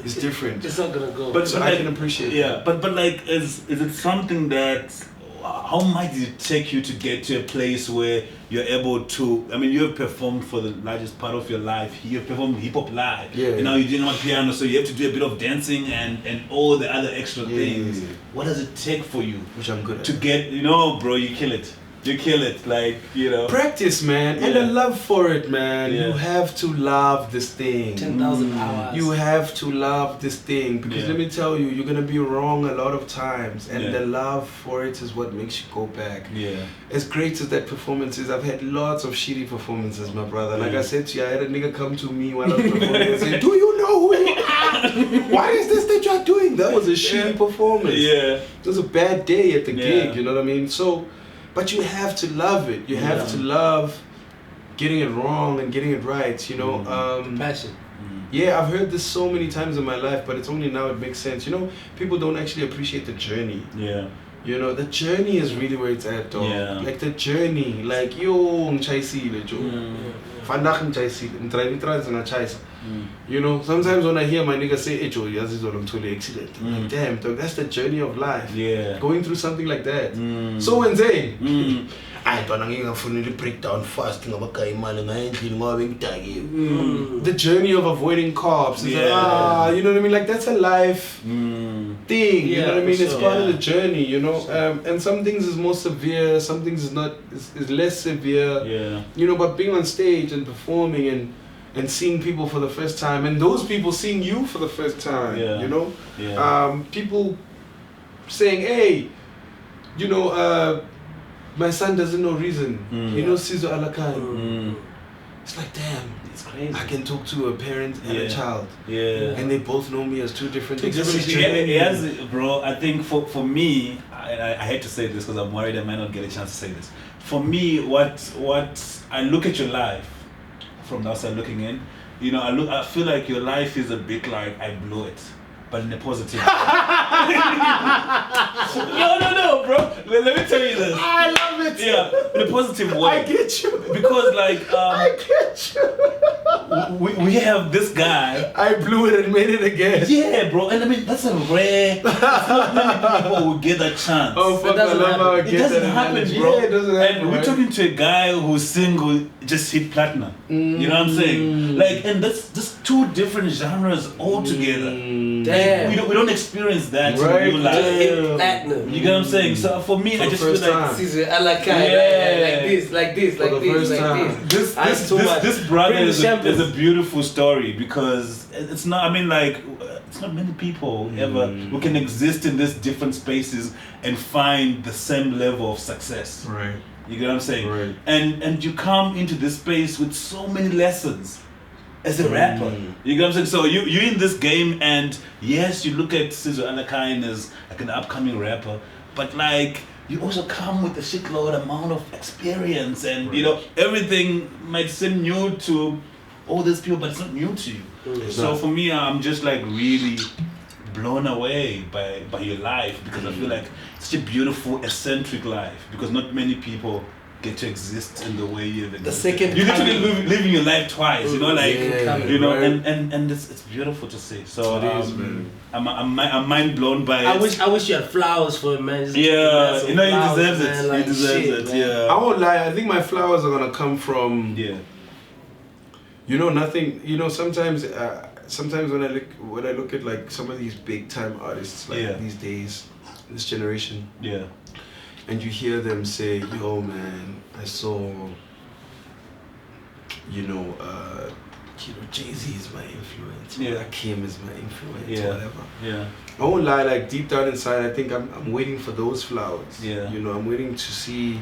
is different. It's not gonna go. But So I can appreciate that. But like, is it something that, how much did it take you to get to a place where you're able to, I mean, you have performed for the largest part of your life. You've performed hip-hop live. And now you're doing Amapiano, so you have to do a bit of dancing and all the other extra things. What does it take for you? Which I'm good at. To get, you know, bro, you kill it. You kill it, like, you know. Practice, man, and a love for it, man. You have to love this thing. 10,000 hours. You have to love this thing, because let me tell you, you're gonna be wrong a lot of times, and the love for it is what makes you go back. As great as that performance is, I've had lots of shitty performances, my brother. Like I said to you, I had a nigga come to me while I was performing and say, "Do you know who you are? Why is this that you're doing?" That was a shitty performance. It was a bad day at the gig. You know what I mean? So. But you have to love it. You have to love getting it wrong and getting it right, you know. Passion. Yeah, I've heard this so many times in my life, but it's only now it makes sense. You know, people don't actually appreciate the journey. You know, the journey is really where it's at, dog. Like the journey, like, yo, ngchaisile, jo. Vandag ngchaisile, ngchaisile. You know, sometimes when I hear my nigga say, "Hey, Joe, this is what I'm totally accident." I'm like, damn, dog, that's the journey of life. Going through something like that. So when they, I don't know, break down fast. The journey of avoiding cops. Is like, you know what I mean? Like, that's a life thing. You know what I mean? It's part of the journey, you know. And some things is more severe, some things is not, is less severe. You know, but being on stage and performing and seeing people for the first time, and those people seeing you for the first time, you know, people saying, "Hey, you know, my son doesn't know Reason, you know, Sizwe Alakine." It's like, damn, it's crazy. I can talk to a parent and a child, and they both know me as two different things. Bro, I think for me, I hate to say this because I'm worried I might not get a chance to say this. For me, what I look at your life from the outside looking in, you know, I feel like your life is a bit like I blew it, but in a positive way. No, bro. Let me tell you this. I love it. Yeah, in a positive way. I get you. Because like, I get you. we have this guy. I blew it and made it again. Yeah, bro. And I mean, that's a rare. Not many people will get that chance. Oh, fuck, I love how I get it doesn't happen, bro. Yeah, it doesn't happen. And we're talking to a guy who's single, just hit platinum. You know what I'm saying? Like, and that's just two different genres altogether. Damn. We don't experience that in real life. Hit platinum. You get what I'm saying? So for me, I just feel like Sizwe Alakine, like this. This brother is a beautiful story, because it's not. I mean, like, it's not many people ever who can exist in these different spaces and find the same level of success. Right. You get what I'm saying? Right. And you come into this space with so many lessons as a rapper. You get what I'm saying? So you're in this game, and yes, you look at Sizwe Alakine as like an upcoming rapper, but like, you also come with a shitload amount of experience, and you know, everything might seem new to all these people, but it's not new to you. So for me, I'm just like really blown away by your life, because I feel like it's such a beautiful, eccentric life, because not many people get to exist in the way you live. The second you're literally living your life twice, you know, like, you know, right. and it's beautiful to see. So I'm mind blown by it. I wish you had flowers for him, man. Just you know, he deserves it. Like, he deserves it. Yeah. I won't lie. I think my flowers are gonna come from. You know, nothing. You know, sometimes when I look at like some of these big time artists, like these days, this generation. And you hear them say, "Yo, man, I saw, you know, Jay-Z is my influence, Kim is my influence, whatever." I won't lie, like deep down inside, I think I'm waiting for those flowers. You know, I'm waiting to see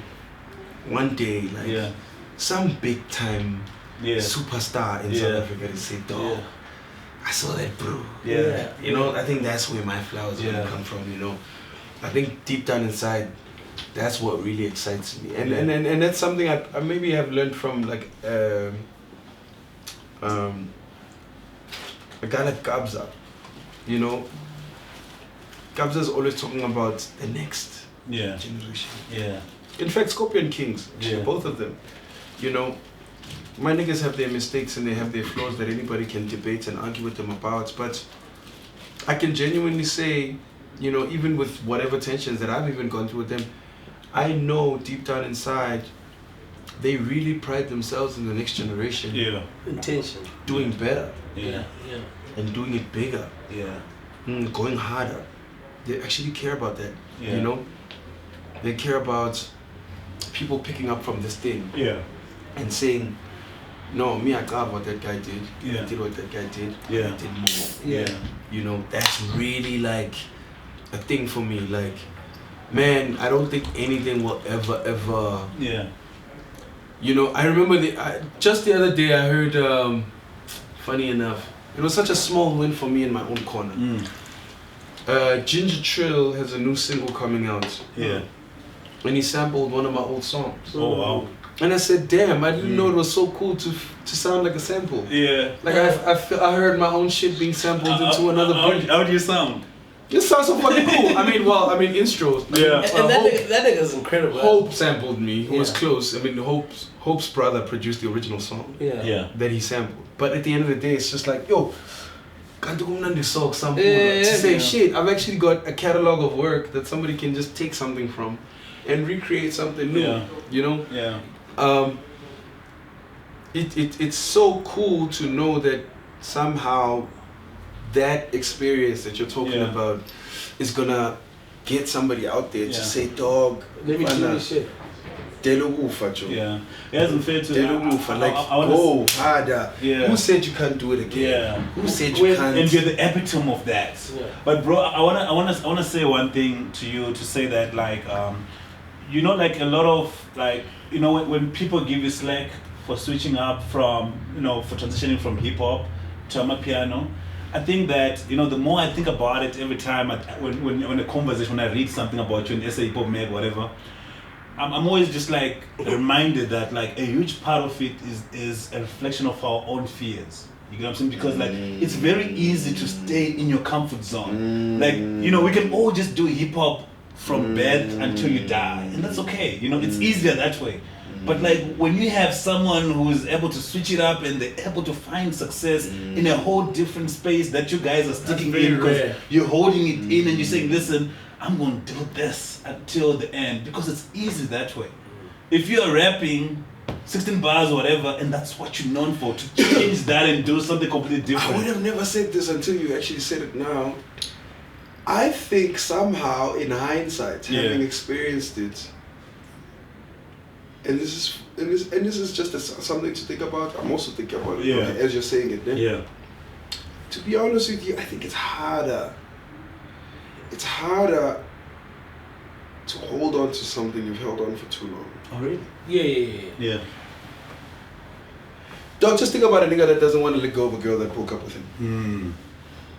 one day, like some big time superstar in South Africa to say, "Dog, I saw that, bro." You know, I think that's where my flowers are gonna come from. You know, I think deep down inside, that's what really excites me, and that's something I maybe have learned from like a guy like Kabza. You know, Kabza's always talking about the next generation. In fact, Scorpion Kings, actually, both of them. you know, my niggas have their mistakes and they have their flaws that anybody can debate and argue with them about. But I can genuinely say, you know, even with whatever tensions that I've even gone through with them, I know deep down inside, they really pride themselves in the next generation. Yeah. Intention. Doing better. Yeah. Yeah. And doing it bigger. Yeah. Going harder. They actually care about that. Yeah. You know? They care about people picking up from this thing. Yeah. And saying, no, me, I got what that guy did. Yeah. I did what that guy did. Yeah. I did more. Yeah. You know, that's really like a thing for me. Like, man, I don't think anything will ever. Yeah. You know, I remember just the other day I heard, funny enough, it was such a small win for me in my own corner. Ginger Trill has a new single coming out. Yeah. And he sampled one of my old songs. Oh wow. And I said, damn, I didn't know it was so cool to sound like a sample. Yeah. Like I heard my own shit being sampled into another beat. How do you sound? It sounds so fucking cool. I mean, intros. Yeah. And that nigga's incredible. Hope sampled me, who was Yeah. close. I mean, Hope's brother produced the original song Yeah. that he sampled. But at the end of the day, it's just like, yo, can't do to Yeah, say yeah. shit. I've actually got a catalog of work that somebody can just take something from and recreate something new. Yeah. You know? Yeah. It's so cool to know that somehow that experience that you're talking Yeah. about is gonna get somebody out there to Yeah. say, dog, Let me do this shit. Yeah. It hasn't fair to like, I wanna go harder. Yeah. Who said you can't do it again? Yeah. Who said you can't? And you're the epitome of that. Yeah. But bro, I wanna say one thing to you, to say that like you know, like a lot of like, you know, when people give you slack for switching up from, you know, for transitioning from hip hop to Amapiano, I think that, you know, the more I think about it every time when a conversation, when I read something about you in SA Hip Hop Mag, whatever, I'm always just like reminded that like a huge part of it is a reflection of our own fears. You get what I'm saying? Because like it's very easy to stay in your comfort zone. Like, you know, we can all just do hip hop from birth until you die, and that's okay. You know, it's easier that way. But like when you have someone who is able to switch it up and they're able to find success in a whole different space that you guys are sticking in, because you're holding it in and you're saying, listen, I'm going to do this until the end, because it's easy that way. If you're rapping 16 bars or whatever, and that's what you're known for, to change that and do something completely different. I would have never said this until you actually said it now. I think somehow, in hindsight, having experienced it, and this is just something to think about. I'm also thinking about it as you're saying it. Yeah. To be honest with you, I think it's harder. It's harder to hold on to something you've held on for too long. Oh really? Yeah. Don't just think about a nigga that doesn't want to let go of a girl that broke up with him.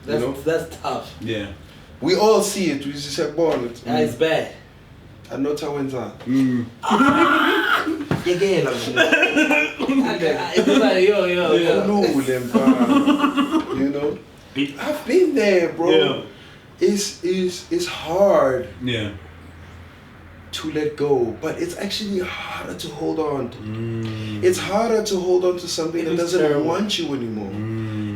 That's tough. Yeah. We all see it. We just say, born it. It's bad. I know how went on. You know, I've been there, bro. Yeah. It's hard. Yeah. To let go, but it's actually harder to hold on to. It's harder to hold on to something that doesn't want you anymore.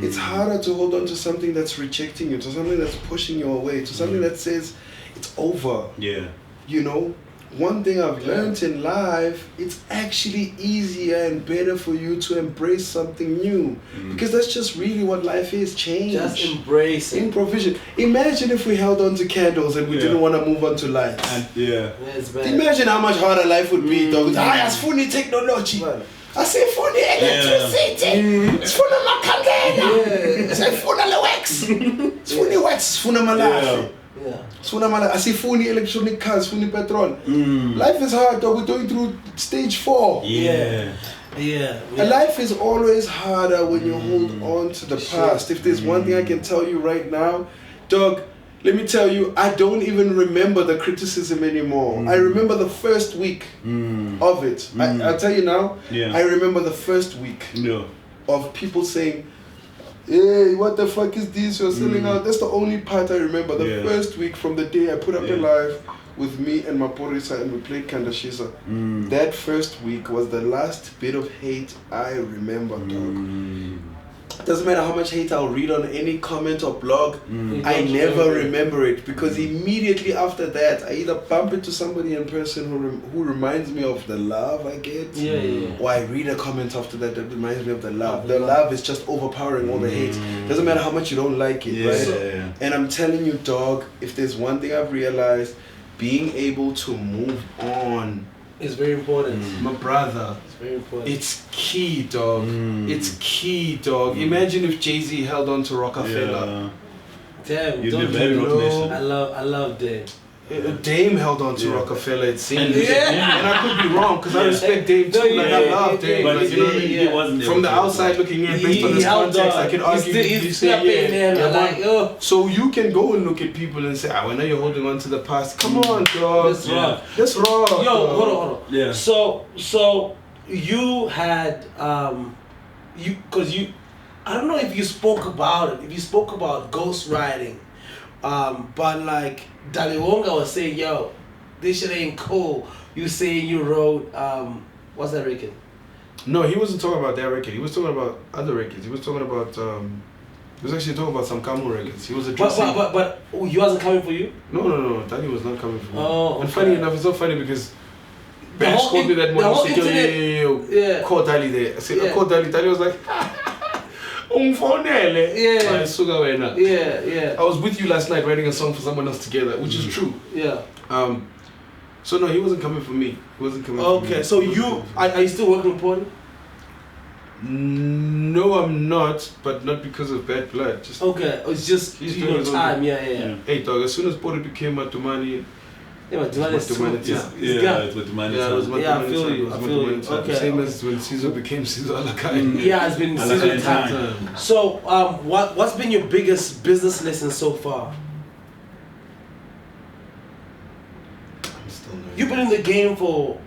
It's harder to hold on to something that's rejecting you, to something that's pushing you away, to something that says it's over. Yeah. You know, one thing I've learned in life, it's actually easier and better for you to embrace something new, because that's just really what life is, change. Just embrace it. Improvisation. Imagine if we held on to candles and we didn't want to move on to lights. It's bad. Imagine how much harder life would be, dog. It's funny technology. I say funny electricity. It's funny makangena. It's like funny wax. It's funny wax. It's funny malafi. I see funny electronic cars, funny petrol. Life is hard, dog. We're going through stage 4. Yeah. And life is always harder when you hold on to the past. If there's one thing I can tell you right now, dog, let me tell you, I don't even remember the criticism anymore. I remember the first week of it. I'll tell you now, I remember the first week of people saying, hey, what the fuck is this? You're selling out. That's the only part I remember. The first week from the day I put up the live with me and Maphorisa and we played Kandashisa. That first week was the last bit of hate I remember, dog. Doesn't matter how much hate I'll read on any comment or blog, I never remember it because immediately after that I either bump into somebody in person who reminds me of the love I get, or I read a comment after that reminds me of the love. The love is just overpowering all the hate. Doesn't matter how much you don't like it, right? And I'm telling you, dog, if there's one thing I've realized, being able to move on is very important. My brother. It's very important. It's key, dog. It's key, dog. Imagine if Jay-Z held on to Rockefeller. Damn, You'd be very Rock I love Dame. Dame held on to Rockefeller, it seems. And I could be wrong, because I respect Dame too. I love Dame. Like, you know what I mean? He wasn't From the outside looking in, based on his context, I can argue. He's like, so you can go and look at people and say, I know you're holding on to the past. Come on, dog. That's wrong. Yo, hold on. Yeah. So you had I don't know if you spoke about it. If you spoke about ghostwriting, but like Daliwonga was saying, yo, this shit ain't cool. You saying you wrote what's that record? No, he wasn't talking about that record. He was talking about other records. He was talking about he was actually talking about some Kamu records. He was addressing. But he wasn't coming for you? No. Dali was not coming for me. Oh, and funny enough, it's so funny because Bash called me that morning. He said, call Dali there. I said, I called Dali. Dali was like, I was with you last night writing a song for someone else together, which is true. Yeah. So no, he wasn't coming for me. He wasn't coming for me. Okay, so are you still working with Porty? No, I'm not, but not because of bad blood. Just it's just time. Yeah. Hey dog, as soon as Porty became Matumani, it's with Tumani. Yeah, I feel you. Okay. Same as when Sizwe became Sizwe Alakine. Yeah, it's been Sizwe time. So, what's been your biggest business lesson so far? I'm still learning. You've been in the game for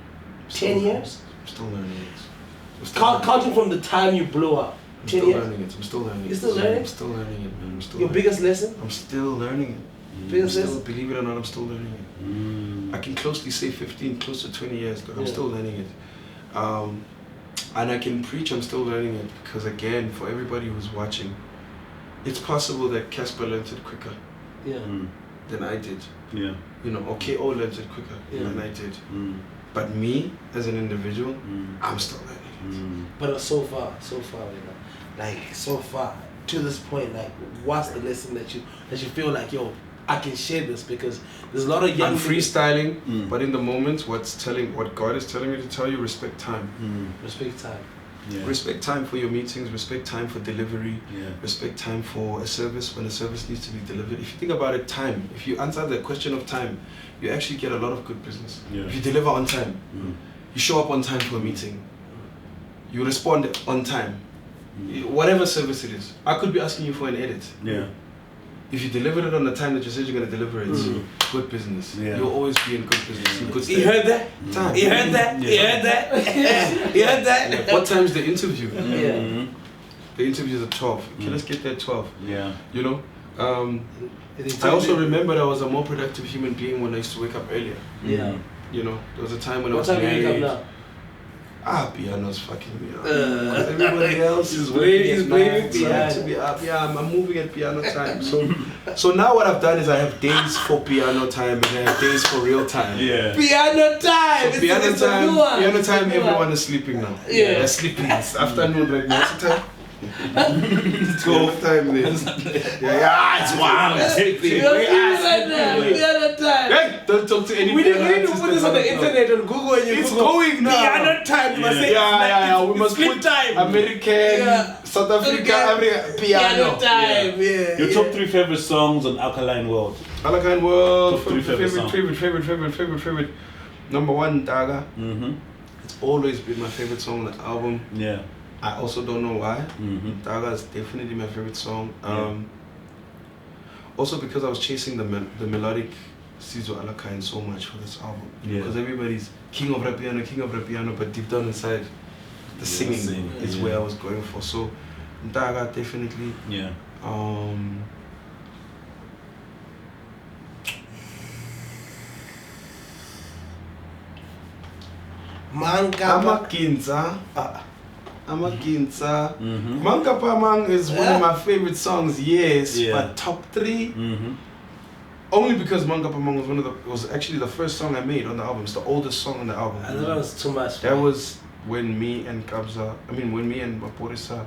10 years? I'm still learning it. Counting from the time you blew up. 10 years? I'm still learning it. You're still learning? I'm still learning it, man. Your biggest lesson? I'm still learning it. Believe it or not, I'm still learning it. I can closely say 15, close to 20 years, but I'm still learning it. And I can preach I'm still learning it because, again, for everybody who's watching, it's possible that Cassper learned it quicker than I did. Yeah. You know, or KO learned it quicker than I did. But me, as an individual, I'm still learning it. But so far, so far, to this point, like, what's the lesson that you feel like, yo, I can share this? Because there's a lot of young. I'm freestyling, but in the moment, what God is telling me to tell you, respect time. Respect time. Yeah. Respect time for your meetings. Respect time for delivery. Yeah. Respect time for a service when a service needs to be delivered. If you think about it, time. If you answer the question of time, you actually get a lot of good business. Yeah. If you deliver on time, you show up on time for a meeting. You respond on time. Whatever service it is. I could be asking you for an edit. Yeah. If you delivered it on the time that you said you're going to deliver it, good business. Yeah. You'll always be in good business. You heard that? Time. You heard that? You heard that? You heard that? Yeah. What time's the interview? Yeah. The interview's at 12. Okay, let's get there at 12. Yeah. You know? I also remembered I was a more productive human being when I used to wake up earlier. Yeah. You know, there was a time when I was married. What time do you wake up now? Piano's fucking me up. Everybody else is playing piano. To be up. Yeah, I'm moving at piano time. So now what I've done is I have days for piano time and I have days for real time. Yeah. Piano time. So piano time. Everyone is sleeping now. Yeah. They're sleeping. It's afternoon right now. What's the time? It's 12 time there. It's wild. Piano time. Hey, don't talk to any We need to put this on the internet on Google and it's going now. Piano time. We must put time. American, South Africa, piano time. Yeah. Your top 3 favorite songs on Alkaline World. Alkaline World. Top 3 favorite. Number 1, Daga. Mm-hmm. It's always been my favorite song on the album. Yeah. I also don't know why. Mm-hmm. Daga is definitely my favorite song. Also because I was chasing the melodic Sizwe Alakine so much for this album. Because everybody's king of rap piano, but deep down inside, the singing is where I was going for. So Daga definitely. Yeah. Amakinza. Amakinza. Manga Pamang is one of my favorite songs, yes, but top 3. Only because Manga Pamang was actually the first song I made on the album. It's the oldest song on the album. I thought that was too much. That was when me and Maphorisa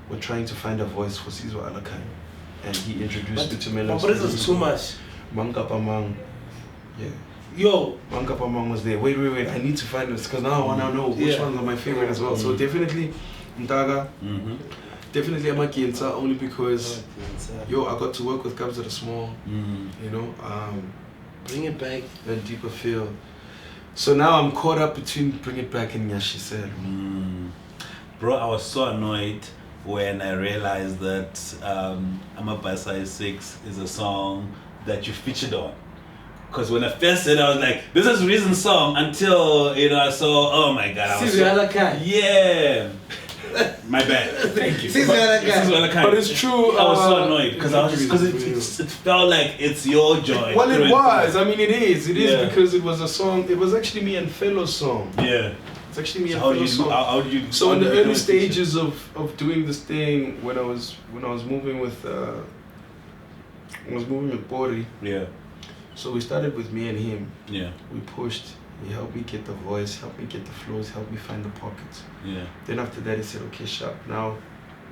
were trying to find a voice for Sizwe Alakine, and he introduced me to melody. But this is too much. Manga Pamang, Yo, Manga Pamang was there. Wait, I need to find this because now I want to know which ones are my favorite as well. So definitely Ntaga, definitely Amakinza, only because I got to work with Kabza the Small, you know, bring it back, a deeper feel. So now I'm caught up between Bring It Back and Nyashiselo. Bro, I was so annoyed when I realized that Amapiano 6 is a song that you featured on. Because when I first said, I was like, this is Reason's song, until, I saw, oh my God. I was Sizwe Alakine. Yeah. My bad. Thank you. Sizwe Alakine. But it's true. I was so annoyed because it felt like it's your joy. Well, it was. I mean, it is. It is because it was a song. It was actually me and Fello's song. Yeah. It's actually me and Fello's song. How did you? So in the early stages of doing this thing, when I was moving with Bori. Yeah. So we started with me and him. Yeah. We pushed. He helped me get the voice, helped me get the flows, helped me find the pockets. Yeah. Then after that, he said, okay, sharp, now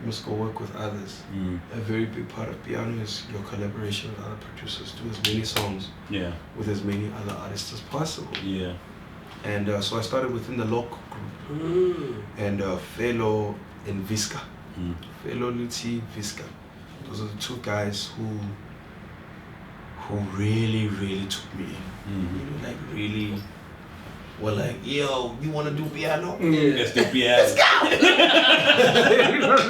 you must go work with others. A very big part of piano is your collaboration with other producers. Do as many songs with as many other artists as possible. Yeah. And so I started within the local group. And Felo and Visca. Felo, Luti, Visca. Those are the two guys who really, really took me in. Like really were like, yo, you wanna do piano? Let's do piano. Let's go! You know what I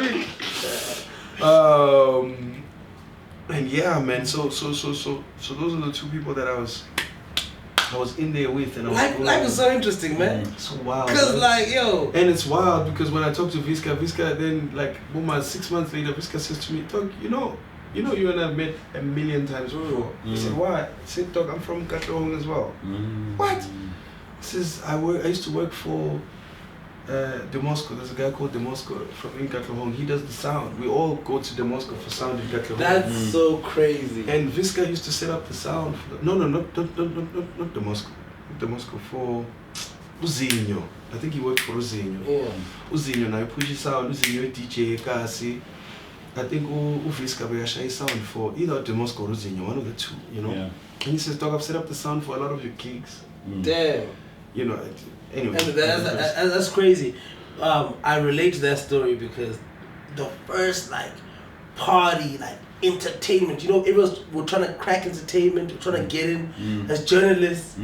mean? And yeah, man, so those are the two people that I was in there with, and I was life is so interesting, man. It's wild. Cause like, yo. And it's wild because when I talked to Visca then like 6 months later, Visca says to me, Dog, you know you and I met a million times before. He said, why? I said, Dog, I'm from Katlehong as well. What? He says, I used to work for Demosco. There's a guy called Demosco from Katlehong. He does the sound. We all go to Demosco for sound in Katlehong. That's so crazy. And Visca used to set up the sound. Not Demosco. Demosco for Uzinho. I think he worked for Uzinho. Yeah. Uzinho now push sound. Uzinho DJ Kasi. I think Visca Bayasha sound for either Demosco or Uzinho, one of the two, you know. Yeah. And he says, Dog, I've set up the sound for a lot of your gigs. Damn. You know, anyway. And that's crazy. I relate to that story because the first party, entertainment, everyone's we're trying to crack entertainment, we're trying to get in as journalists.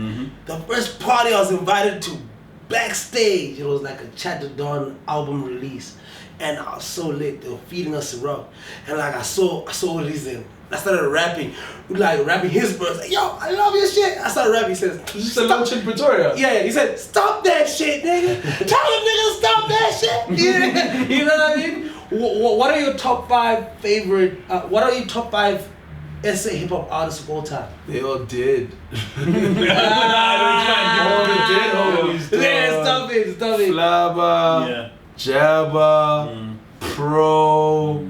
The first party I was invited to backstage, it was like a Chat the Dawn album release. And I was so lit, they were feeding us rock. And I saw Reason. I started rapping, rapping his verse. Like, yo, I love your shit. I started rapping. He says, "This is launch in Pretoria." Yeah, he said, "Stop that shit, nigga. Tell them niggas stop that shit." Yeah. You know what I mean? What are your top 5 favorite? What are your top 5 SA hip hop artists of all time? They all dead. All the dead homies. Yeah, stop it. Flabba, Jabba, Pro.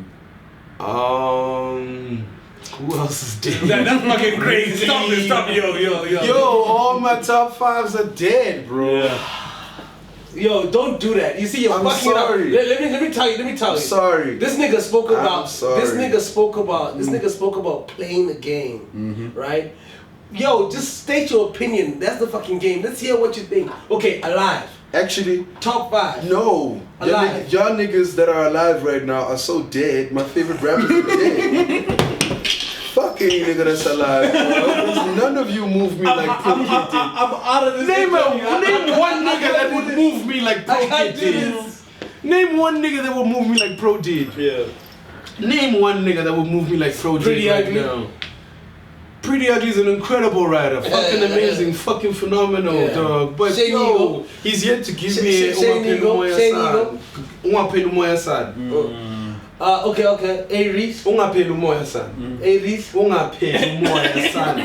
Who else is dead? That's fucking crazy. Stop it. Yo, all my top 5s are dead, bro. Yeah. Yo, don't do that. You see, you're fucking sorry. it up. Let me tell you. I'm sorry. This nigga spoke about. This nigga spoke about playing the game, right? Yo, just state your opinion. That's the fucking game. Let's hear what you think. Okay, alive. Actually, top 5. No, y'all niggas that are alive right now are so dead. My favorite rappers are dead. Fuck any nigga that's alive. None of you move me like Pro Kid did. I'm out of this. Name one nigga that would move me like Pro Kid did. Name one nigga that would move me like Pro did. Yeah. Name one nigga that would move me like Pro did right now. Pretty Ugly is an incredible writer, fucking amazing, fucking phenomenal, dog. But yo, he's yet to give me Ungapelu moya sad. Okay. Aries. Ungapelu moya sad. Aries. Ungapelu moya sad.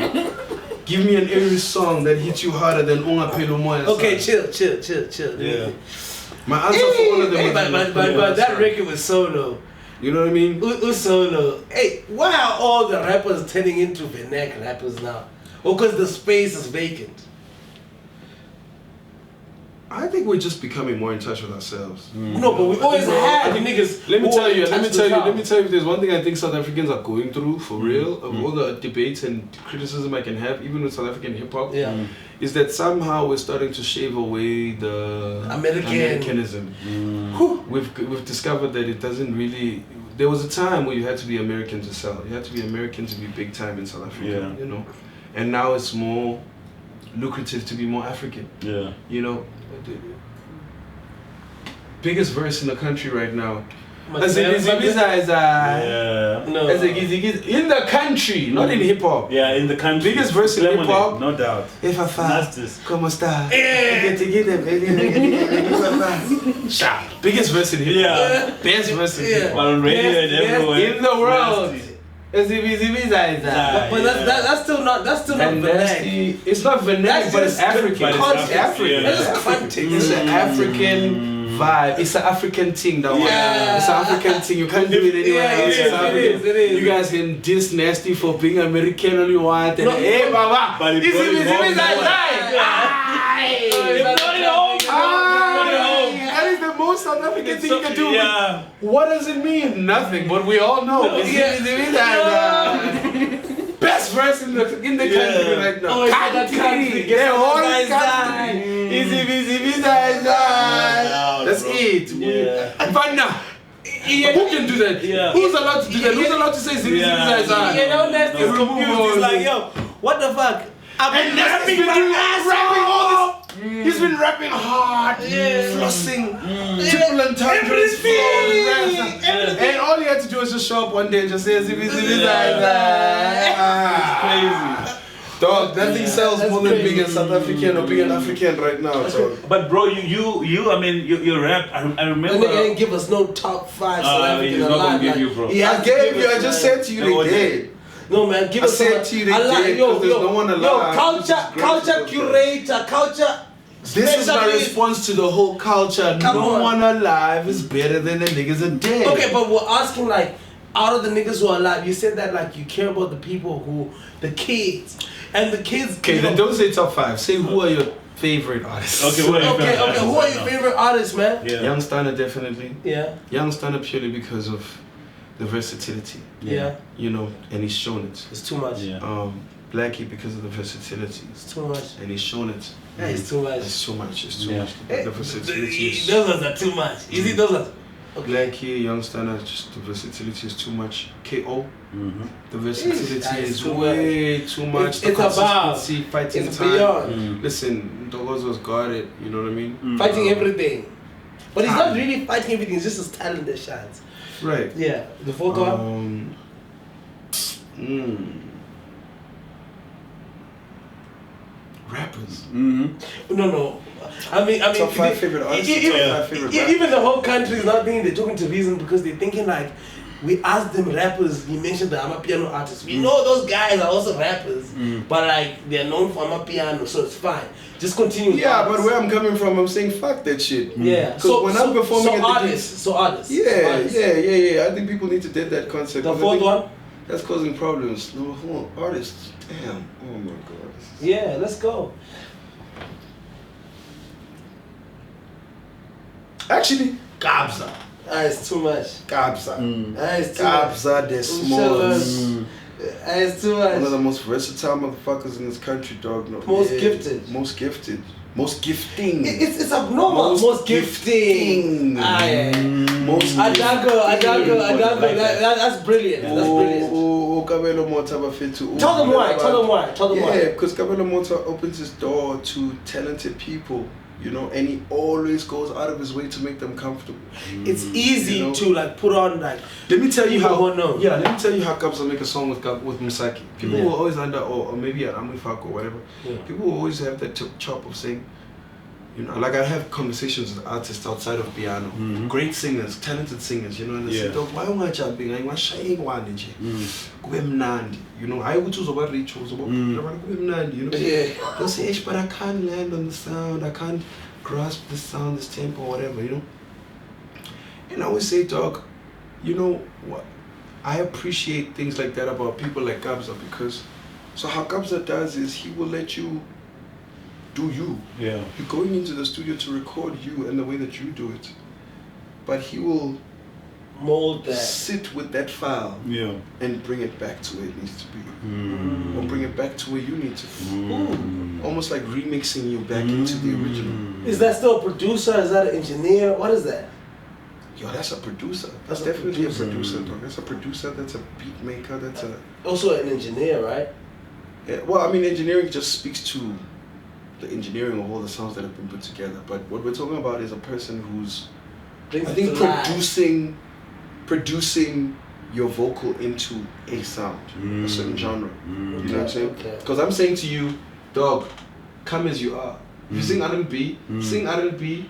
Give me an Aries song that hits you harder than Unga Pelo Moya. Okay, chill. Yeah. My answer for all of them but that record was solo. You know what I mean? Solo. Hey, why are all the rappers turning into vernacular rappers now? Or because the space is vacant? I think we're just becoming more in touch with ourselves. No, but we always had niggas. Let me tell you, if there's one thing I think South Africans are going through for real, of all the debates and criticism I can have, even with South African hip hop, is that somehow we're starting to shave away the Americanism. We've discovered that it doesn't really. There was a time where you had to be American to sell. You had to be American to be big time in South Africa. You know, and now it's more lucrative to be more African. Yeah, you know. The biggest verse in the country right now. In the country, not in hip hop. Yeah, in the country. Biggest verse in hip hop, no doubt. If I find, como está? Biggest verse in hip hop. Best verse in hip hop. On radio and everywhere. In the world. But that's still not vernacular. It's not vernacular, but it's African. It's African. It's an African vibe. It's an African thing, that one. It's an African thing. You can't do it anywhere else. It is. You guys can diss nasty for being American all you want. And hey, baba. But that is the most South African thing you can do. Yeah. What does it mean? Nothing, but we all know. Best verse in the country right now. Country. Get all country. Easy. That's it. But now, who can do that? Who's allowed to do that? Who's allowed to say zibi? You know, Nasty is confused. He's like, yo, what the fuck? And Nasty's been rapping all this. He's been rapping hard, flossing, triple entendres, and all he had to do was just show up one day and just say zibi. It's crazy. Dog, that thing sells more than being a South African or being an African right now. So. But bro, you, I mean, you rap. I remember. And they didn't give us no top 5 South African he's not gonna give you, bro. I gave you. I just said to you they did. No man, give us. I said to you they did because there's no one alive. Culture curator, culture. This is my response to the whole culture. No one alive is better than the niggas are dead. Okay, but we're asking like, out of the niggas who are alive, you said that like you care about the people the kids. And the kids. Okay, then don't say top 5. Say who are your favorite artists. Okay, who are your favorite artists, man? Yeah. Young Stunner definitely. Yeah. Young Stunner purely because of the versatility. Yeah. You know, and he's shown it. It's too much. Yeah. Blackie because of the versatility. It's too much. And he's shown it. Yeah, it's too much. It's too much. The versatility is. Those are too much. You see, those are. Okay. Blackie, Young Stunner, just the versatility is too much. KO, the versatility is way too much. It's about fighting it's time. Beyond. Listen, Dolozo's got it. You know what I mean? Fighting everything, but he's not really fighting everything. It's just his talent that shines. Right. Yeah. The fourth one. Rappers. No. I mean, top 5 favorite artists. Even the whole country is not thinking they're talking to reason because they're thinking like, we asked them rappers. You mentioned the Amapiano artists. We know those guys are also rappers, but like they're known for Amapiano, so it's fine. Just continue. Yeah, but where I'm coming from, I'm saying fuck that shit. Yeah. Because when I'm performing at artists. Yeah. I think people need to dead that concept. The fourth one. That's causing problems. No, artists. Damn. Oh my god. Yeah, let's go. Actually, Kabza. It's too much. Kabza. It's too Kabza, the smalls. It's too much. One of the most versatile motherfuckers in this country, dog. No. Most gifted. Most gifted. Most gifting. It's abnormal. Most gifting. Most Adago. That's brilliant. That's brilliant. Kabelo Mota Bafetu. Tell them why. Yeah, because Kabelo Mota opens his door to talented people. You know, and he always goes out of his way to make them comfortable. It's easy to like put on like. Let me tell you how. Yeah, let me tell you how Kabza make a song with Musaki. People will always or maybe at Faku or whatever. Yeah. People will always have that chop of saying, You know, like I have conversations with artists outside of piano, great singers, talented singers, you know, and they say, "Dog, why am I jumping? I want shying one, you know, I would choose about rich, you know, they'll say, but I can't land on the sound, I can't grasp the sound, this tempo, whatever, you know." And I always say, dog, you know what? I appreciate things like that about people like Kabza, because so how Kabza does is he will let you do you. Yeah. You're going into the studio to record you and the way that you do it. But he will mold that. Sit with that file and bring it back to where it needs to be. Or bring it back to where you need to be. Almost like remixing you back into the original. Is that still a producer? Is that an engineer? What is that? Yo, that's a producer. That's definitely a producer, dog. That's a producer, that's a beat maker, that's a... Also an engineer, right? Yeah, well, I mean, engineering just speaks to the engineering of all the sounds that have been put together. But what we're talking about is a person who's, I think, producing your vocal into a sound, a certain genre. You know what I'm saying? Because I'm saying to you, dog, come as you are. If you sing R&B, sing R&B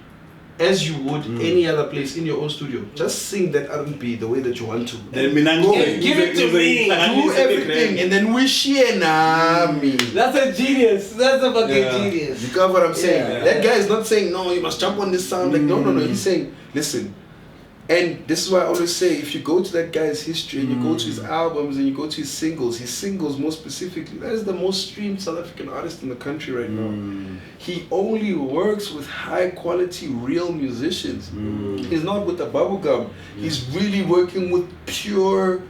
as you would any other place in your own studio. Just sing that R&B the way that you want to. Then give it to me. Do everything and then we share me. That's a genius. That's a fucking genius. You got what I'm saying? Yeah. That guy is not saying, no, you must jump on this sound. Like, no. He's saying, listen. And this is why I always say, if you go to that guy's history and you go to his albums and you go to his singles more specifically, that is the most streamed South African artist in the country right now. He only works with high quality, real musicians. He's not with the bubblegum. He's really working with pure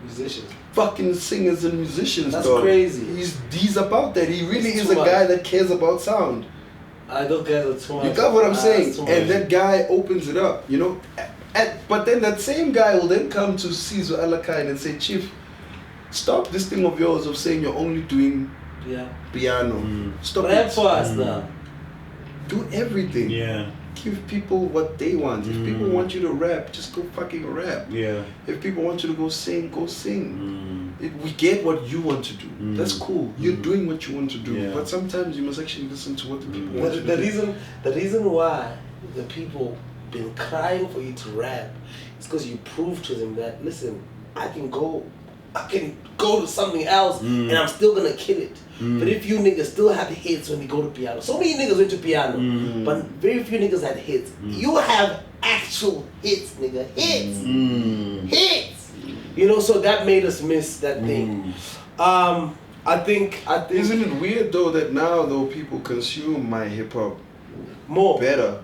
musicians. Fucking singers and musicians. That's crazy. He's about that. He really is a guy that cares about sound. Those guys are too much. You got what I'm saying? And that guy opens it up, you know. But then that same guy will then come to Sizwe Alakine and say, Chief, stop this thing of yours of saying you're only doing piano. Stop Rap for us now. Do everything. Yeah. Give people what they want. If people want you to rap, just go fucking rap. Yeah. If people want you to go sing, go sing. We get what you want to do. That's cool. You're doing what you want to do. But sometimes you must actually listen to what the people want you to do. The reason why the people been crying for you to rap is because you prove to them that, listen, I can go to something else and I'm still gonna kill it. But if you niggas still have hits when you go to piano, so many niggas went to piano, but very few niggas had hits. You have actual hits, nigga. Hits. You know, so that made us miss that thing. I think. Isn't it weird though that now though people consume my hip hop more better?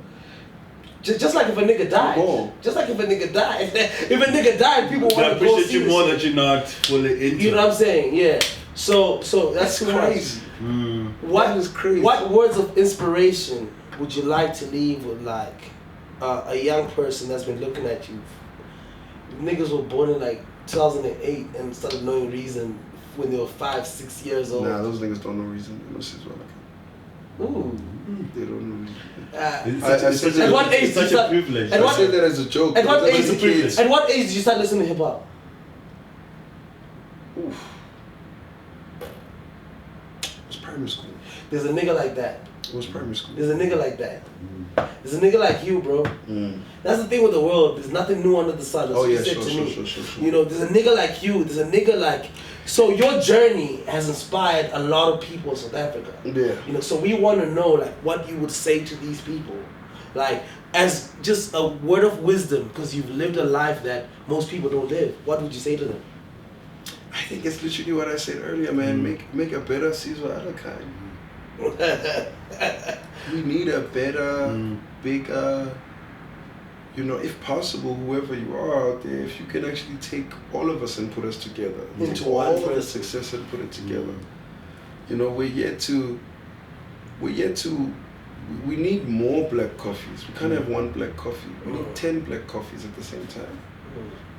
Just like if a nigga died. Just like if a nigga died. If a nigga died, people want to go see you more that you're not fully into. You know what I'm saying? Yeah. So that's crazy. That is crazy. What words of inspiration would you like to leave with like a young person that's been looking at you? Niggas were born in like 2008 and started knowing Reason when they were 5-6 years old. Nah, those niggas don't know Reason. They know Sizwe Alakine. Ooh. They don't know Reason. At what age? Such a privilege. I say that as a joke. At what age? At what age did you start listening to hip hop? Oof. It was primary school. There's a nigga like that. It was primary school. There's a nigga like that. There's a nigga like you, bro. That's the thing with the world. There's nothing new under the sun. That's what you said to me. You know, there's a nigga like you. There's a nigga like... So your journey has inspired a lot of people in South Africa. Yeah. You know, so we want to know like what you would say to these people. Like, as just a word of wisdom, because you've lived a life that most people don't live. What would you say to them? I think it's literally what I said earlier, man. Make a better Sizwe Alakine. We need a better, bigger, you know, if possible, whoever you are out there, if you can actually take all of us and put us together, into all of the success and put it together. You know, we need more black coffees. We can't have one black coffee. We need 10 black coffees at the same time.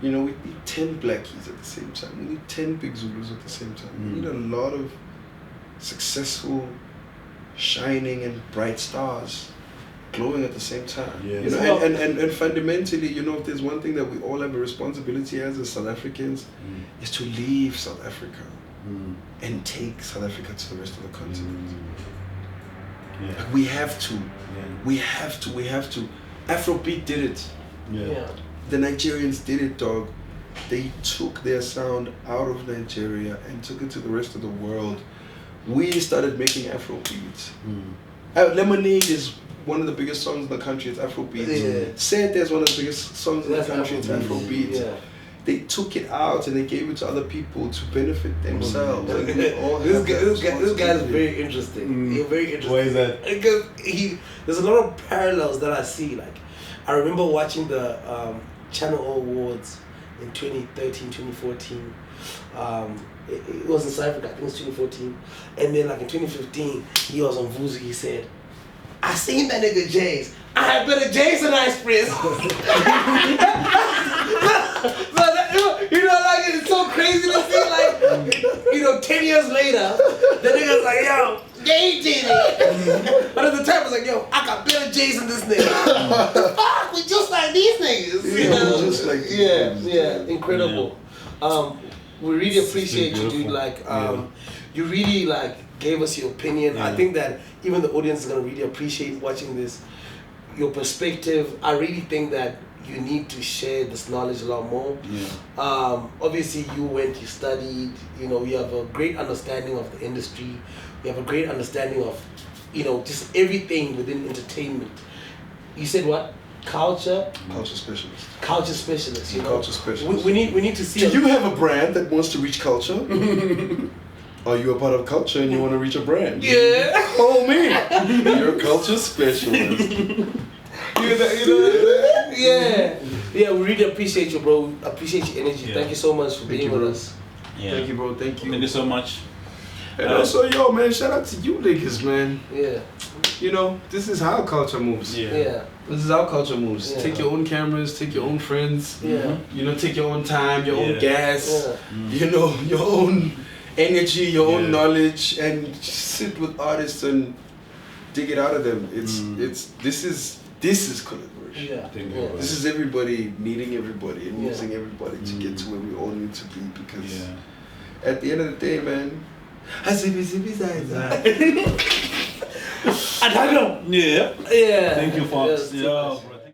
You know, we need 10 blackies at the same time. We need 10 big Zulus at the same time. We need a lot of successful, shining and bright stars glowing at the same time. You know, and fundamentally, you know, if there's one thing that we all have a responsibility as South Africans, is to leave South Africa and take South Africa to the rest of the continent. Like, we have to. We have to. Afrobeat did it. The Nigerians did it, dog. They took their sound out of Nigeria and took it to the rest of the world. We started making Afrobeats. Lemonade is one of the biggest songs in the country. It's Afrobeats. Sete is one of the biggest songs in the country. It's Afrobeats. They took it out and they gave it to other people to benefit themselves. This guy is very interesting. He's very interesting. Why is that? Because there's a lot of parallels that I see. Like, I remember watching the Channel O Awards in 2013, 2014. It was in South Africa, I think it was 2014. And then like in 2015, he was on Vuzu, he said, I seen that nigga Jays. I had better Jays than Ice Prince. Like, it's so crazy to see, like, 10 years later, the nigga's like, yo, they did it. But at the time, I was like, yo, I got better Jays than this nigga. The fuck? We just like these niggas. Just like these incredible. We really appreciate you, dude. Like, you really, like, gave us your opinion. I think that even the audience is going to really appreciate watching this. Your perspective, I really think that you need to share this knowledge a lot more. Obviously, you studied, you have a great understanding of the industry. You have a great understanding of, just everything within entertainment. You said what? Culture specialist. Culture specialist, Culture specialist. We need to see. Do you have a brand that wants to reach culture? Are you a part of culture and you want to reach a brand? Yeah. Call me. You're a culture specialist. Yeah, we really appreciate you, bro. Appreciate your energy. Thank you so much for being with us. Thank you, bro. Thank you. Thank you so much. And also, yo, man, shout out to you niggas, man. Yeah. This is how culture moves. Yeah. This is how culture moves. Take your own cameras, take your own friends. Yeah. Take your own time, your own gas. Your own energy, your own knowledge, and sit with artists and dig it out of them. This is collaboration. This is everybody needing everybody and using everybody to get to where we all need to be, because at the end of the day, man, I don't know. Yeah. Yeah. Thank you, Fox. Yes,